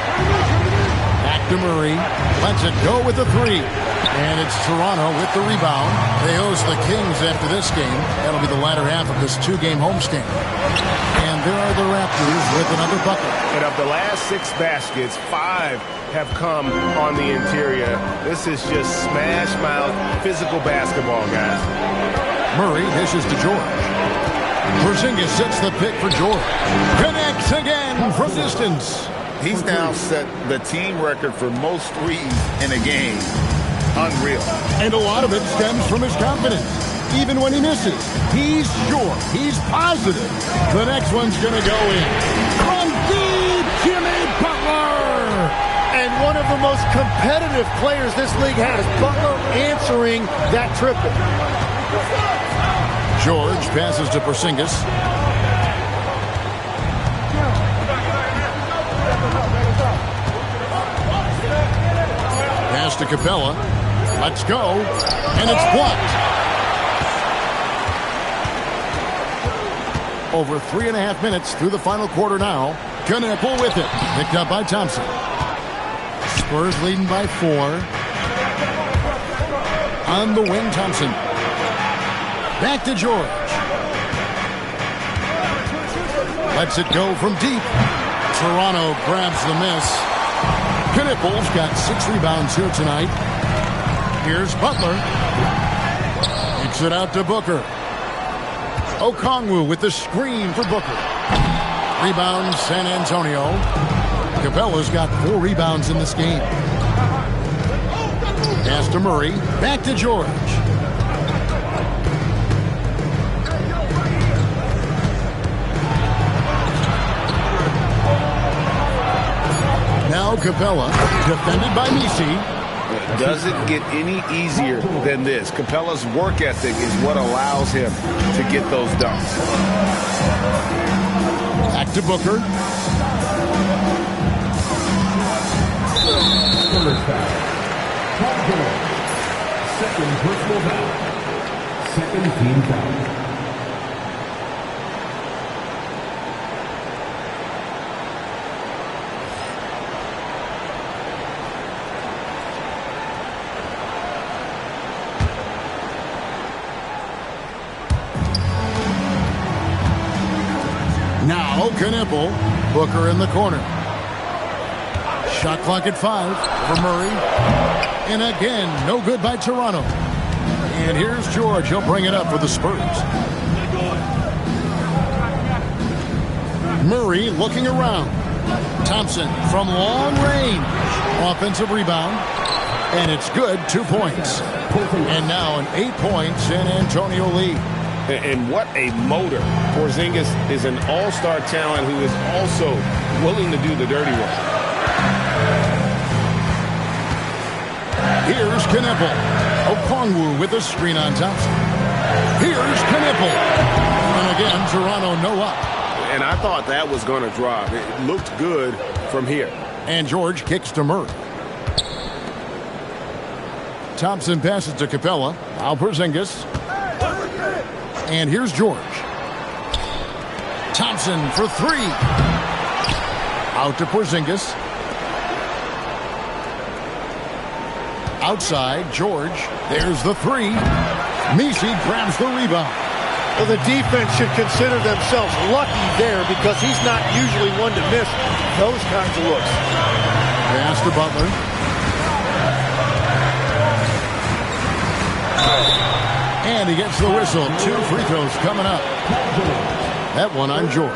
Back to Murray. Lets it go with the 3. And it's Toronto with the rebound. They host the Kings after this game. That'll be the latter half of this 2-game homestand. And there are the Raptors with another bucket. And of the last 6 baskets, 5 have come on the interior. This is just smash mouth physical basketball, guys. Murray dishes to George. Porzingis sets the pick for George. Connects again from distance. He's now set the team record for most threes in a game. Unreal. And a lot of it stems from his confidence. Even when he misses, he's sure, he's positive. The next one's going to go in. From deep, Jimmy Butler! And one of the most competitive players this league has, Butler answering that triple. George passes to Porzingis. Pass to Capella. Let's go. And it's blocked. Over 3.5 minutes through the final quarter now. Knippel with it. Picked up by Thompson. Spurs leading by 4. On the wing, Thompson. Back to George. Lets it go from deep. Toronto grabs the miss. Knippel's got 6 rebounds here tonight. Here's Butler. Kicks it out to Booker. Okongwu with the screen for Booker. Rebound San Antonio. Capella's got 4 rebounds in this game. Pass to Murray. Back to George. Now Capella, defended by Misi. Doesn't get any easier than this. Capella's work ethic is what allows him to get those dunks. Back to Booker. Second personal foul. Second team foul. Now Knippel. Booker in the corner. Shot clock at 5 for Murray. And again, no good by Toronto. And here's George. He'll bring it up for the Spurs. Murray looking around. Thompson from long range. Offensive rebound. And it's good. 2 points. And now an 8-point San Antonio lead. And what a motor. Porzingis is an all-star talent who is also willing to do the dirty work. Here's Knippel. Okongwu with a screen on Thompson. Here's Knippel. And again, Toronto no up. And I thought that was going to drop. It looked good from here. And George kicks to Murray. Thompson passes to Capella. Now Porzingis. And here's George. Thompson for 3. Out to Porzingis. Outside, George. There's the 3. Misi grabs the rebound. Well, the defense should consider themselves lucky there because he's not usually one to miss those kinds of looks. Pass to Butler. And he gets the whistle. 2 free throws coming up. That one on George.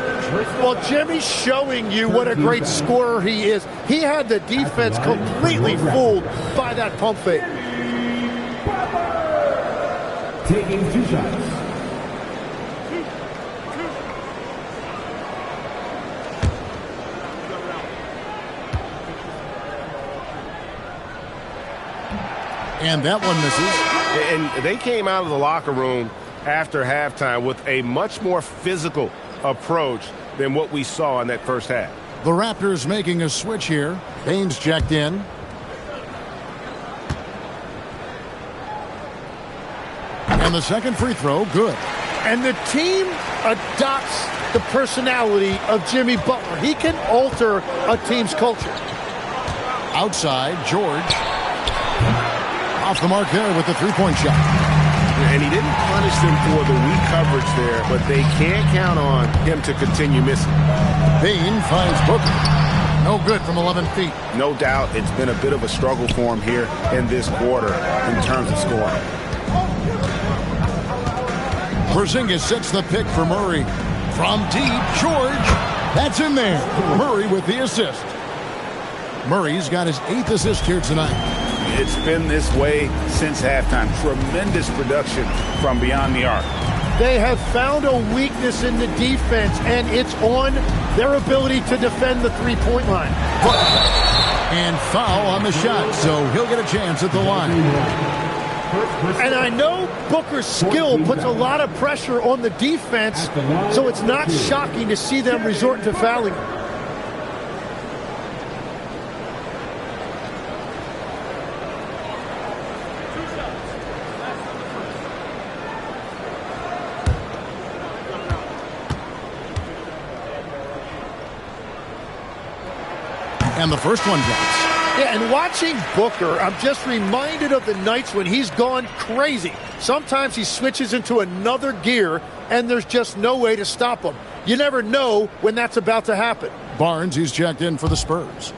Well, Jimmy's showing you what a great scorer he is. He had the defense completely fooled by that pump fake. Taking 2 shots. And that one misses. And they came out of the locker room after halftime with a much more physical approach than what we saw in that first half. The Raptors making a switch here. Baines checked in. And the second free throw, good. And the team adopts the personality of Jimmy Butler. He can alter a team's culture. Outside, George. Off the mark there with the three-point shot. And he didn't punish them for the weak coverage there, but they can't count on him to continue missing. Payne finds Booker. No good from 11 feet. No doubt it's been a bit of a struggle for him here in this quarter in terms of scoring. Porzingis sets the pick for Murray. From deep, George. That's in there. Murray with the assist. Murray's got his 8th assist here tonight. It's been this way since halftime. Tremendous production from beyond the arc. They have found a weakness in the defense, and it's on their ability to defend the three-point line. And foul on the shot, so he'll get a chance at the line. And I know Booker's skill puts a lot of pressure on the defense, so it's not shocking to see them resort to fouling him. And the first one drops. Yeah, and watching Booker, I'm just reminded of the nights when he's gone crazy. Sometimes he switches into another gear, and there's just no way to stop him. You never know when that's about to happen. Barnes, he's checked in for the Spurs.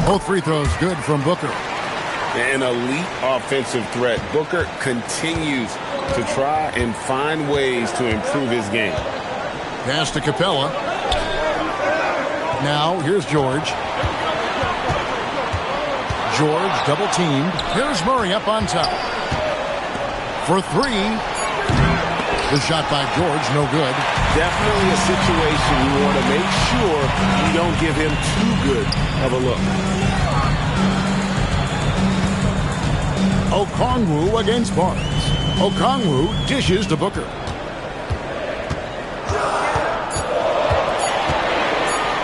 Both free throws good from Booker. An elite offensive threat. Booker continues to try and find ways to improve his game. Pass to Capella. Now, here's George. George double teamed. Here's Murray up on top. For three. The shot by George, no good. Definitely a situation you want to make sure you don't give him too good of a look. Okongwu against Barnes. Okongwu dishes to Booker.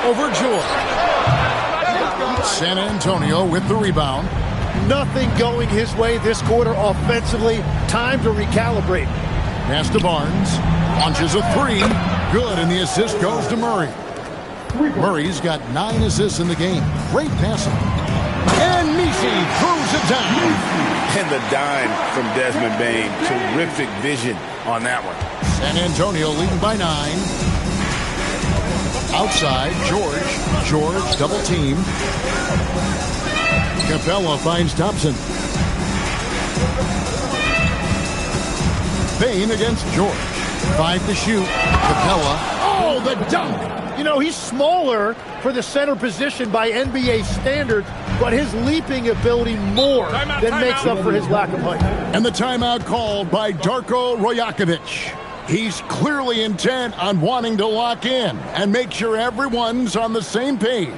Over George. San Antonio with the rebound. Nothing going his way this quarter offensively. Time to recalibrate. Pass to Barnes. Launches a three. Good, and the assist goes to Murray. Murray's got 9 assists in the game. Great passing. And Nisi throws it down. And the dime from Desmond Bane. Terrific vision on that one. San Antonio leading by 9. Outside, George. George double team. Capella finds Thompson. Payne against George. 5 to shoot. Capella. Oh, the dunk! You know, he's smaller for the center position by NBA standards, but his leaping ability more than makes up for his lack of height. And the timeout called by Darko Rajakovic. He's clearly intent on wanting to lock in and make sure everyone's on the same page.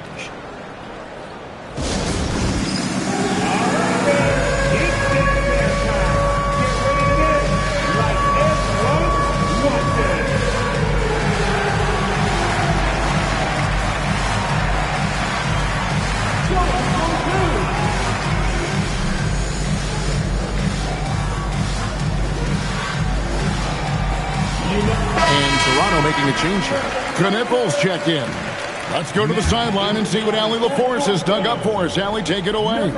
Making a change here. Knipples check in. Let's go to the sideline and see what Allie LaForce has dug up for us. Allie, take it away.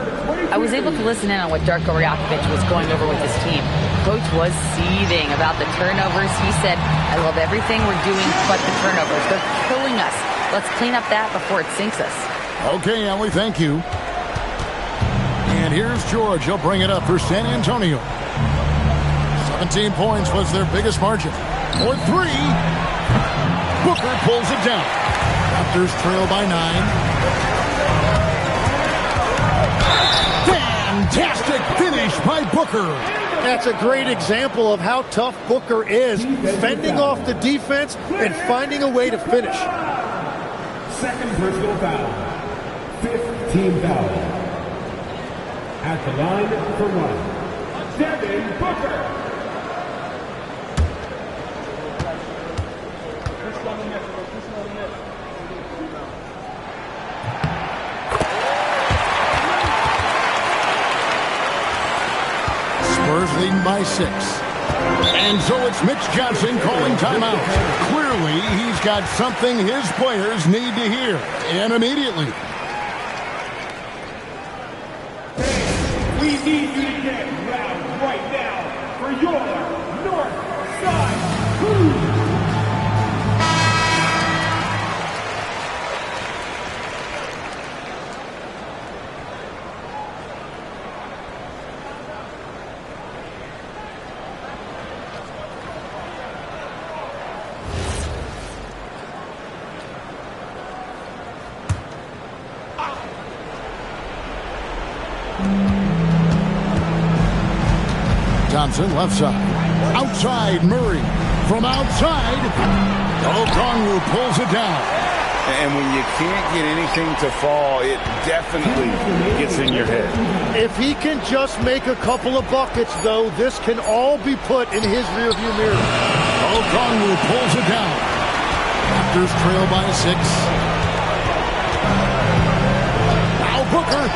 I was able to listen in on what Darko Rajakovic was going over with his team. Coach was seething about the turnovers. He said, I love everything we're doing but the turnovers. They're killing us. Let's clean up that before it sinks us. Okay, Allie, thank you. And here's George. He'll bring it up for San Antonio. 17 points was their biggest margin. For 3. Booker pulls it down. Raptors trail by 9. Fantastic finish by Booker. That's a great example of how tough Booker is, fending off the defense and finding a way to finish. Second personal foul. 5th team foul. At the line for one, Devin Booker. Spurs leading by 6. And so it's Mitch Johnson calling timeout. Clearly, he's got something his players need to hear, and immediately. We need you to get loud right now for your North Side Crew. Thompson, left side. Outside, Murray. From outside, Okongwu pulls it down. And when you can't get anything to fall, it definitely gets in your head. If he can just make a couple of buckets, though, this can all be put in his rearview mirror. Okongwu pulls it down. Raptors trail by 6. Now Booker.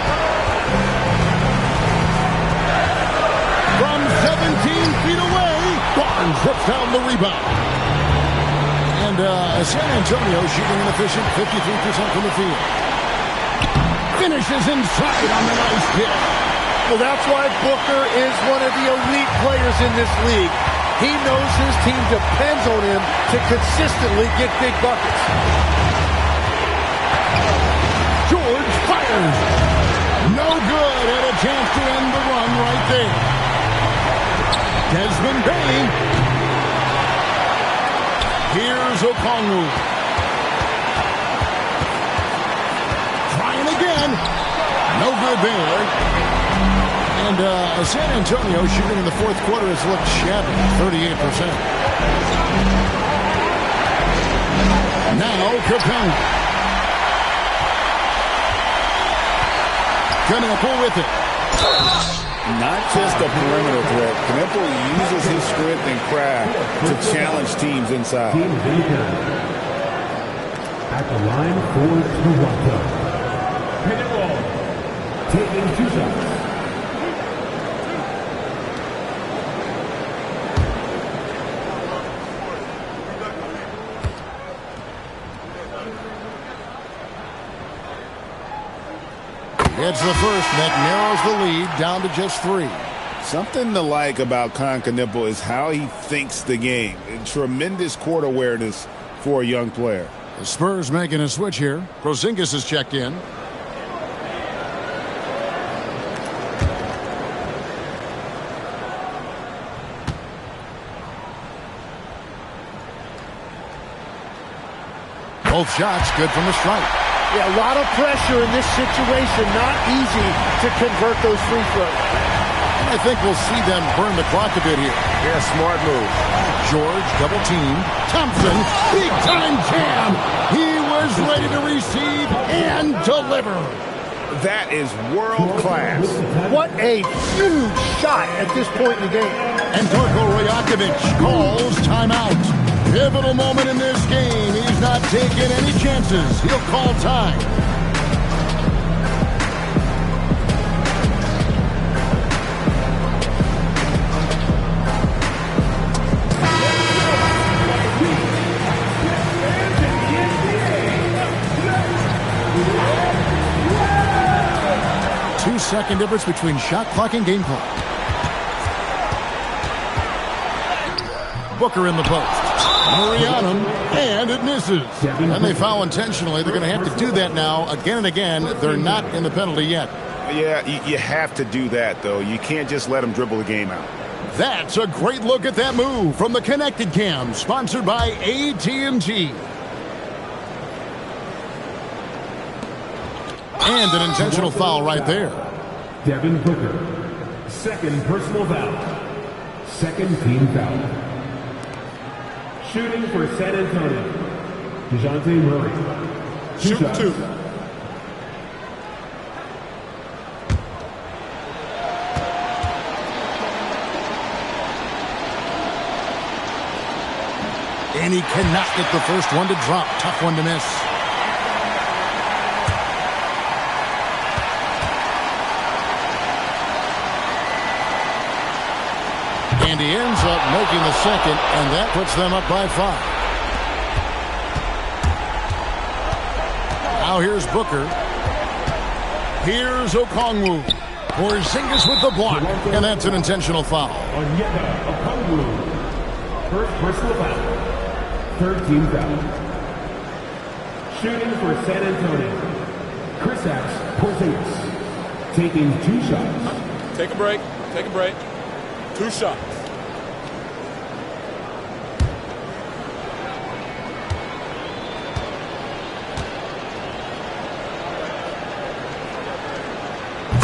From 17 feet away, Barnes rips down the rebound. And San Antonio shooting an efficient 53% from the field. Finishes inside on the nice kick. Well, that's why Booker is one of the elite players in this league. He knows his team depends on him to consistently get big buckets. George fires. No good. Had a chance to end the run right there. Desmond Bain. Here's Okongwu. Trying again. No good there. And San Antonio shooting in the fourth quarter has looked shabby, 38%. Now Capella. Knueppel with it. Not just a perimeter threat. Knueppel uses his strength and craft to challenge teams inside. At the line for Toronto, Knueppel taking 2 shots. It's the first that narrows the lead down to just 3. Something to like about Knueppel is how he thinks the game. Tremendous court awareness for a young player. The Spurs making a switch here. Porzingis is checked in. Both shots good from the stripe. Yeah, a lot of pressure in this situation. Not easy to convert those free throws. I think we'll see them burn the clock a bit here. Yeah, smart move. George double teamed. Thompson, big time jam. He was ready to receive and deliver. That is world class. What a huge shot at this point in the game. And Darko Rajakovic calls timeout. Pivotal moment in this game. He's not taking any chances. He'll call time. Two-second difference between shot clock and game clock. Booker in the post. Murray on him, and it misses. And they foul intentionally. They're going to have to do that now again and again. They're not in the penalty yet. Yeah, you have to do that, though. You can't just let them dribble the game out. That's a great look at that move from the Connected Cam, sponsored by AT&T. And an intentional foul right there. Devin Booker, second personal foul. Second team foul. Shooting for San Antonio, DeJounte Murray. Shoot 2. And he cannot get the first one to drop. Tough one to miss. And he ends up making the second, and that puts them up by 5. Now here's Booker. Here's Okongwu. Porzingis with the block, and that's an intentional foul. Onyeka Okongwu. First personal foul. Third team foul. Shooting for San Antonio. Kristaps Porzingis. Taking 2 shots. Take a break. Take a break. 2 shots.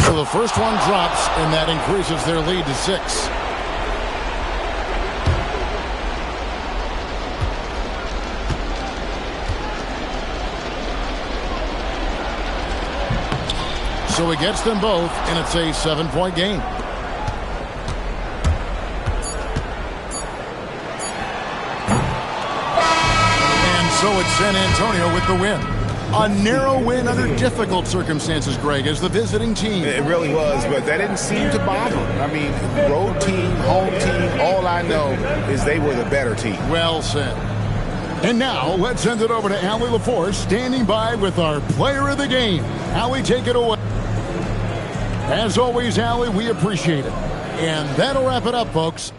So the first one drops, and that increases their lead to 6. So he gets them both, and it's a 7-point game. And so it's San Antonio with the win. A narrow win under difficult circumstances, Greg, as the visiting team. It really was, but that didn't seem to bother them. I mean, road team, home team, all I know is they were the better team. Well said. And now, let's send it over to Allie LaForce, standing by with our player of the game. Allie, take it away. As always, Allie, we appreciate it. And that'll wrap it up, folks.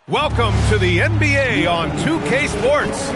Welcome to the NBA on 2K Sports.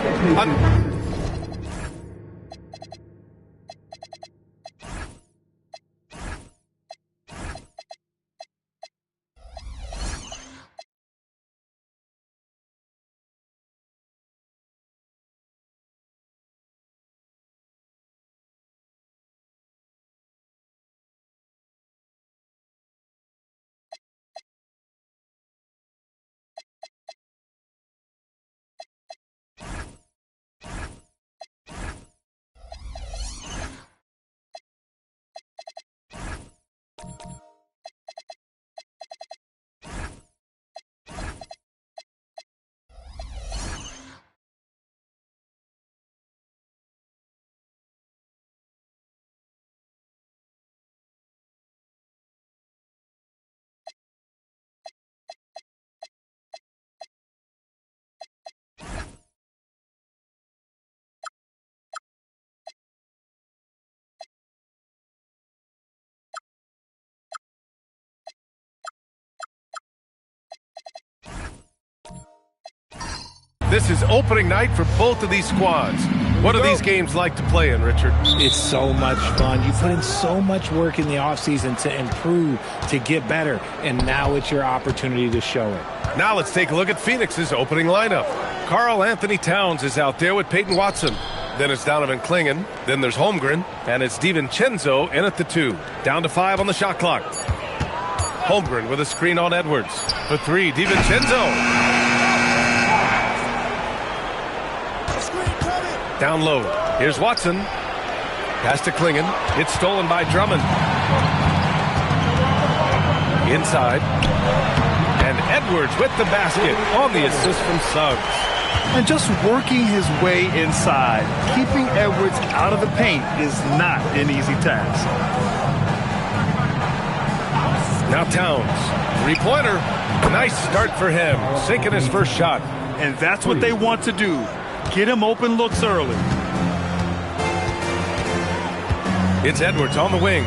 This is opening night for both of these squads. What are these games like to play in, Richard? It's so much fun. You put in so much work in the offseason to improve, to get better, and now it's your opportunity to show it. Now let's take a look at Phoenix's opening lineup. Karl Anthony Towns is out there with Peyton Watson. Then it's Donovan Clingan. Then there's Holmgren. And it's DiVincenzo in at the 2. Down to 5 on the shot clock. Holmgren with a screen on Edwards. For 3, DiVincenzo. Down low. Here's Watson. Pass to Clingan. It's stolen by Drummond. Inside. And Edwards with the basket on the assist from Suggs. And just working his way inside, keeping Edwards out of the paint is not an easy task. Now Towns. 3-pointer. Nice start for him. Sinking his first shot. And that's what they want to do. Get him open looks early. It's Edwards on the wing.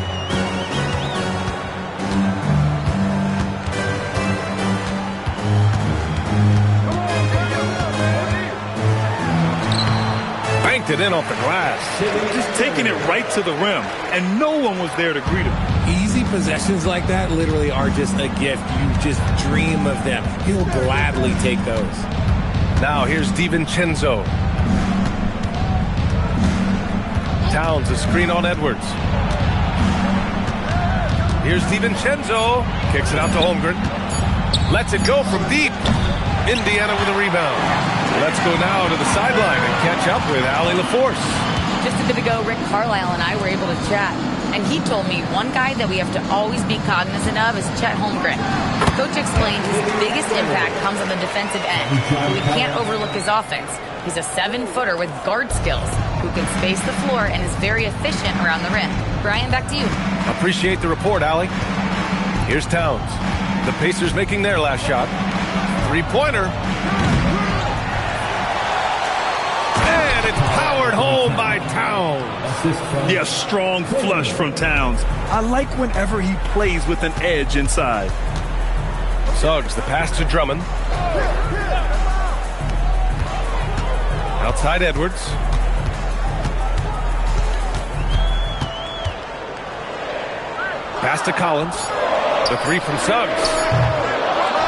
Banked it in off the glass. Just taking it right to the rim, and no one was there to greet him. Easy possessions like that literally are just a gift. You just dream of them. He'll gladly take those. Now here's DiVincenzo. Towns, a screen on Edwards. Here's DiVincenzo. Kicks it out to Holmgren. Lets it go from deep. Indiana with a rebound. Let's go now to the sideline and catch up with Allie LaForce. Just a bit ago, Rick Carlisle and I were able to chat, and he told me one guy that we have to always be cognizant of is Chet Holmgren. Coach explained his biggest impact comes on the defensive end, but we can't overlook his offense. He's a 7-footer with guard skills who can space the floor and is very efficient around the rim. Brian, back to you. Appreciate the report, Allie. Here's Towns. The Pacers making their last shot. 3-pointer. And it's powered home by Towns. Yeah, strong flush from Towns. I like whenever he plays with an edge inside. Suggs, the pass to Drummond. Outside Edwards. Pass to Collins. The 3 from Suggs.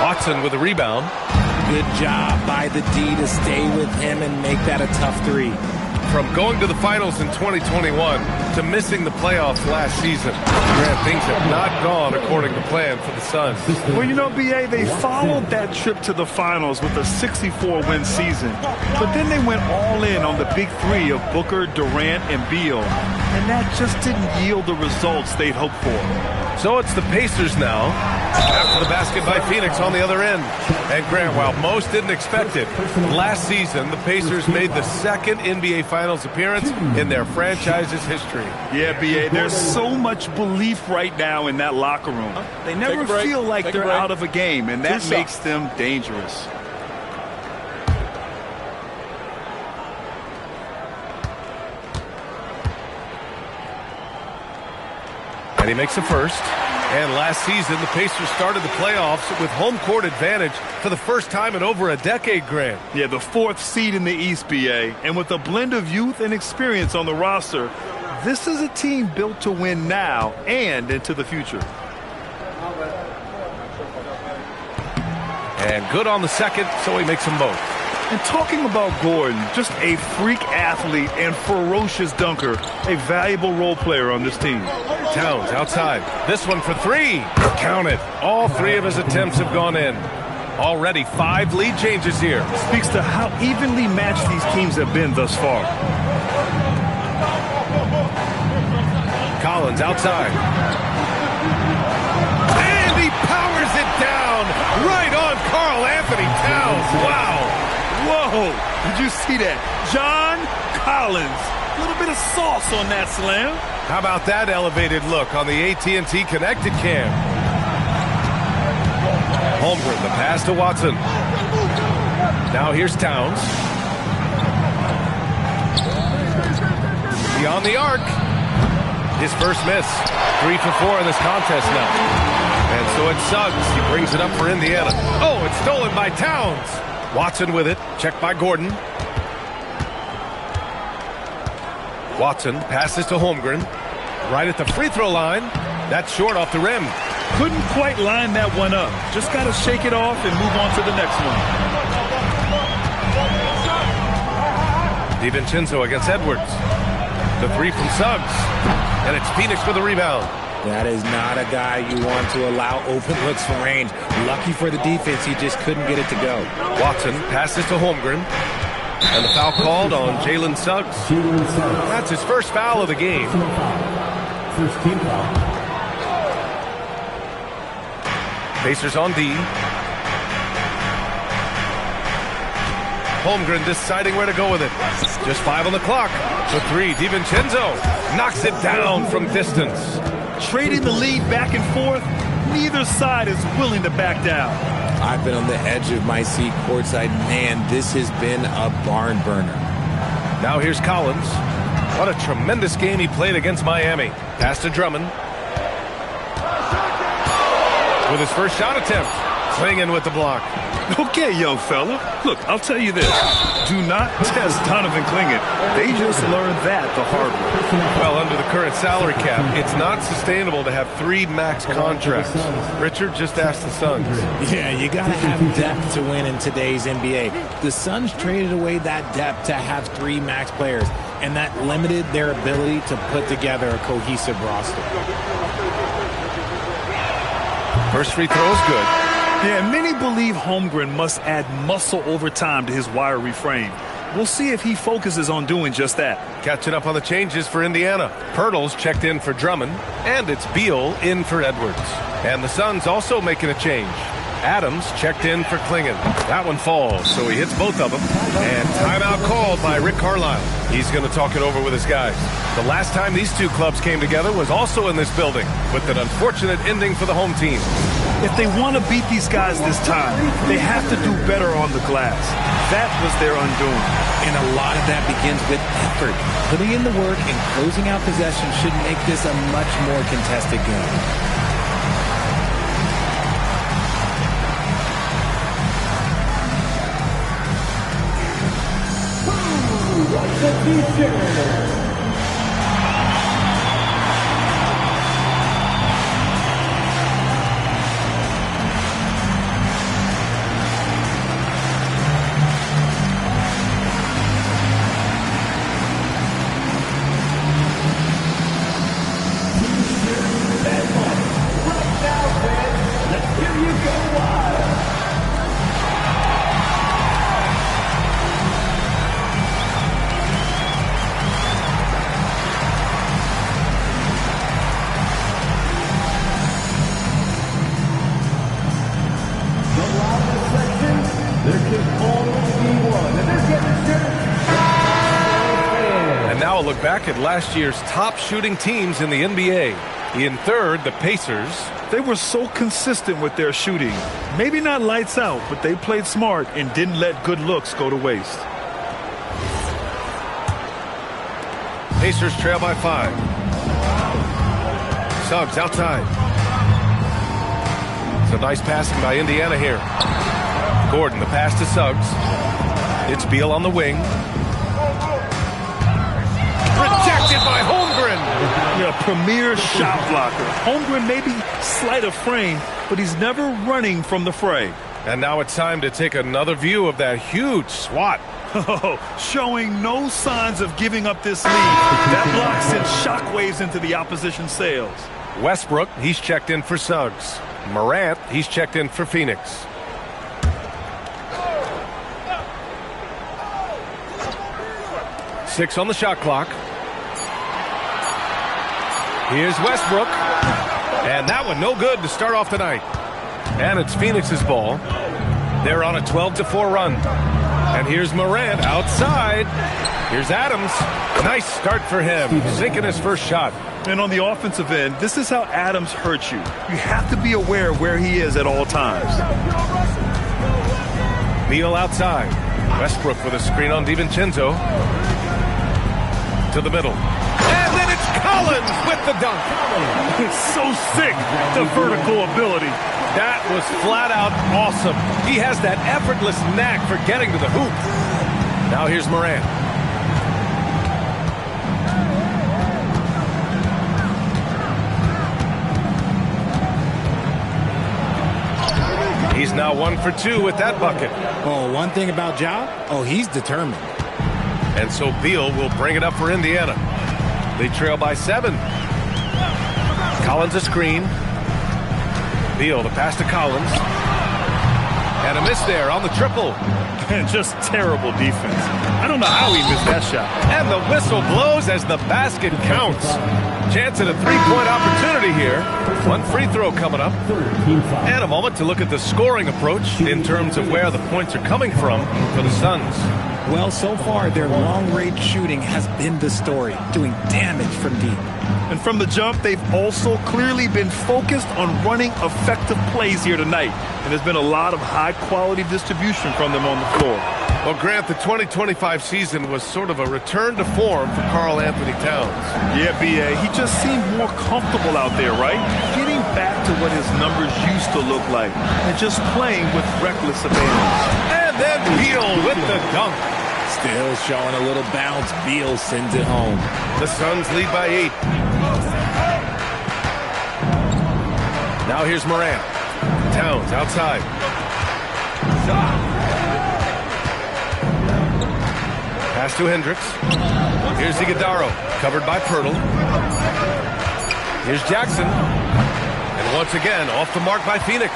Watson with a rebound. Good job by the D to stay with him and make that a tough 3. From going to the finals in 2021 to missing the playoffs last season, Grant, things have not gone according to plan for the Suns. Well, you know, B.A., they followed that trip to the finals with a 64-win season. But then they went all in on the big 3 of Booker, Durant, and Beal. And that just didn't yield the results they'd hoped for. So it's the Pacers now, after the basket by Phoenix on the other end. And Grant, while most didn't expect it, last season the Pacers made the second NBA Finals appearance in their franchise's history. Yeah, B.A., there's so much belief right now in that locker room. They never feel like they're out of a game, and that makes them dangerous. And he makes the first. And last season, the Pacers started the playoffs with home court advantage for the first time in over a decade, Grant. Yeah, the 4th seed in the East, BA. And with a blend of youth and experience on the roster, this is a team built to win now and into the future. And good on the second, so he makes them both. And talking about Gordon, just a freak athlete and ferocious dunker, a valuable role player on this team. Towns outside. This one for 3. Count it. All 3 of his attempts have gone in. Already 5 lead changes here. Speaks to how evenly matched these teams have been thus far. Collins outside. And he powers it down right on Karl Anthony Towns. Wow. Whoa, did you see that? John Collins. A little bit of sauce on that slam. How about that elevated look on the AT&T Connected Cam? Holmgren, the pass to Watson. Now here's Towns. Beyond the arc. His first miss. 3 for 4 in this contest now. And so it's Suggs. He brings it up for Indiana. Oh, it's stolen by Towns. Watson with it. Checked by Gordon. Watson passes to Holmgren. Right at the free throw line. That's short off the rim. Couldn't quite line that one up. Just got to shake it off and move on to the next one. DiVincenzo against Edwards. The 3 from Suggs. And it's Phoenix for the rebound. That is not a guy you want to allow open looks from range. Lucky for the defense, he just couldn't get it to go. Watson passes to Holmgren. And the foul called on Jalen Suggs. That's his first foul of the game. First team foul. Pacers on D. Holmgren deciding where to go with it. Just 5 on the clock. For 3, DiVincenzo knocks it down from distance. Trading the lead back and forth, neither side is willing to back down. I've been on the edge of my seat courtside. Man, this has been a barn burner. Now here's Collins. What a tremendous game he played against Miami. Pass to Drummond. With his first shot attempt. Clinging with the block. Okay, young fella. Look, I'll tell you this. Do not test Donovan Clingan. They just learned that the hard way. Well, under the current salary cap, it's not sustainable to have 3 max contracts. Richard just asked the Suns. Yeah, you got to have depth to win in today's NBA. The Suns traded away that depth to have 3 max players, and that limited their ability to put together a cohesive roster. First free throw is good. Yeah, many believe Holmgren must add muscle over time to his wiry frame. We'll see if he focuses on doing just that. Catching up on the changes for Indiana. Pirtle's checked in for Drummond, and it's Beal in for Edwards. And the Suns also making a change. Adams checked in for Clingan. That one falls, so he hits both of them. And timeout called by Rick Carlisle. He's going to talk it over with his guys. The last time these 2 clubs came together was also in this building, with an unfortunate ending for the home team. If they want to beat these guys this time, they have to do better on the glass. That was their undoing. And a lot of that begins with effort. Putting in the work and closing out possession should make this a much more contested game. Look back at last year's top shooting teams in the NBA. In third, the Pacers. They were so consistent with their shooting. Maybe not lights out, but they played smart and didn't let good looks go to waste. Pacers trail by 5. Suggs outside. So nice passing by Indiana here. Gordon, the pass to Suggs. It's Beal on the wing. Rejected by Holmgren. Yeah, premier shot blocker. Holmgren may be slight of frame, but he's never running from the fray. And now it's time to take another view of that huge swat. Showing no signs of giving up this lead. That block sent shockwaves into the opposition sails. Westbrook, he's checked in for Suggs. Morant, he's checked in for Phoenix. Six on the shot clock. Here's Westbrook. And that one no good to start off the night. And it's Phoenix's ball. They're on a 12-4 run. And here's Morant outside. Here's Adams. Nice start for him. Sinking his first shot. And on the offensive end, this is how Adams hurts you. You have to be aware of where he is at all times. Beal outside. Westbrook with a screen on DiVincenzo. To the middle. And then it's Collins with the dunk. It's so sick, the vertical ability. That was flat out awesome. He has that effortless knack for getting to the hoop. Now here's Morant. He's now 1 for 2 with that bucket. Oh, one thing about Ja, he's determined. And so Beal will bring it up for Indiana. They trail by 7. Collins a screen. Beal, the pass to Collins. And a miss there on the triple. And just terrible defense. I don't know how he missed that shot. And the whistle blows as the basket counts. Chance at a three-point opportunity here. One free throw coming up. And a moment to look at the scoring approach in terms of where the points are coming from for the Suns. Well, so far, their long-range shooting has been the story, doing damage from deep. And from the jump, they've also clearly been focused on running effective plays here tonight. And there's been a lot of high-quality distribution from them on the floor. Well, Grant, the 2025 season was sort of a return to form for Karl Anthony Towns. Yeah, B.A., he just seemed more comfortable out there, right? Getting back to what his numbers used to look like and just playing with reckless abandon. And then Beal with the dunk. Still showing a little bounce. Beal sends it home. The Suns lead by 8. Now here's Morant. Towns outside. Pass to Hendricks. Here's Iguodala, covered by Pirtle. Here's Jackson. And once again, off the mark by Phoenix.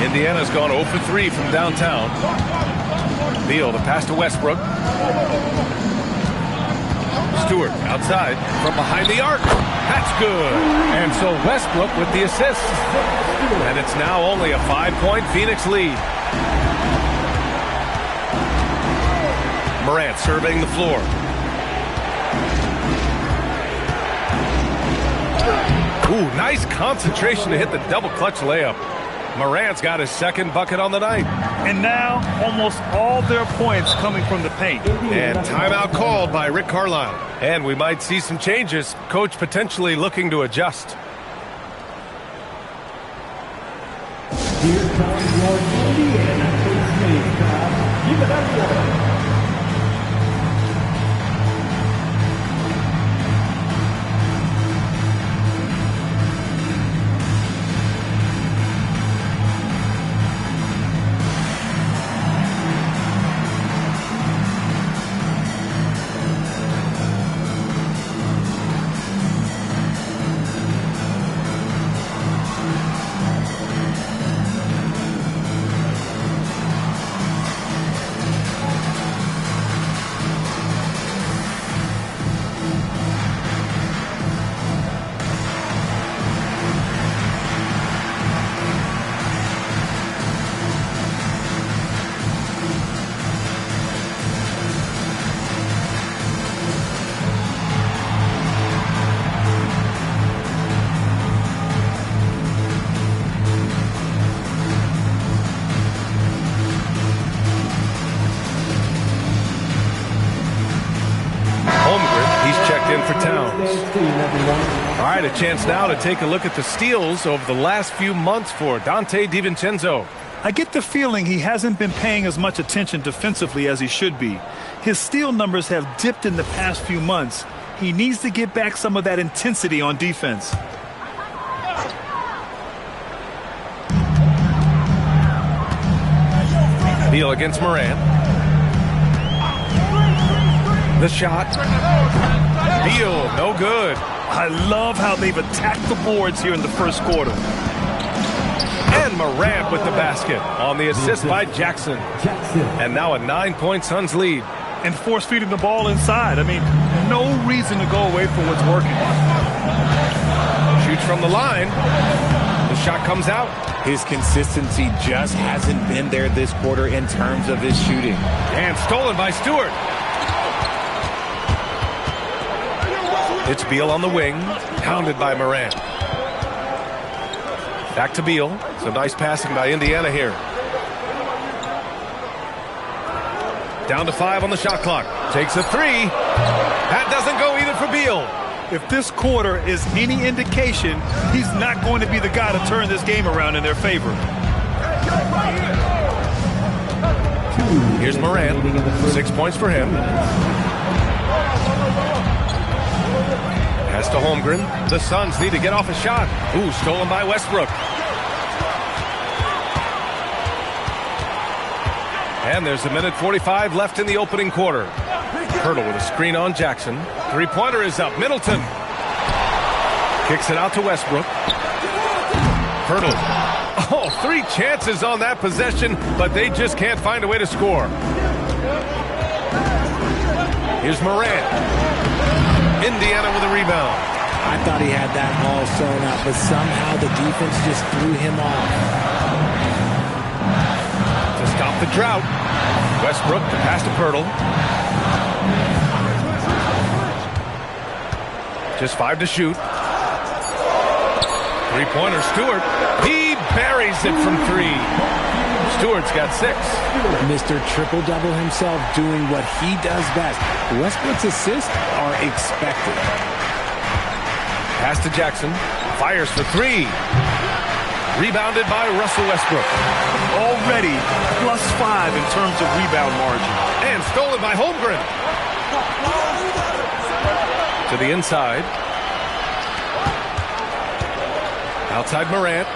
Indiana's gone 0 for 3 from downtown. Beal, the pass to Westbrook. Stewart outside from behind the arc. That's good. And so Westbrook with the assist. And it's now only a 5-point Phoenix lead. Morant surveying the floor. Ooh, nice concentration to hit the double clutch layup. Morant's got his second bucket on the night. And now almost all their points coming from the paint. And timeout called by Rick Carlisle. And we might see some changes. Coach potentially looking to adjust. Here comes your Indiana Coach name crowd. Give it up. All right, a chance now to take a look at the steals over the last few months for Donte DiVincenzo. I get the feeling he hasn't been paying as much attention defensively as he should be. His steal numbers have dipped in the past few months. He needs to get back some of that intensity on defense. Beal against Morant. The shot. Beal, no good. I love how they've attacked the boards here in the first quarter. And Morant with the basket on the assist by Jackson. And now a 9-point Suns lead. And force feeding the ball inside. I mean, no reason to go away from what's working. Shoots from the line. The shot comes out. His consistency just hasn't been there this quarter in terms of his shooting. And stolen by Stewart. It's Beal on the wing, pounded by Morant. Back to Beal. Some nice passing by Indiana here. Down to 5 on the shot clock. Takes a 3. That doesn't go either for Beal. If this quarter is any indication, he's not going to be the guy to turn this game around in their favor. Here's Morant. 6 points for him. Pass to Holmgren. The Suns need to get off a shot. Ooh, stolen by Westbrook. And there's 1:45 left in the opening quarter. Hurdle with a screen on Jackson. Three-pointer is up. Middleton kicks it out to Westbrook. Hurdle. Oh, 3 chances on that possession, but they just can't find a way to score. Here's Morant. Indiana with a rebound. I thought he had that all sewn up, but somehow the defense just threw him off. To stop the drought, Westbrook to pass to Pirtle. Just 5 to shoot. Three-pointer, Stewart. He buries it from 3. Stewart's got 6. Mr. Triple-Double himself doing what he does best. Westbrook's assists are expected. Pass to Jackson. Fires for 3. Rebounded by Russell Westbrook. Already +5 in terms of rebound margin. And stolen by Holmgren. To the inside. Outside Morant.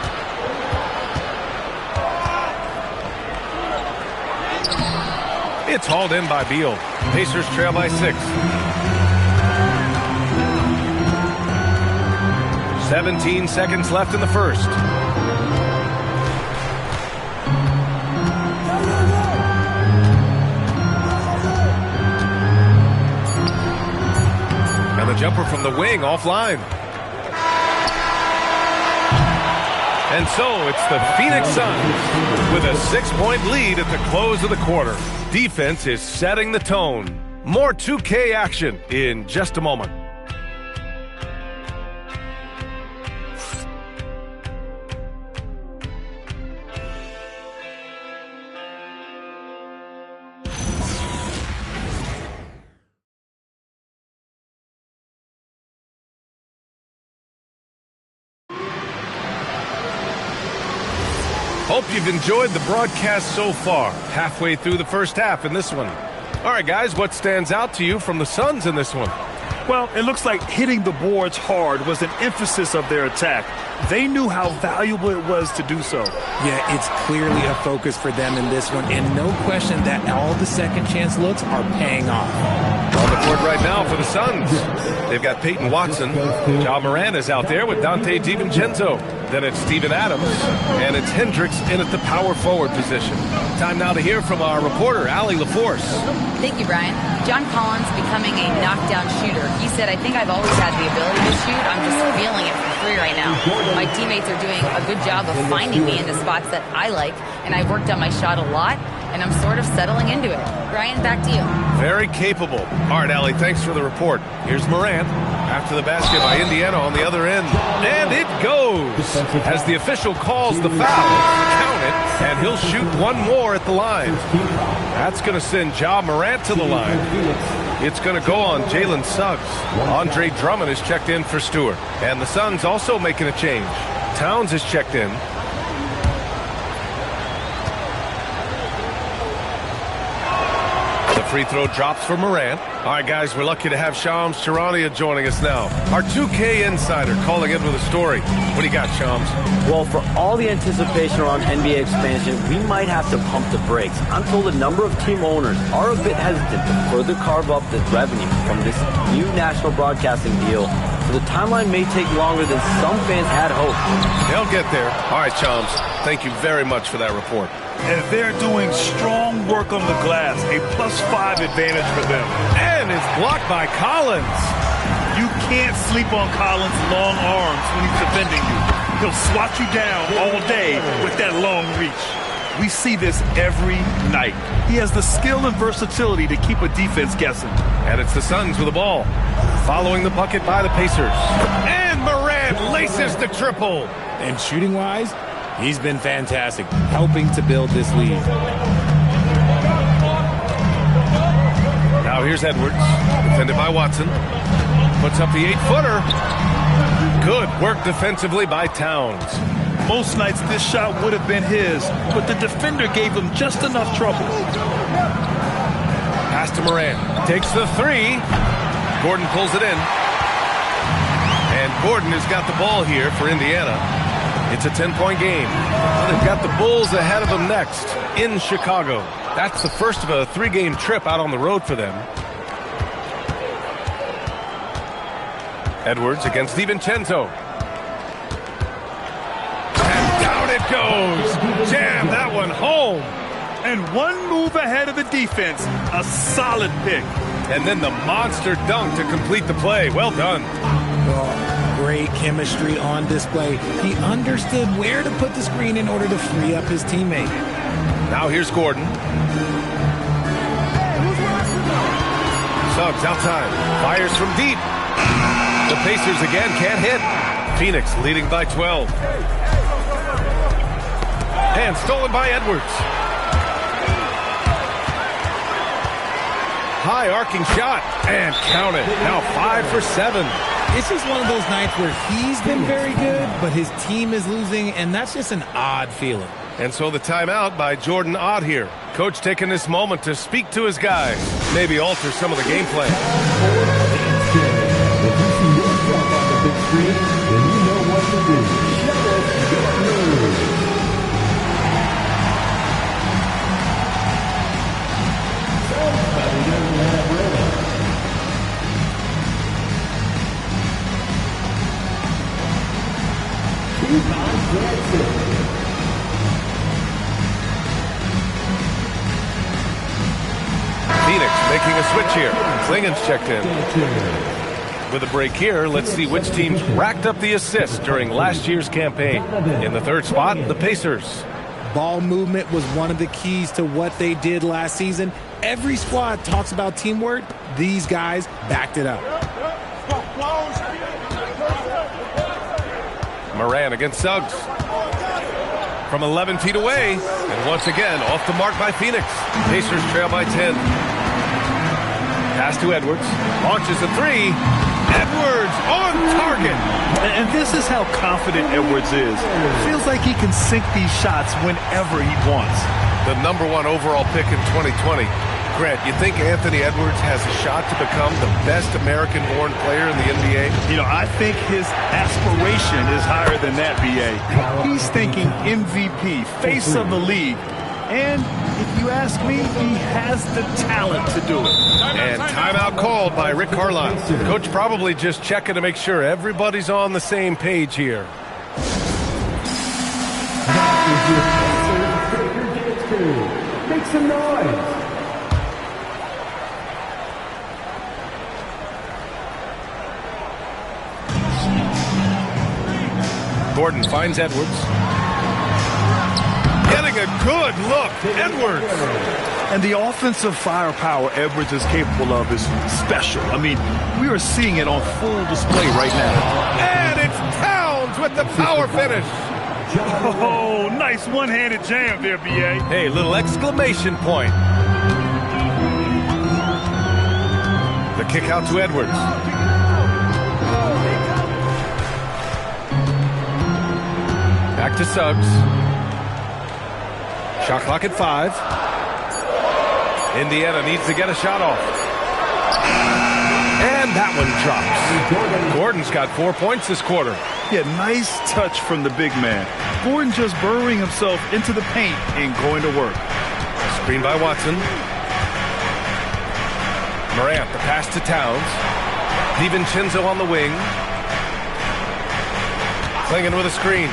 It's hauled in by Beal. Pacers trail by 6. 17 seconds left in the first. And the jumper from the wing offline. And so it's the Phoenix Suns with a 6-point lead at the close of the quarter. Defense is setting the tone. More 2K action in just a moment. Hope you've enjoyed the broadcast so far. Halfway through the first half in this one. All right, guys, what stands out to you from the Suns in this one? Well, it looks like hitting the boards hard was an emphasis of their attack. They knew how valuable it was to do so. Yeah, it's clearly a focus for them in this one, and no question that all the second chance looks are paying off. On the court right now for the Suns. They've got Peyton Watson. Ja Morant is out there with Donte DiVincenzo. Then it's Steven Adams. And it's Hendricks in at the power forward position. Time now to hear from our reporter, Allie LaForce. Thank you, Brian. John Collins becoming a knockdown shooter. He said, I think I've always had the ability to shoot. I'm just feeling it from 3 right now. My teammates are doing a good job of finding me in the spots that I like, and I've worked on my shot a lot, and I'm sort of settling into it. Brian, back to you. Very capable. All right, Allie, thanks for the report. Here's Morant. After the basket by Indiana on the other end. And it goes. As the official calls the foul, count it, and he'll shoot one more at the line. That's going to send Ja Morant to the line. It's going to go on Jalen Suggs. Andre Drummond is checked in for Stewart. And the Suns also making a change. Towns is checked in. The free throw drops for Morant. All right, guys, we're lucky to have Shams Charania joining us now. Our 2K insider calling in with a story. What do you got, Shams? Well, for all the anticipation around NBA expansion, we might have to pump the brakes. I'm told a number of team owners are a bit hesitant to further carve up the revenue from this new national broadcasting deal. So the timeline may take longer than some fans had hoped. They'll get there. All right, Shams, thank you very much for that report. And they're doing strong work on the glass, a +5 advantage for them. And it's blocked by Collins. You can't sleep on Collins' long arms when he's defending you. He'll swat you down all day with that long reach. We see this every night. He has the skill and versatility to keep a defense guessing. And it's the Suns with the ball. Following the bucket by the Pacers. And Morant laces the triple. And shooting-wise, he's been fantastic, helping to build this lead. Now here's Edwards, defended by Watson. Puts up the 8-footer. Good work defensively by Towns. Most nights this shot would have been his, but the defender gave him just enough trouble. Pass to Morant. Takes the 3. Gordon pulls it in. And Gordon has got the ball here for Indiana. It's a 10-point game. They've got the Bulls ahead of them next in Chicago. That's the first of a 3-game trip out on the road for them. Edwards against DiVincenzo. And down it goes. Jam that one home. And one move ahead of the defense. A solid pick. And then the monster dunk to complete the play. Well done. Great chemistry on display. He understood where to put the screen in order to free up his teammate. Now here's Gordon. Suggs outside. Fires from deep. The Pacers again can't hit. Phoenix leading by 12. And stolen by Edwards. High arcing shot. And count it. Now 5 for 7. This is one of those nights where he's been very good, but his team is losing, and that's just an odd feeling. And so the timeout by Jordan Ott here. Coach taking this moment to speak to his guys. Maybe alter some of the game plan. If you see yourself on the big screen, then you know what to do. Show us your moves. Somebody doesn't have rhythm. Keep on dancing. Phoenix making a switch here. Klingen's checked in. With a break here, let's see which teams racked up the assists during last year's campaign. In the third spot, the Pacers. Ball movement was one of the keys to what they did last season. Every squad talks about teamwork. These guys backed it up. Morant against Suggs. From 11 feet away. And once again, off the mark by Phoenix. Pacers trail by 10. Pass to Edwards. Launches a 3. Edwards on target. And this is how confident Edwards is. Feels like he can sink these shots whenever he wants. The #1 overall pick in 2020. Grant, you think Anthony Edwards has a shot to become the best American-born player in the NBA? You know, I think his aspiration is higher than that, B.A. He's thinking MVP, face of the league. And if you ask me, he has the talent to do it. And timeout called by Rick Carlisle. Coach probably just checking to make sure everybody's on the same page here. That is your Pacer Dance Crew. Make some noise. Gordon finds Edwards. Getting a good look. Edwards. And the offensive firepower Edwards is capable of is special. I mean, we are seeing it on full display right now. And it's Towns with the power finish. Oh, nice one-handed jam there, B.A. Hey, little exclamation point. kick out to Edwards. Back to Suggs. Shot clock at 5. Indiana needs to get a shot off. And that one drops. Gordon's got 4 points this quarter. Yeah, nice touch from the big man. Gordon just burrowing himself into the paint and going to work. Screen by Watson. Morant, the pass to Towns. DiVincenzo on the wing. Clinging with a screen.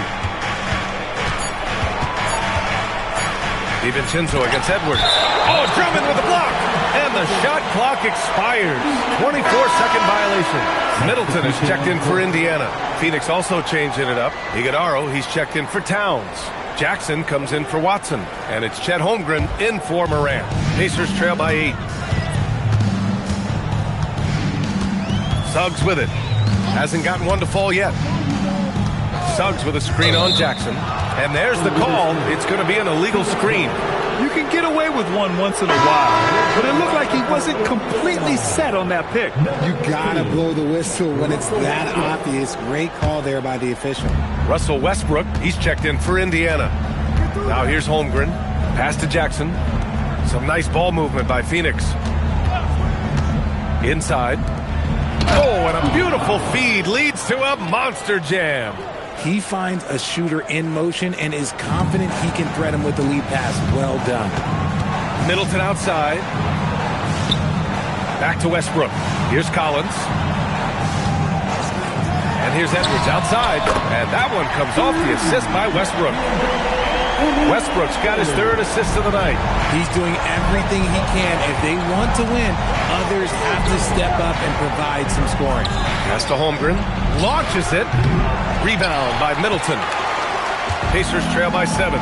DiVincenzo against Edwards. Oh, Drummond with the block! And the shot clock expires. 24-second violation. Middleton is checked in for Indiana. Phoenix also changing it up. Iguodala, he's checked in for Towns. Jackson comes in for Watson. And it's Chet Holmgren in for Morant. Pacers trail by 8. Suggs with it. Hasn't gotten one to fall yet. Suggs with a screen on Jackson. And there's the call. It's going to be an illegal screen. You can get away with one once in a while, but it looked like he wasn't completely set on that pick. You gotta blow the whistle when it's that obvious. Great call there by the official. Russell Westbrook, he's checked in for Indiana. Now here's Holmgren. Pass to Jackson. Some nice ball movement by Phoenix. Inside. Oh, and a beautiful feed leads to a monster jam. He finds a shooter in motion and is confident he can thread him with the lead pass. Well done. Middleton outside. Back to Westbrook. Here's Collins. And here's Edwards outside. And that one comes off the assist by Westbrook. Westbrook's got his 3rd assist of the night. He's doing everything he can. If they want to win, others have to step up and provide some scoring. Pass to Holmgren. Launches it. Rebound by Middleton. Pacers trail by 7.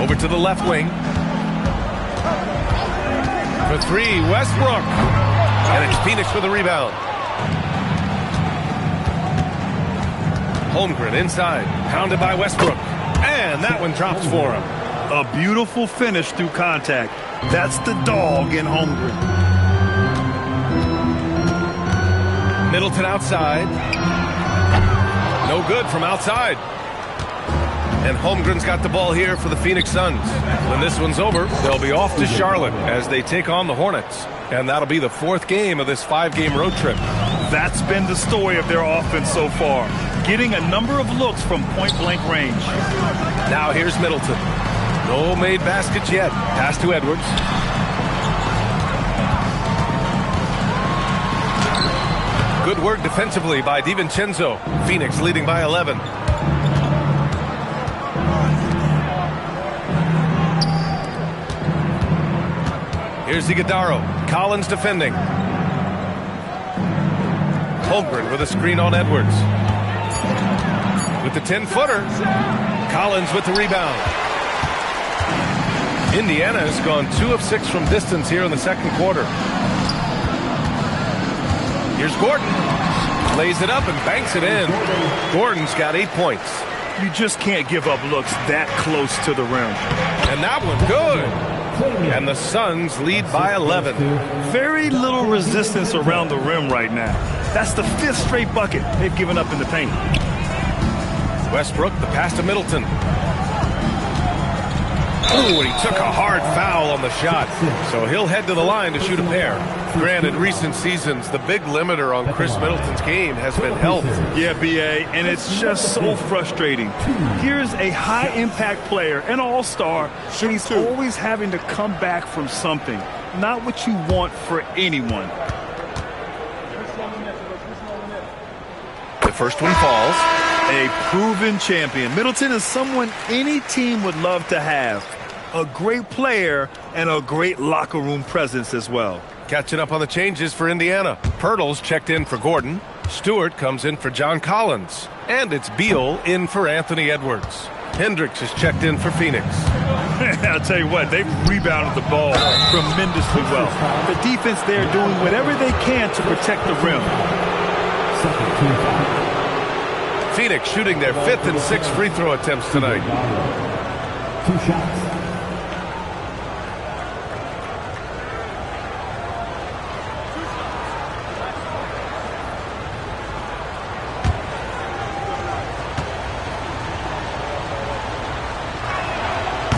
Over to the left wing. For 3, Westbrook. And it's Phoenix with a rebound. Holmgren inside. Pounded by Westbrook. And that one drops for him. A beautiful finish through contact. That's the dog in Holmgren. Middleton outside. No good from outside. And Holmgren's got the ball here for the Phoenix Suns. When this one's over, they'll be off to Charlotte as they take on the Hornets. And that'll be the 4th game of this 5-game road trip. That's been the story of their offense so far. Getting a number of looks from point-blank range. Now here's Middleton. No made baskets yet. Pass to Edwards. Good work defensively by DiVincenzo. Phoenix leading by 11. Here's Iguodala. Collins defending. Holmgren with a screen on Edwards. With the 10-footer. Collins with the rebound. Indiana has gone 2 of 6 from distance here in the 2nd quarter. Here's Gordon. Lays it up and banks it in. Gordon's got 8 points. You just can't give up looks that close to the rim. And that one good. And the Suns lead by 11. Very little resistance around the rim right now. That's the 5th straight bucket they've given up in the paint. Westbrook, the pass to Middleton. Oh, and he took a hard foul on the shot. So he'll head to the line to shoot a pair. Granted, recent seasons, the big limiter on Chris Middleton's game has been health. Yeah, B.A., and it's just so frustrating. Here's a high-impact player, an all-star, and he's always having to come back from something. Not what you want for anyone. The first one falls. A proven champion. Middleton is someone any team would love to have. A great player and a great locker room presence as well. Catching up on the changes for Indiana. Pirtle's checked in for Gordon. Stewart comes in for John Collins. And it's Beal in for Anthony Edwards. Hendricks is checked in for Phoenix. I'll tell you what, they've rebounded the ball tremendously well. The defense there doing whatever they can to protect the rim. Phoenix shooting their 5th and 6th free throw attempts tonight. 2 shots.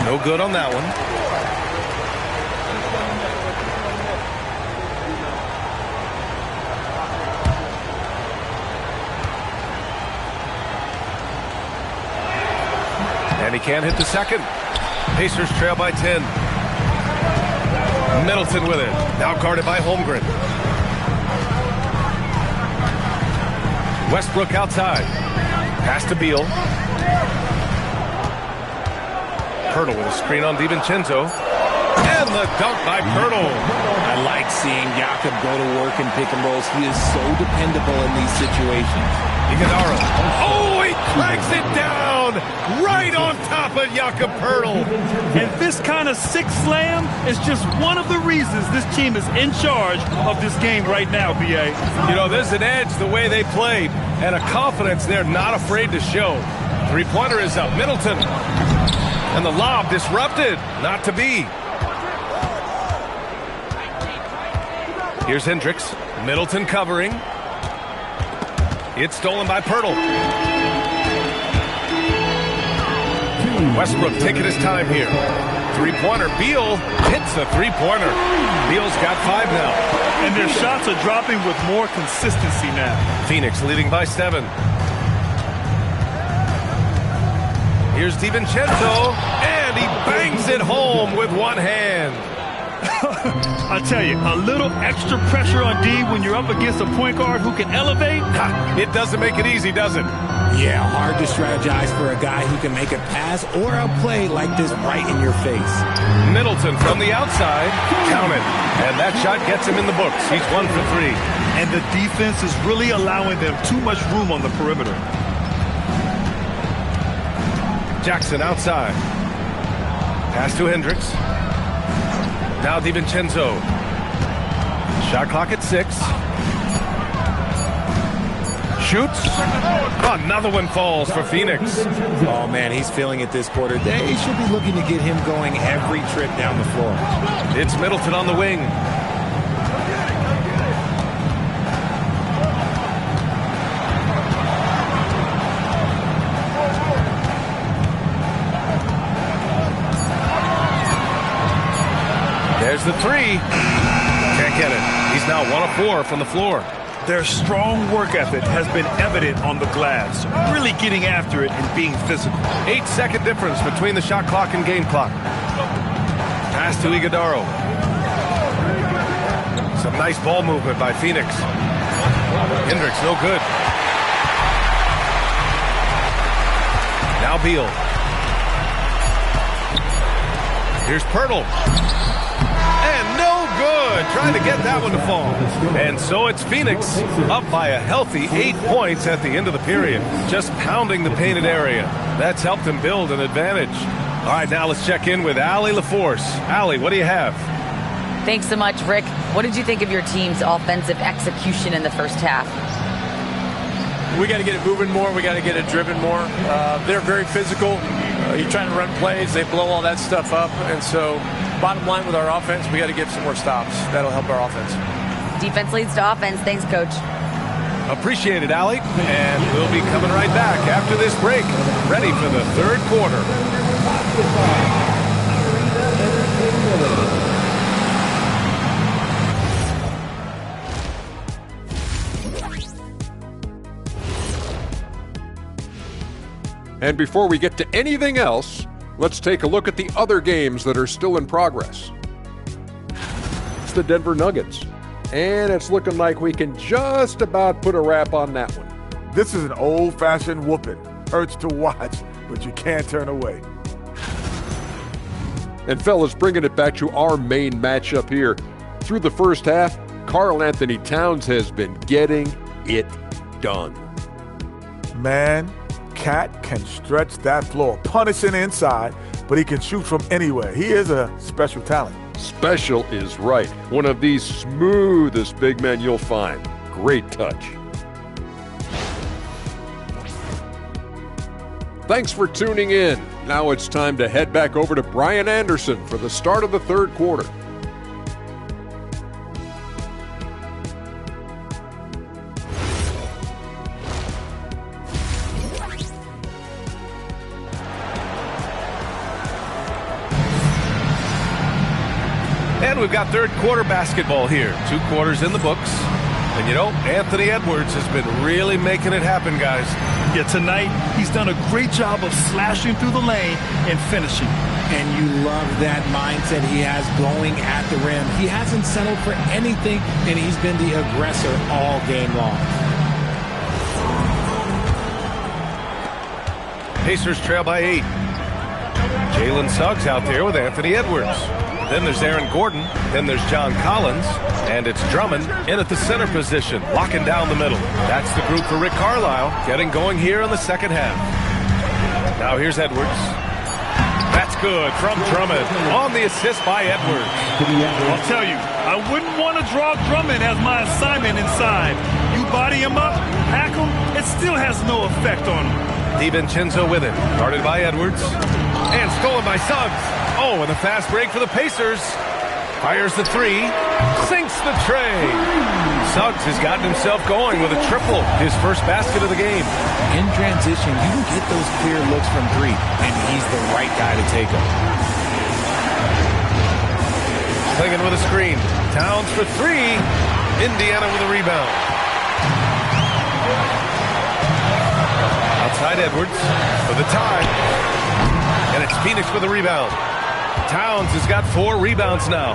No good on that one. And he can't hit the second. Pacers trail by 10. Middleton with it. Now guarded by Holmgren. Westbrook outside. Pass to Beal. Pirtle with a screen on DiVincenzo. And the dunk by Pirtle. I like seeing Jakob go to work in pick and rolls. He is so dependable in these situations. Iguodala. Oh, he cracks it down right on top of Jakob Pirtle. And this kind of six slam is just one of the reasons this team is in charge of this game right now, B.A. You know, there's an edge the way they played and a confidence they're not afraid to show. Three-pointer is up. Middleton. And the lob disrupted. Not to be. Here's Hendricks. Middleton covering. It's stolen by Pirtle. Westbrook taking his time here. Three-pointer. Beal hits a three-pointer. Beal's got 5 now. And their shots are dropping with more consistency now. Phoenix leading by 7. Here's DiVincenzo, and he bangs it home with one hand. I tell you, a little extra pressure on D when you're up against a point guard who can elevate. It doesn't make it easy, does it? Yeah, hard to strategize for a guy who can make a pass or a play like this right in your face. Middleton from the outside, count it. And that shot gets him in the books. He's 1 for 3. And the defense is really allowing them too much room on the perimeter. Jackson outside. Pass to Hendricks. Now DiVincenzo. Shot clock at 6. Shoots. Another one falls for Phoenix. Oh, man, he's feeling it this quarter. They should be looking to get him going every trip down the floor. It's Middleton on the wing. There's the 3. Can't get it. He's now 1 of 4 from the floor. Their strong work ethic has been evident on the glass, really getting after it and being physical. 8-second difference between the shot clock and game clock. Pass to Iguodala. Some nice ball movement by Phoenix. Hendricks, no good. Now Beal. Here's Pirtle. And no good. Trying to get that one to fall. And so it's Phoenix up by a healthy 8 points at the end of the period. Just pounding the painted area. That's helped them build an advantage. All right, now let's check in with Allie LaForce. Allie, what do you have? Thanks so much, Rick. What did you think of your team's offensive execution in the first half? We got to get it moving more. We got to get it driven more. They're very physical. You're trying to run plays. They blow all that stuff up. And so bottom line with our offense, we got to get some more stops. That'll help our offense. Defense leads to offense. Thanks, Coach. Appreciate it, Allie. And we'll be coming right back after this break, ready for the third quarter. And before we get to anything else, let's take a look at the other games that are still in progress. It's the Denver Nuggets. And it's looking like we can just about put a wrap on that one. This is an old-fashioned whooping. Hurts to watch, but you can't turn away. And fellas, bringing it back to our main matchup here. Through the first half, Karl Anthony Towns has been getting it done. Man, Cat can stretch that floor, punishing inside, but he can shoot from anywhere. He is a special talent. Special is right. One of the smoothest big men you'll find. Great touch. Thanks for tuning in. Now it's time to head back over to Brian Anderson for the start of the third quarter. And we've got third quarter basketball here. 2 quarters in the books. And you know, Anthony Edwards has been really making it happen, guys. Yeah, tonight he's done a great job of slashing through the lane and finishing. And you love that mindset he has going at the rim. He hasn't settled for anything, and he's been the aggressor all game long. Pacers trail by 8. Jalen Suggs out there with Anthony Edwards. Then there's Aaron Gordon. Then there's John Collins. And it's Drummond in at the center position, locking down the middle. That's the group for Rick Carlisle, getting going here in the second half. Now here's Edwards. That's good from Drummond on the assist by Edwards. I'll tell you, I wouldn't want to draw Drummond as my assignment inside. You body him up, hack him, it still has no effect on him. DiVincenzo with it, guarded by Edwards. And stolen by Suggs. Oh, and a fast break for the Pacers. Fires the 3, sinks the tray. Suggs has gotten himself going with a triple, his first basket of the game. In transition, you can get those clear looks from 3, and he's the right guy to take them. Clingan with a screen. Towns for 3. Indiana with a rebound. Outside Edwards for the tie. And it's Phoenix with a rebound. Towns has got 4 rebounds now.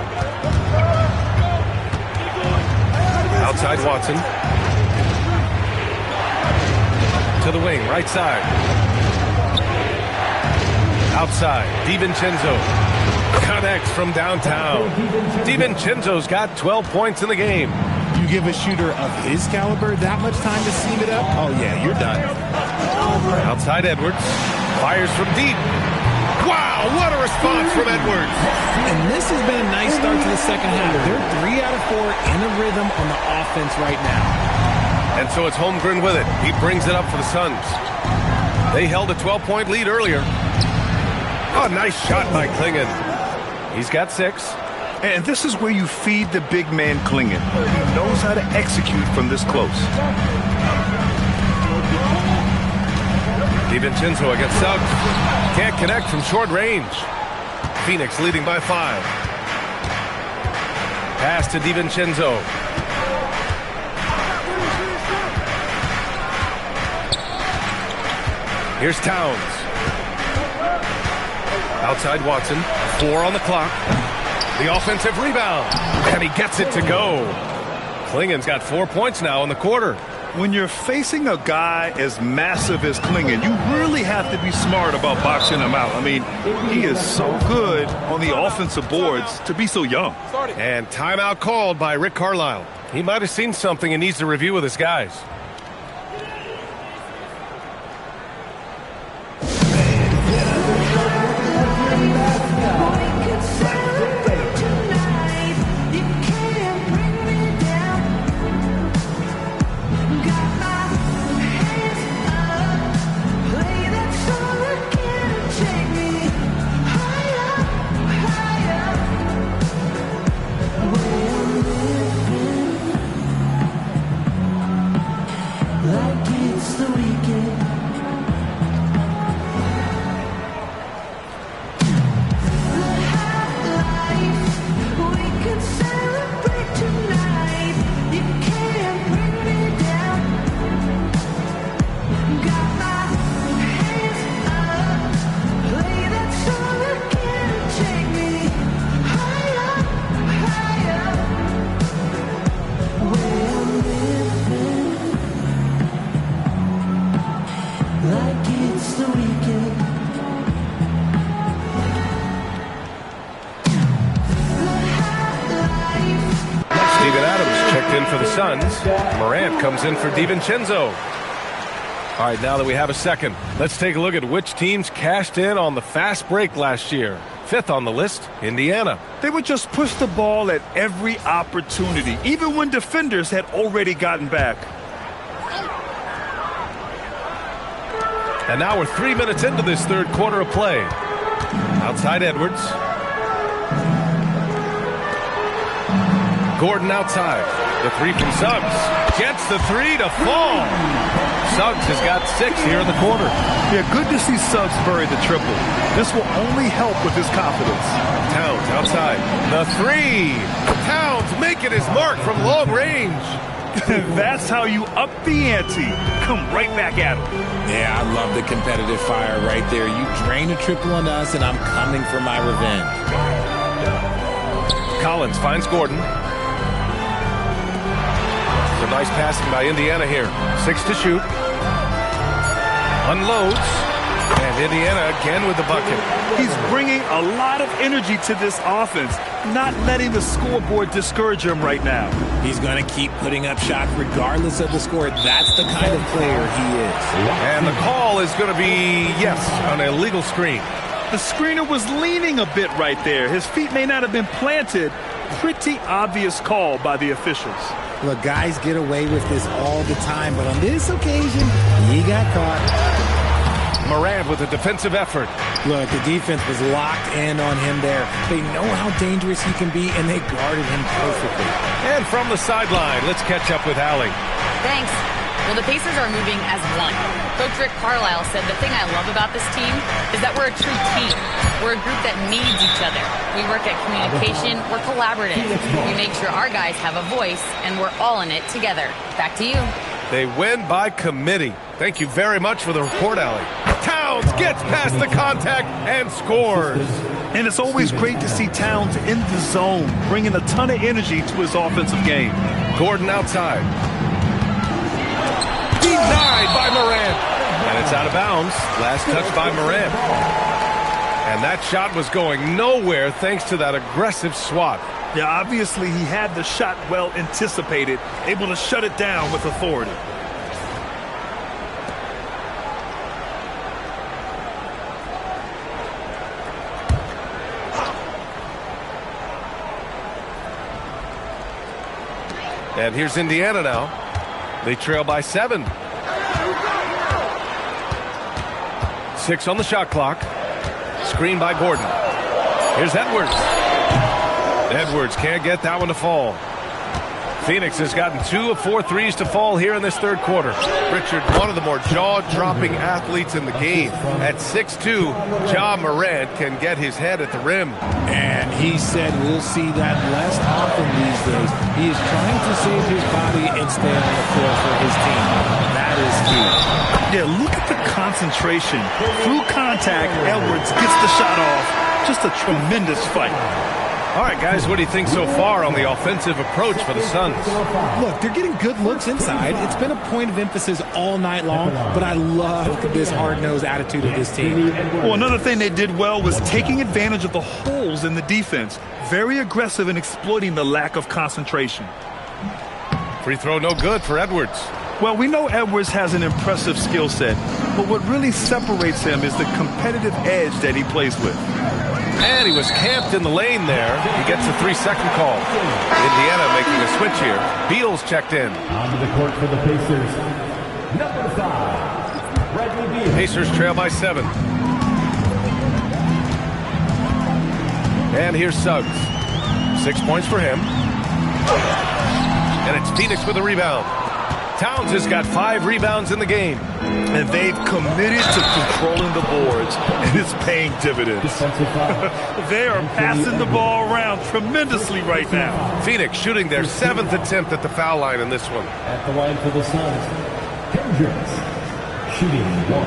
Outside Watson. To the wing, right side. Outside, DiVincenzo. Connects from downtown. DiVincenzo's got 12 points in the game. You give a shooter of his caliber that much time to steam it up? Oh, yeah, you're done. Outside Edwards. Fires from deep. Wow, what a response from Edwards. And this has been a nice start to the second half. They're 3 out of 4 in a rhythm on the offense right now. And so it's Holmgren with it. He brings it up for the Suns. They held a 12-point lead earlier. Oh, nice shot by Clingan. He's got 6. And this is where you feed the big man Clingan. He knows how to execute from this close. DiVincenzo against Suggs. Can't connect from short range. Phoenix leading by 5. Pass to DiVincenzo. Here's Towns. Outside Watson. 4 on the clock. The offensive rebound. And he gets it to go. Clingan's got 4 points now in the quarter. When you're facing a guy as massive as Clingan, you really have to be smart about boxing him out. I mean, he is so good on the offensive boards to be so young. And timeout called by Rick Carlisle. He might have seen something and needs to review with his guys. Morant comes in for DiVincenzo. All right, now that we have a second, let's take a look at which teams cashed in on the fast break last year. 5th on the list, Indiana. They would just push the ball at every opportunity, even when defenders had already gotten back. And now we're 3 minutes into this third quarter of play. Outside Edwards. Gordon outside. The 3 from Suggs. Gets the three to fall. Suggs has got 6 here in the quarter. Yeah, good to see Suggs bury the triple. This will only help with his confidence. Towns outside. The three. Towns making his mark from long range. That's how you up the ante. Come right back at him. Yeah, I love the competitive fire right there. You drain a triple on us, and I'm coming for my revenge. Collins finds Gordon. Some nice passing by Indiana here. 6 to shoot. Unloads. And Indiana again with the bucket. He's bringing a lot of energy to this offense, not letting the scoreboard discourage him right now. He's going to keep putting up shots regardless of the score. That's the kind of player he is. And the call is going to be, yes, an illegal screen. The screener was leaning a bit right there. His feet may not have been planted. Pretty obvious call by the officials. Look, guys get away with this all the time, but on this occasion, he got caught. Morant with a defensive effort. Look, the defense was locked in on him there. They know how dangerous he can be, and they guarded him perfectly. And from the sideline, let's catch up with Allie. Thanks. Well, the Pacers are moving as one. Coach Rick Carlisle said the thing I love about this team is that we're a true team. We're a group that needs each other. We work at communication. We're collaborative. We make sure our guys have a voice, and we're all in it together. Back to you. They win by committee. Thank you very much for the report, Allie. Towns gets past the contact and scores. And it's always great to see Towns in the zone, bringing a ton of energy to his offensive game. Gordon outside. Denied by Morant. And it's out of bounds. Last touch by Morant. And that shot was going nowhere thanks to that aggressive swat. Yeah, obviously he had the shot well anticipated, able to shut it down with authority. And here's Indiana now. They trail by 7. 6 on the shot clock. Screen by Gordon. Here's Edwards. Edwards can't get that one to fall. Phoenix has gotten 2 of 4 threes to fall here in this third quarter. Pritchard, one of the more jaw-dropping athletes in the game. At 6'2", Ja Morant can get his head at the rim. And he said we'll see that less often these days. He is trying to save his body and stay on the floor for his team. That is key. Yeah, look at the concentration. Through contact, Edwards gets the shot off. Just a tremendous fight. All right, guys, what do you think so far on the offensive approach for the Suns? Look, they're getting good looks inside. It's been a point of emphasis all night long, but I love this hard-nosed attitude of this team. Well, another thing they did well was taking advantage of the holes in the defense. Very aggressive in exploiting the lack of concentration. Free throw no good for Edwards. Well, we know Edwards has an impressive skill set, but what really separates him is the competitive edge that he plays with. And he was camped in the lane there. He gets a 3-second call. Indiana making a switch here. Beal's checked in. Onto the court for the Pacers, number 5, Bradley Beal. Pacers trail by 7. And here's Suggs. 6 points for him. And it's Phoenix with a rebound. Towns has got 5 rebounds in the game. And they've committed to controlling the boards, and it's paying dividends. They are passing the ball around tremendously right now. Phoenix shooting their 7th attempt at the foul line in this one. At the line for the Suns, Hendricks, shooting 1.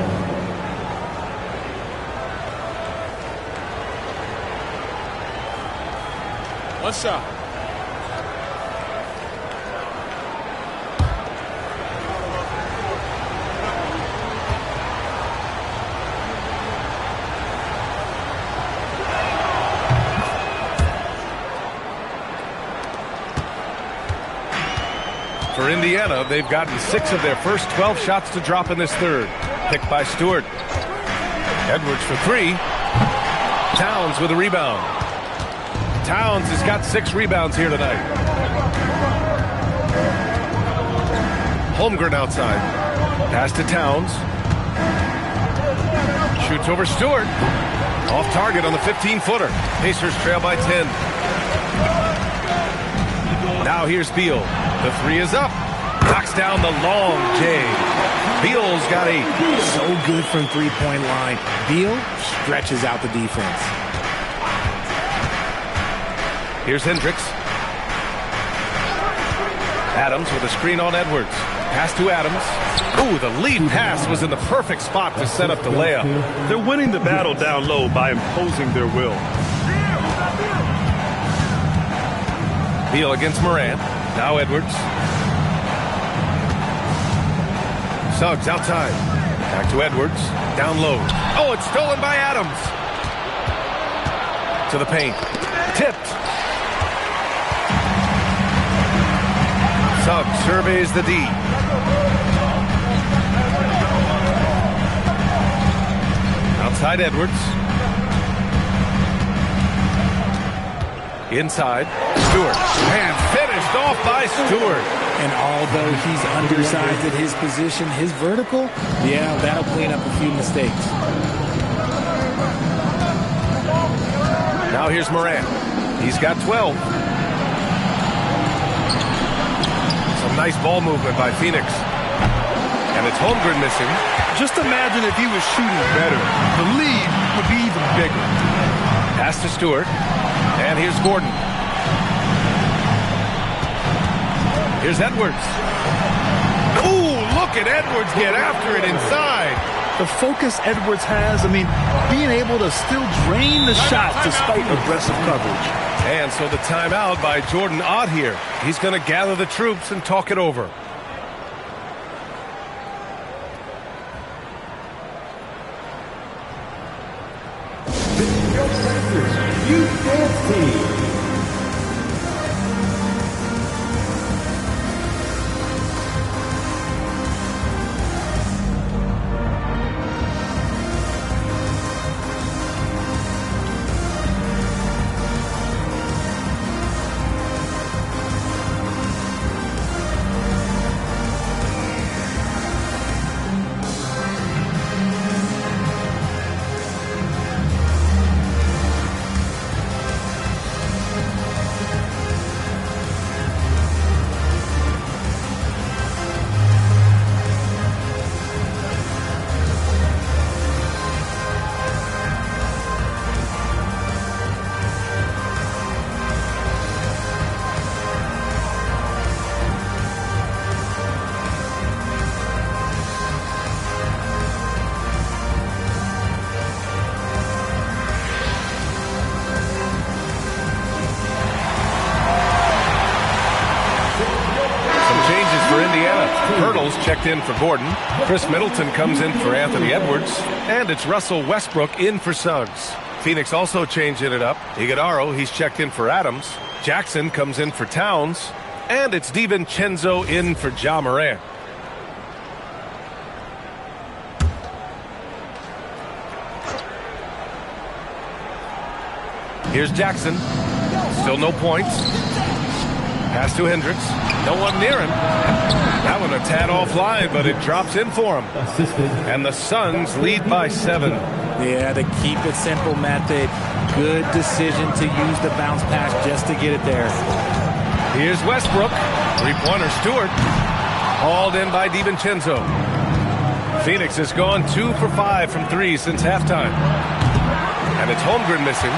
One shot. For Indiana, they've gotten 6 of their first 12 shots to drop in this third. Picked by Stewart. Edwards for 3. Towns with a rebound. Towns has got 6 rebounds here tonight. Holmgren outside. Pass to Towns. Shoots over Stewart. Off target on the 15-footer. Pacers trail by 10. Now here's Beal. The 3 is up. Knocks down the long J. Beal's got 8. So good from three-point line. Beal stretches out the defense. Here's Hendricks. Adams with a screen on Edwards. Pass to Adams. Ooh, the lead pass was in the perfect spot to set up the layup. They're winning the battle down low by imposing their will. Beal against Morant. Now Edwards. Suggs outside. Back to Edwards. Down low. Oh, it's stolen by Adams. To the paint. Tipped. Suggs surveys the D. Outside Edwards. Inside. Stewart. And finished off by Stewart. And although he's undersized at his position, his vertical, yeah, that'll clean up a few mistakes. Now here's Morant. He's got 12. Some nice ball movement by Phoenix. And it's Holmgren missing. Just imagine if he was shooting better. The lead would be even bigger. Pass to Stewart. And here's Gordon. Here's Edwards. Ooh, look at Edwards get after it inside. The focus Edwards has, I mean, being able to still drain the shot despite aggressive coverage. And so the timeout by Jordan Ott here. He's going to gather the troops and talk it over. Youth Dance Team. Checked in for Gordon. Chris Middleton comes in for Anthony Edwards. And it's Russell Westbrook in for Suggs. Phoenix also changing it up. Iguodaro, he's checked in for Adams. Jackson comes in for Towns. And it's DiVincenzo in for Ja Morant. Here's Jackson. Still no points. Pass to Hendricks. No one near him. That one a tad offline, but it drops in for him. And the Suns lead by 7. Yeah, the keep it simple method. Good decision to use the bounce pass just to get it there. Here's Westbrook. Three-pointer Stewart. Hauled in by DiVincenzo. Phoenix has gone 2 for 5 from 3 since halftime. And it's Holmgren missing.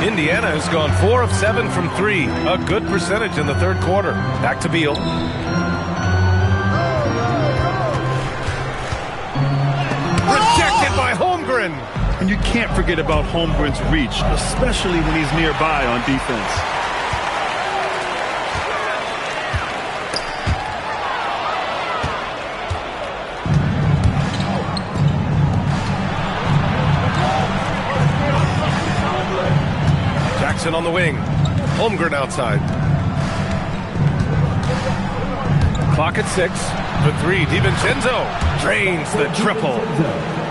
Indiana has gone 4 of 7 from 3. A good percentage in the third quarter. Back to Beal. Rejected by Holmgren. And you can't forget about Holmgren's reach, especially when he's nearby on defense. On the wing. Holmgren outside. Clock at 6. For 3. DiVincenzo drains the triple.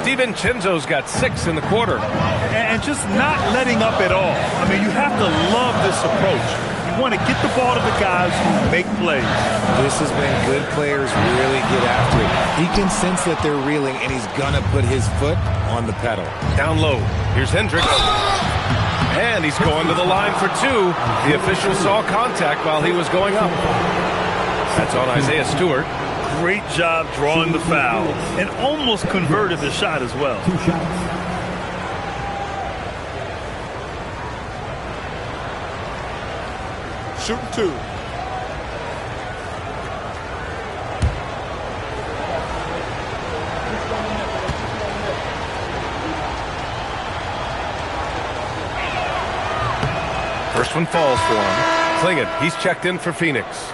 DiVincenzo's got 6 in the quarter. And just not letting up at all. I mean, you have to love this approach. You want to get the ball to the guys who make plays. This has been good players really get after it. He can sense that they're reeling, and he's going to put his foot on the pedal. Down low. Here's Hendricks. And he's going to the line for 2. The official saw contact while he was going up. That's It's on Isaiah Stewart. Great job drawing the foul and almost converted the shot as well. 2 shots. Shooting 2. First one falls for him. Klingon, he's checked in for Phoenix.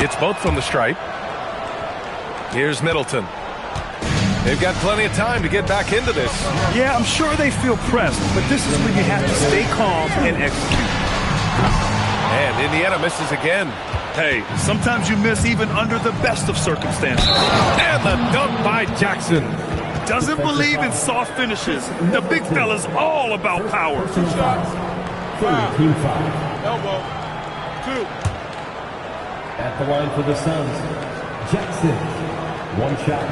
It's both from the stripe. Here's Middleton. They've got plenty of time to get back into this. Yeah, I'm sure they feel pressed, but this is when you have to stay calm and execute. And Indiana misses again. Hey, sometimes you miss even under the best of circumstances. And the dunk by Jackson. Doesn't believe in soft finishes. The big fella's all about power. 2 shots. 5. Team foul. Elbow. 2. At the line for the Suns, Jackson. 1 shot.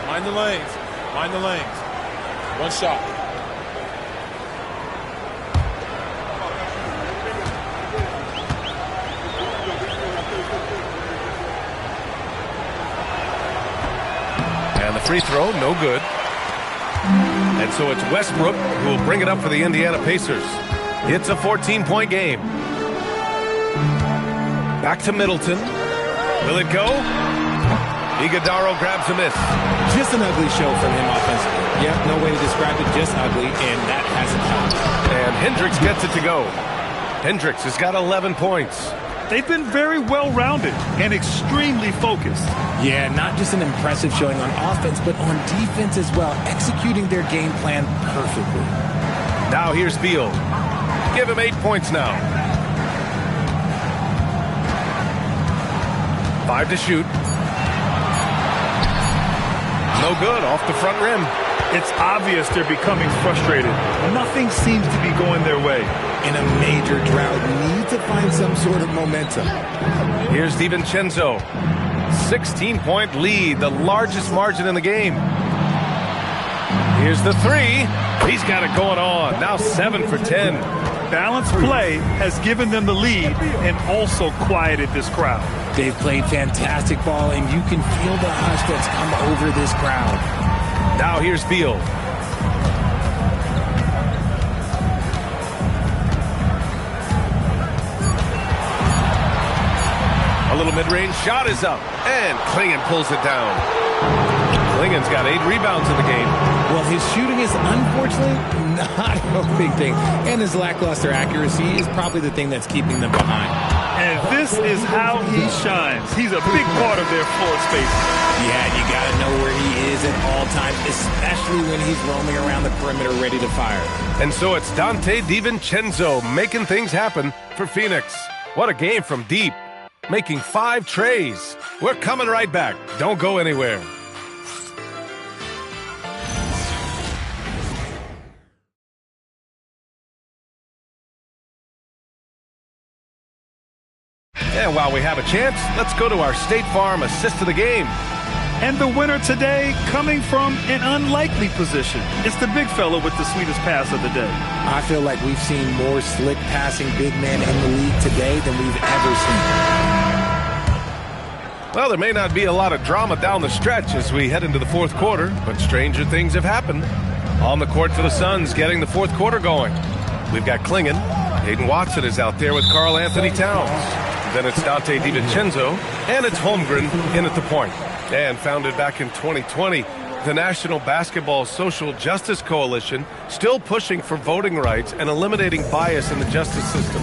Mind the lanes. Mind the lanes. 1 shot. And the free throw, no good. And so it's Westbrook who will bring it up for the Indiana Pacers. It's a 14-point game. Back to Middleton. Will it go? Iguodaro grabs a miss. Just an ugly show from him offensively. Yep, no way to describe it, just ugly, and that hasn't helped. And Hendricks gets it to go. Hendricks has got 11 points. They've been very well-rounded and extremely focused. Yeah, not just an impressive showing on offense, but on defense as well, executing their game plan perfectly. Now here's Beal. Give him 8 points now. 5 to shoot. No good, off the front rim. It's obvious they're becoming frustrated. Nothing seems to be going their way. In a major drought, need to find some sort of momentum. Here's DiVincenzo. 16-point lead, the largest margin in the game. Here's the 3. He's got it going on. Now 7 for 10. Balanced play has given them the lead and also quieted this crowd. They've played fantastic ball, and you can feel the hush that's come over this crowd. Now here's Beal. A little mid-range shot is up, and Klingon pulls it down. Klingon's got 8 rebounds in the game. Well, his shooting is unfortunately not a big thing, and his lackluster accuracy is probably the thing that's keeping them behind. And this is how he shines. He's a big part of their floor space. Yeah, you got to know where he is at all times, especially when he's roaming around the perimeter ready to fire. And so it's Dante DiVincenzo making things happen for Phoenix. What a game from deep. Making 5 trays. We're coming right back. Don't go anywhere. And while we have a chance, let's go to our State Farm assist of the game. And the winner today coming from an unlikely position. It's the big fella with the sweetest pass of the day. I feel like we've seen more slick passing big men in the league today than we've ever seen. Well, there may not be a lot of drama down the stretch as we head into the fourth quarter, but stranger things have happened. On the court for the Suns, getting the fourth quarter going. We've got Klingon. Hayden Watson is out there with Karl Anthony Towns. Then it's Dante DiVincenzo, and it's Holmgren in at the point. And founded back in 2020, the National Basketball Social Justice Coalition still pushing for voting rights and eliminating bias in the justice system.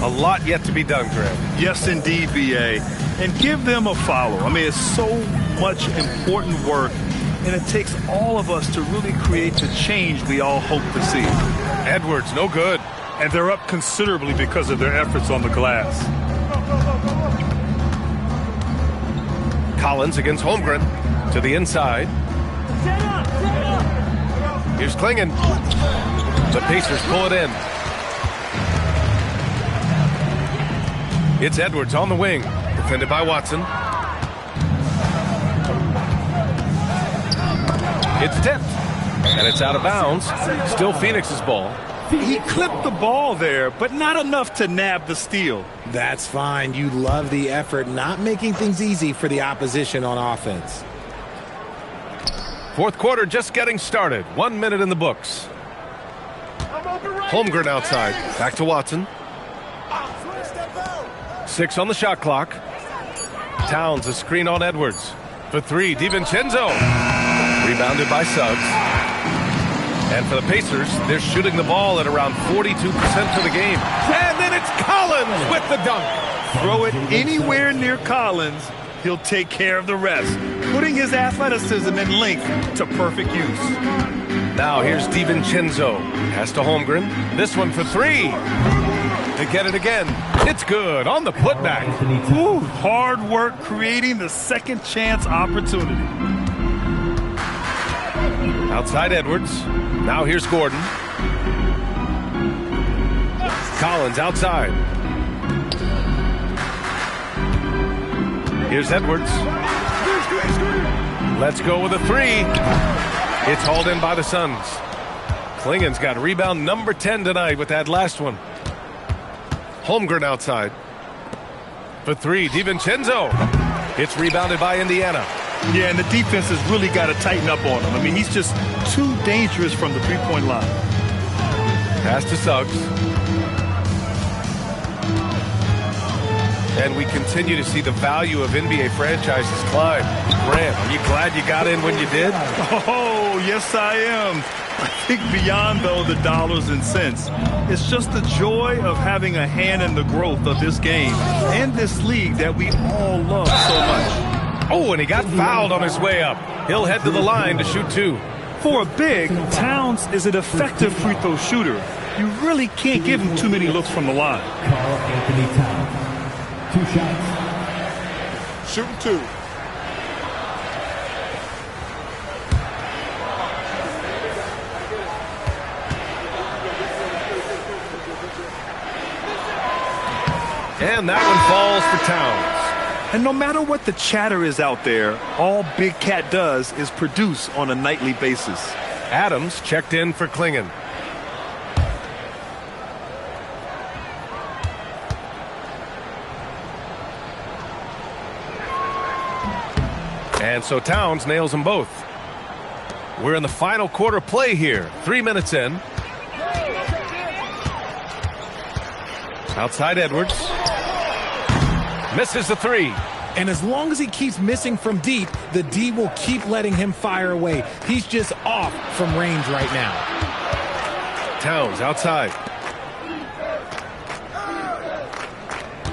A lot yet to be done, Greg. Yes, indeed, BA. And give them a follow. I mean, it's so much important work, and it takes all of us to really create the change we all hope to see. Edwards, no good. And they're up considerably because of their efforts on the glass. Collins against Holmgren. To the inside. Here's Klingon. The Pacers pull it in. It's Edwards on the wing. Defended by Watson. It's tipped. And it's out of bounds. Still Phoenix's ball. He clipped the ball there, but not enough to nab the steal. That's fine. You love the effort, not making things easy for the opposition on offense. Fourth quarter just getting started. 1 minute in the books. Holmgren outside. Back to Watson. 6 on the shot clock. Towns a screen on Edwards. For 3, DiVincenzo. Rebounded by Suggs. And for the Pacers, they're shooting the ball at around 42% for the game. And then it's Collins with the dunk. Throw it anywhere near Collins, he'll take care of the rest, putting his athleticism and length to perfect use. Now here's DiVincenzo. Pass to Holmgren. This one for 3. To get it again. It's good on the putback. Ooh, hard work creating the second chance opportunity. Outside Edwards. Now here's Gordon. Collins outside. Here's Edwards. Let's go with a 3. It's hauled in by the Suns. Klingon's got rebound number 10 tonight with that last one. Holmgren outside. For 3, DiVincenzo. It's rebounded by Indiana. Yeah, and the defense has really got to tighten up on him. I mean, he's just too dangerous from the three-point line. Pass to Suggs. And we continue to see the value of NBA franchises climb. Grant, are you glad you got in when you did? Oh, yes, I am. I think beyond, though, the dollars and cents, it's just the joy of having a hand in the growth of this game and this league that we all love so much. Oh, and he got fouled on his way up. He'll head to the line to shoot 2. For a big, Towns is an effective free throw shooter. You really can't give him too many looks from the line. Carl Anthony Towns. 2 shots. Shooting 2. And that one falls for Towns. And no matter what the chatter is out there, all Big Cat does is produce on a nightly basis. Adams checked in for Klingon. And so Towns nails them both. We're in the final quarter play here. 3 minutes in. Outside Edwards. Misses the 3. And as long as he keeps missing from deep, the D will keep letting him fire away. He's just off from range right now. Towns outside.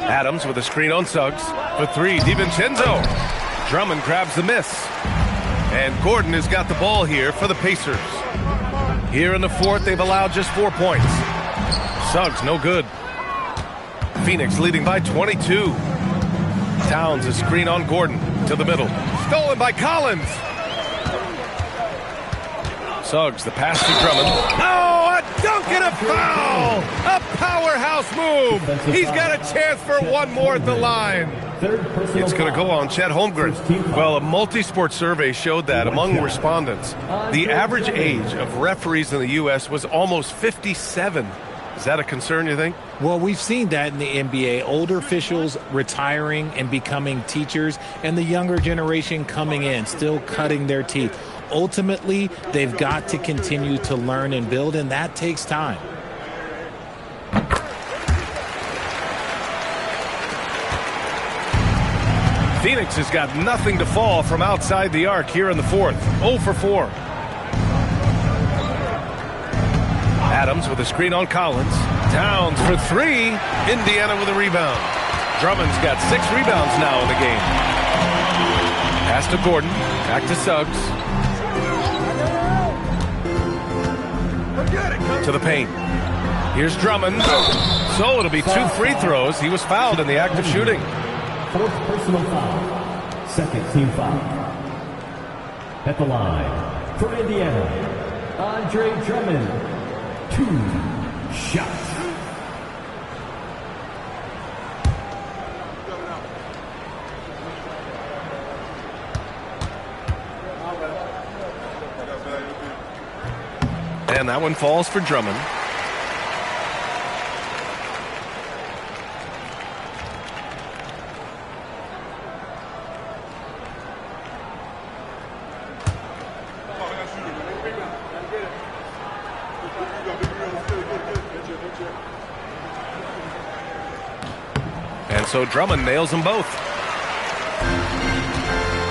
Adams with a screen on Suggs. For 3, DiVincenzo. Drummond grabs the miss. And Gordon has got the ball here for the Pacers. Here in the fourth, they've allowed just 4 points. Suggs, no good. Phoenix leading by 22. Towns a screen on Gordon to the middle. Stolen by Collins. Suggs, the pass to Drummond. Oh, a dunk and a foul! A powerhouse move! He's got a chance for one more at the line. It's going to go on Chet Holmgren. Well, a multi-sport survey showed that among respondents, the average age of referees in the U.S. was almost 57. Is that a concern, you think? Well, we've seen that in the NBA. Older officials retiring and becoming teachers, and the younger generation coming in, still cutting their teeth. Ultimately, they've got to continue to learn and build, and that takes time. Phoenix has got nothing to fall from outside the arc here in the fourth. 0 for 4. Adams with a screen on Collins. Towns for 3. Indiana with a rebound. Drummond's got 6 rebounds now in the game. Pass to Gordon. Back to Suggs. To the paint. Here's Drummond. So it'll be 2 free throws. He was fouled in the act of shooting. 4th personal foul. 2nd team foul. At the line, for Indiana, Andre Drummond, 2 shots. And that one falls for Drummond. And so Drummond nails them both.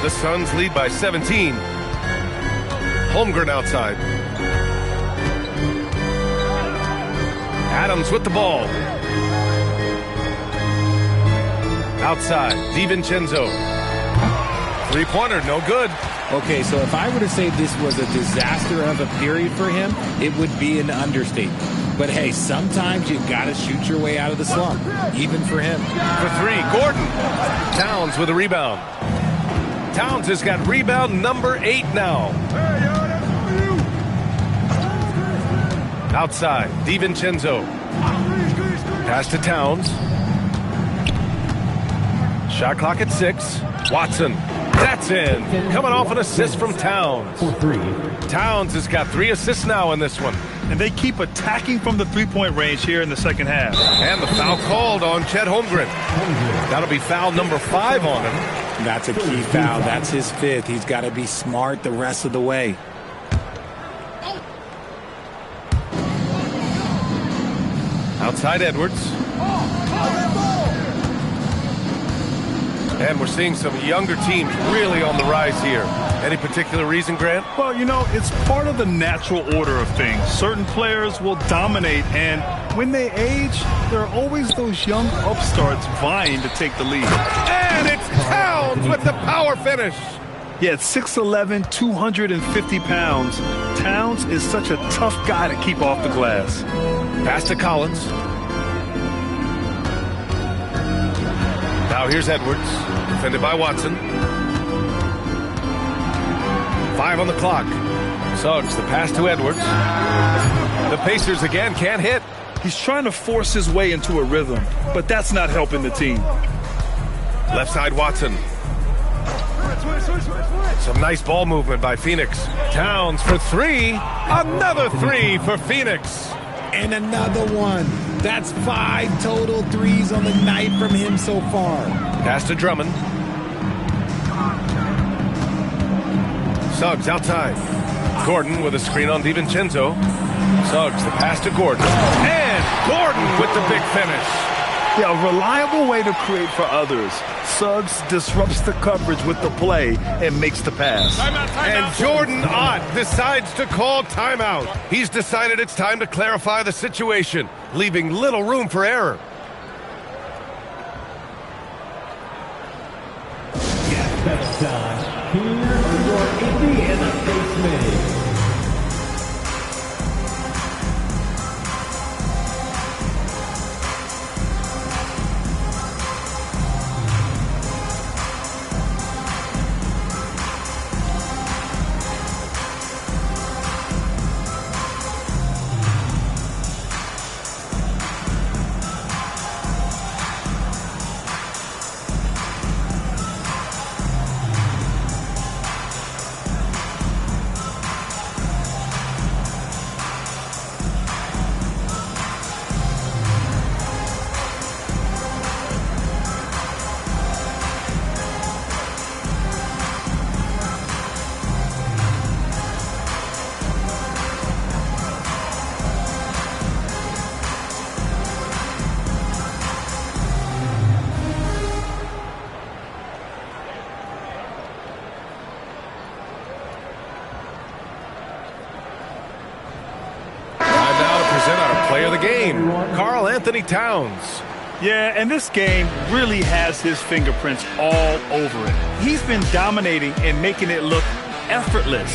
The Suns lead by 17. Holmgren outside. Adams with the ball. Outside, DiVincenzo. Three-pointer, no good. Okay, so if I were to say this was a disaster of a period for him, it would be an understatement. But hey, sometimes you got to shoot your way out of the slump, even for him. For three, Gordon. Towns with a rebound. Towns has got rebound number 8 now. Outside, DiVincenzo. Pass to Towns. Shot clock at 6. Watson. That's in. Coming off an assist from Towns. Towns has got 3 assists now in this one. And they keep attacking from the three-point range here in the second half. And the foul called on Chet Holmgren. That'll be foul number 5 on him. That's a key foul. That's his 5th. He's got to be smart the rest of the way. Outside Edwards. And we're seeing some younger teams really on the rise here. Any particular reason, Grant? Well, you know, it's part of the natural order of things. Certain players will dominate, and when they age, there are always those young upstarts vying to take the lead. And it's Towns with the power finish. Yeah, at 6'11", 250 pounds, Towns is such a tough guy to keep off the glass. Pass to Collins. Now here's Edwards, defended by Watson. 5 on the clock. Suggs, the pass to Edwards. The Pacers again can't hit. He's trying to force his way into a rhythm, but that's not helping the team. Left side Watson. Some nice ball movement by Phoenix. Towns for 3. Another 3 for Phoenix. And another one. That's 5 total threes on the night from him so far. Pass to Drummond. Suggs outside. Gordon with a screen on DiVincenzo. Suggs, the pass to Gordon. And Gordon with the big finish. Yeah, a reliable way to create for others. Suggs disrupts the coverage with the play and makes the pass. And Jordan Ott decides to call timeout. He's decided it's time to clarify the situation, leaving little room for error. Yes, that's time. Here are your Indiana basemen. Player of the game, Karl Anthony Towns. Yeah, and this game really has his fingerprints all over it. He's been dominating and making it look effortless.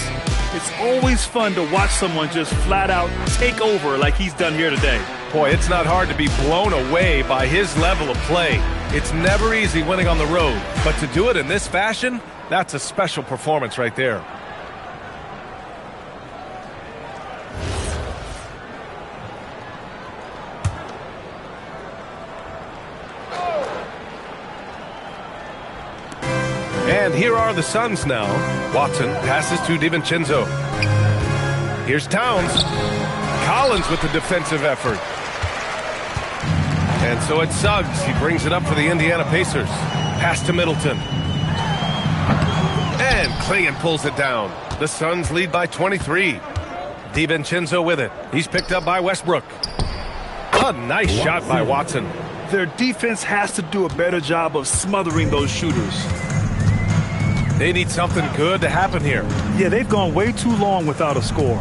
It's always fun to watch someone just flat out take over like he's done here today. Boy, it's not hard to be blown away by his level of play. It's never easy winning on the road, but to do it in this fashion, that's a special performance right there. And here are the Suns now. Watson passes to DiVincenzo. Here's Towns. Collins with the defensive effort. And so it's Suggs. He brings it up for the Indiana Pacers. Pass to Middleton. And Clingan pulls it down. The Suns lead by 23. DiVincenzo with it. He's picked up by Westbrook. A nice shot by Watson. Their defense has to do a better job of smothering those shooters. They need something good to happen here. Yeah, they've gone way too long without a score.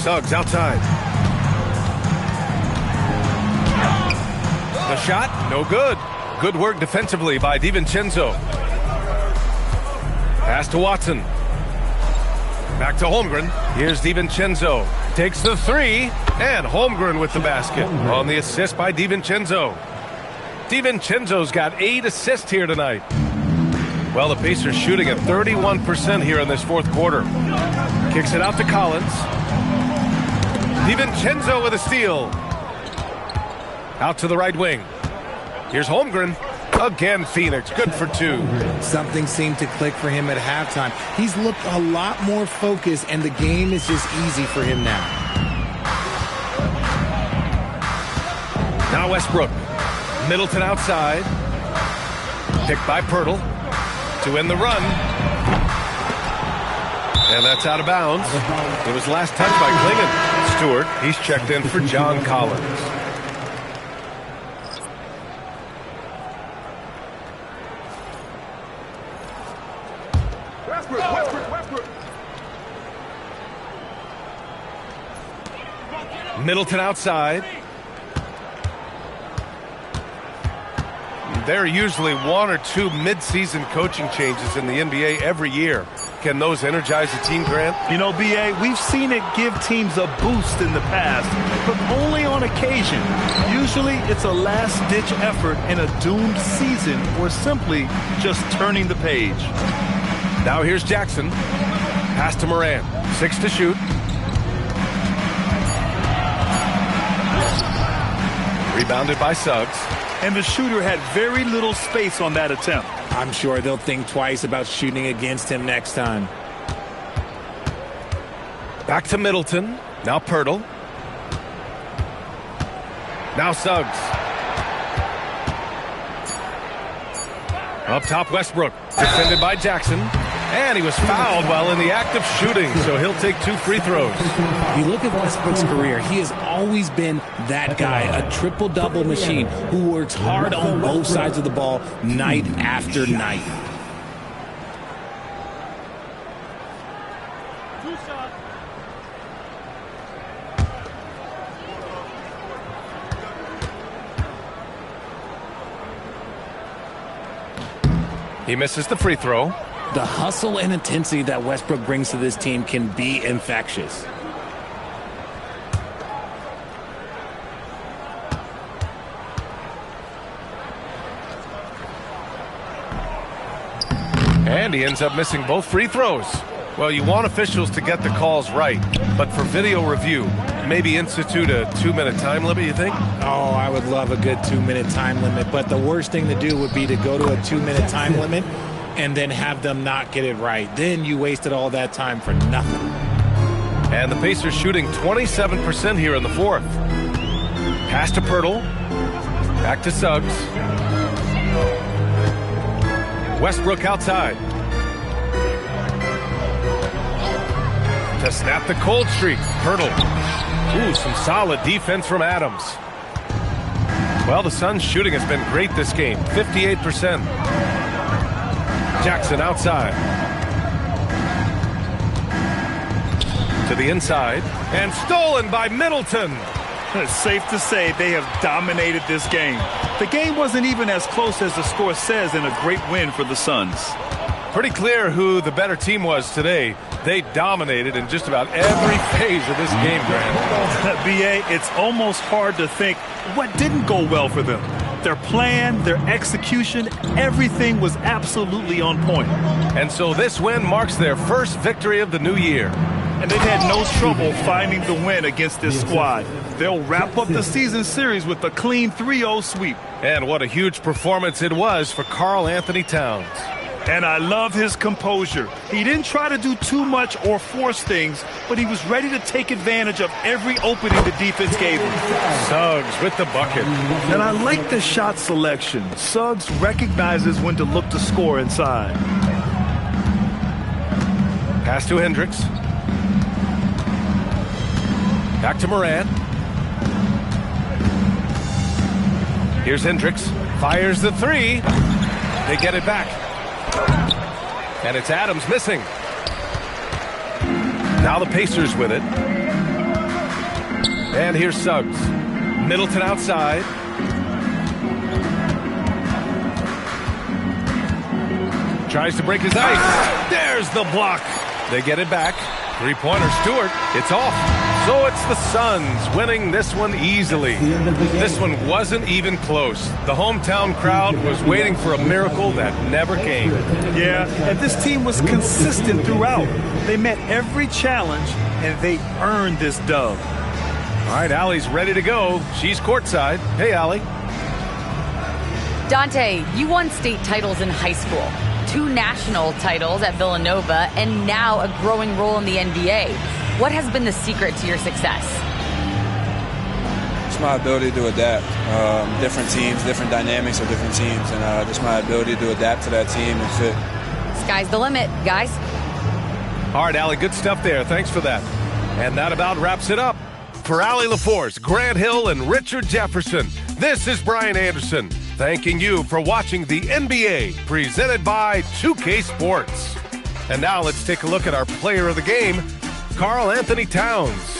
Suggs outside. The shot, no good. Good work defensively by DiVincenzo. Pass to Watson. Back to Holmgren. Here's DiVincenzo. Takes the three. And Holmgren with the basket. On the assist by DiVincenzo. DiVincenzo's got 8 assists here tonight. Well, the Pacers shooting at 31% here in this fourth quarter. Kicks it out to Collins. DiVincenzo with a steal. Out to the right wing. Here's Holmgren. Again, Phoenix. Good for 2. Something seemed to click for him at halftime. He's looked a lot more focused, and the game is just easy for him now. Now Westbrook. Middleton outside. Picked by Pirtle. To end the run. And that's out of bounds. It was last touched by Clingan. Stewart, he's checked in for John Collins. Middleton outside. There are usually 1 or 2 mid-season coaching changes in the NBA every year. Can those energize a team, Grant? You know, B.A., we've seen it give teams a boost in the past, but only on occasion. Usually it's a last-ditch effort in a doomed season or simply just turning the page. Now here's Jackson. Pass to Moran. 6 to shoot. Rebounded by Suggs. And the shooter had very little space on that attempt. I'm sure they'll think twice about shooting against him next time. Back to Middleton. Now Pirtle. Now Suggs. Up top, Westbrook. Defended by Jackson. And he was fouled while in the act of shooting, so he'll take 2 free throws. You look at Westbrook's career, he has always been that guy, a triple-double machine who works hard on both sides of the ball night after night. He misses the free throw. The hustle and intensity that Westbrook brings to this team can be infectious. And he ends up missing both free throws. Well, you want officials to get the calls right, but for video review, maybe institute a 2-minute time limit, you think? Oh, I would love a good 2-minute time limit, but the worst thing to do would be to go to a 2-minute time limit and then have them not get it right. Then you wasted all that time for nothing. And the Pacers shooting 27% here in the fourth. Pass to Pirtle. Back to Suggs. Westbrook outside. To snap the cold streak. Pirtle. Ooh, some solid defense from Adams. Well, the Suns' shooting has been great this game. 58%. Jackson outside. To the inside. And stolen by Middleton. It's safe to say they have dominated this game. The game wasn't even as close as the score says, in a great win for the Suns. Pretty clear who the better team was today. They dominated in just about every phase of this game, Grant. B.A., it's almost hard to think what didn't go well for them. Their plan, their execution, everything was absolutely on point. And so this win marks their first victory of the new year. and they've had no trouble finding the win against this squad. They'll wrap up the season series with a clean 3-0 sweep. And what a huge performance it was for Karl Anthony Towns. And I love his composure. He didn't try to do too much or force things, but he was ready to take advantage of every opening the defense gave him. Suggs with the bucket. And I like the shot selection. Suggs recognizes when to look to score inside. Pass to Hendricks. Back to Morant. Here's Hendricks. Fires the three. They get it back. And it's Adams missing. Now the Pacers with it. And here's Suggs. Middleton outside. Tries to break his ice. There's the block. They get it back. Three-pointer, Stewart. It's off. So it's the Suns winning this one easily. This one wasn't even close. The hometown crowd was waiting for a miracle that never came. Yeah, and this team was consistent throughout. They met every challenge, and they earned this dub. All right, Allie's ready to go. She's courtside. Hey, Allie. Dante, you won state titles in high school, 2 national titles at Villanova, and now a growing role in the NBA. What has been the secret to your success? It's my ability to adapt. Different teams, different dynamics of different teams, and just my ability to adapt to that team and fit. Sky's the limit, guys. All right, Allie, good stuff there. Thanks for that. And that about wraps it up. For Allie LaForce, Grant Hill, and Richard Jefferson, this is Brian Anderson, thanking you for watching the NBA, presented by 2K Sports. And now let's take a look at our player of the game, Karl Anthony Towns.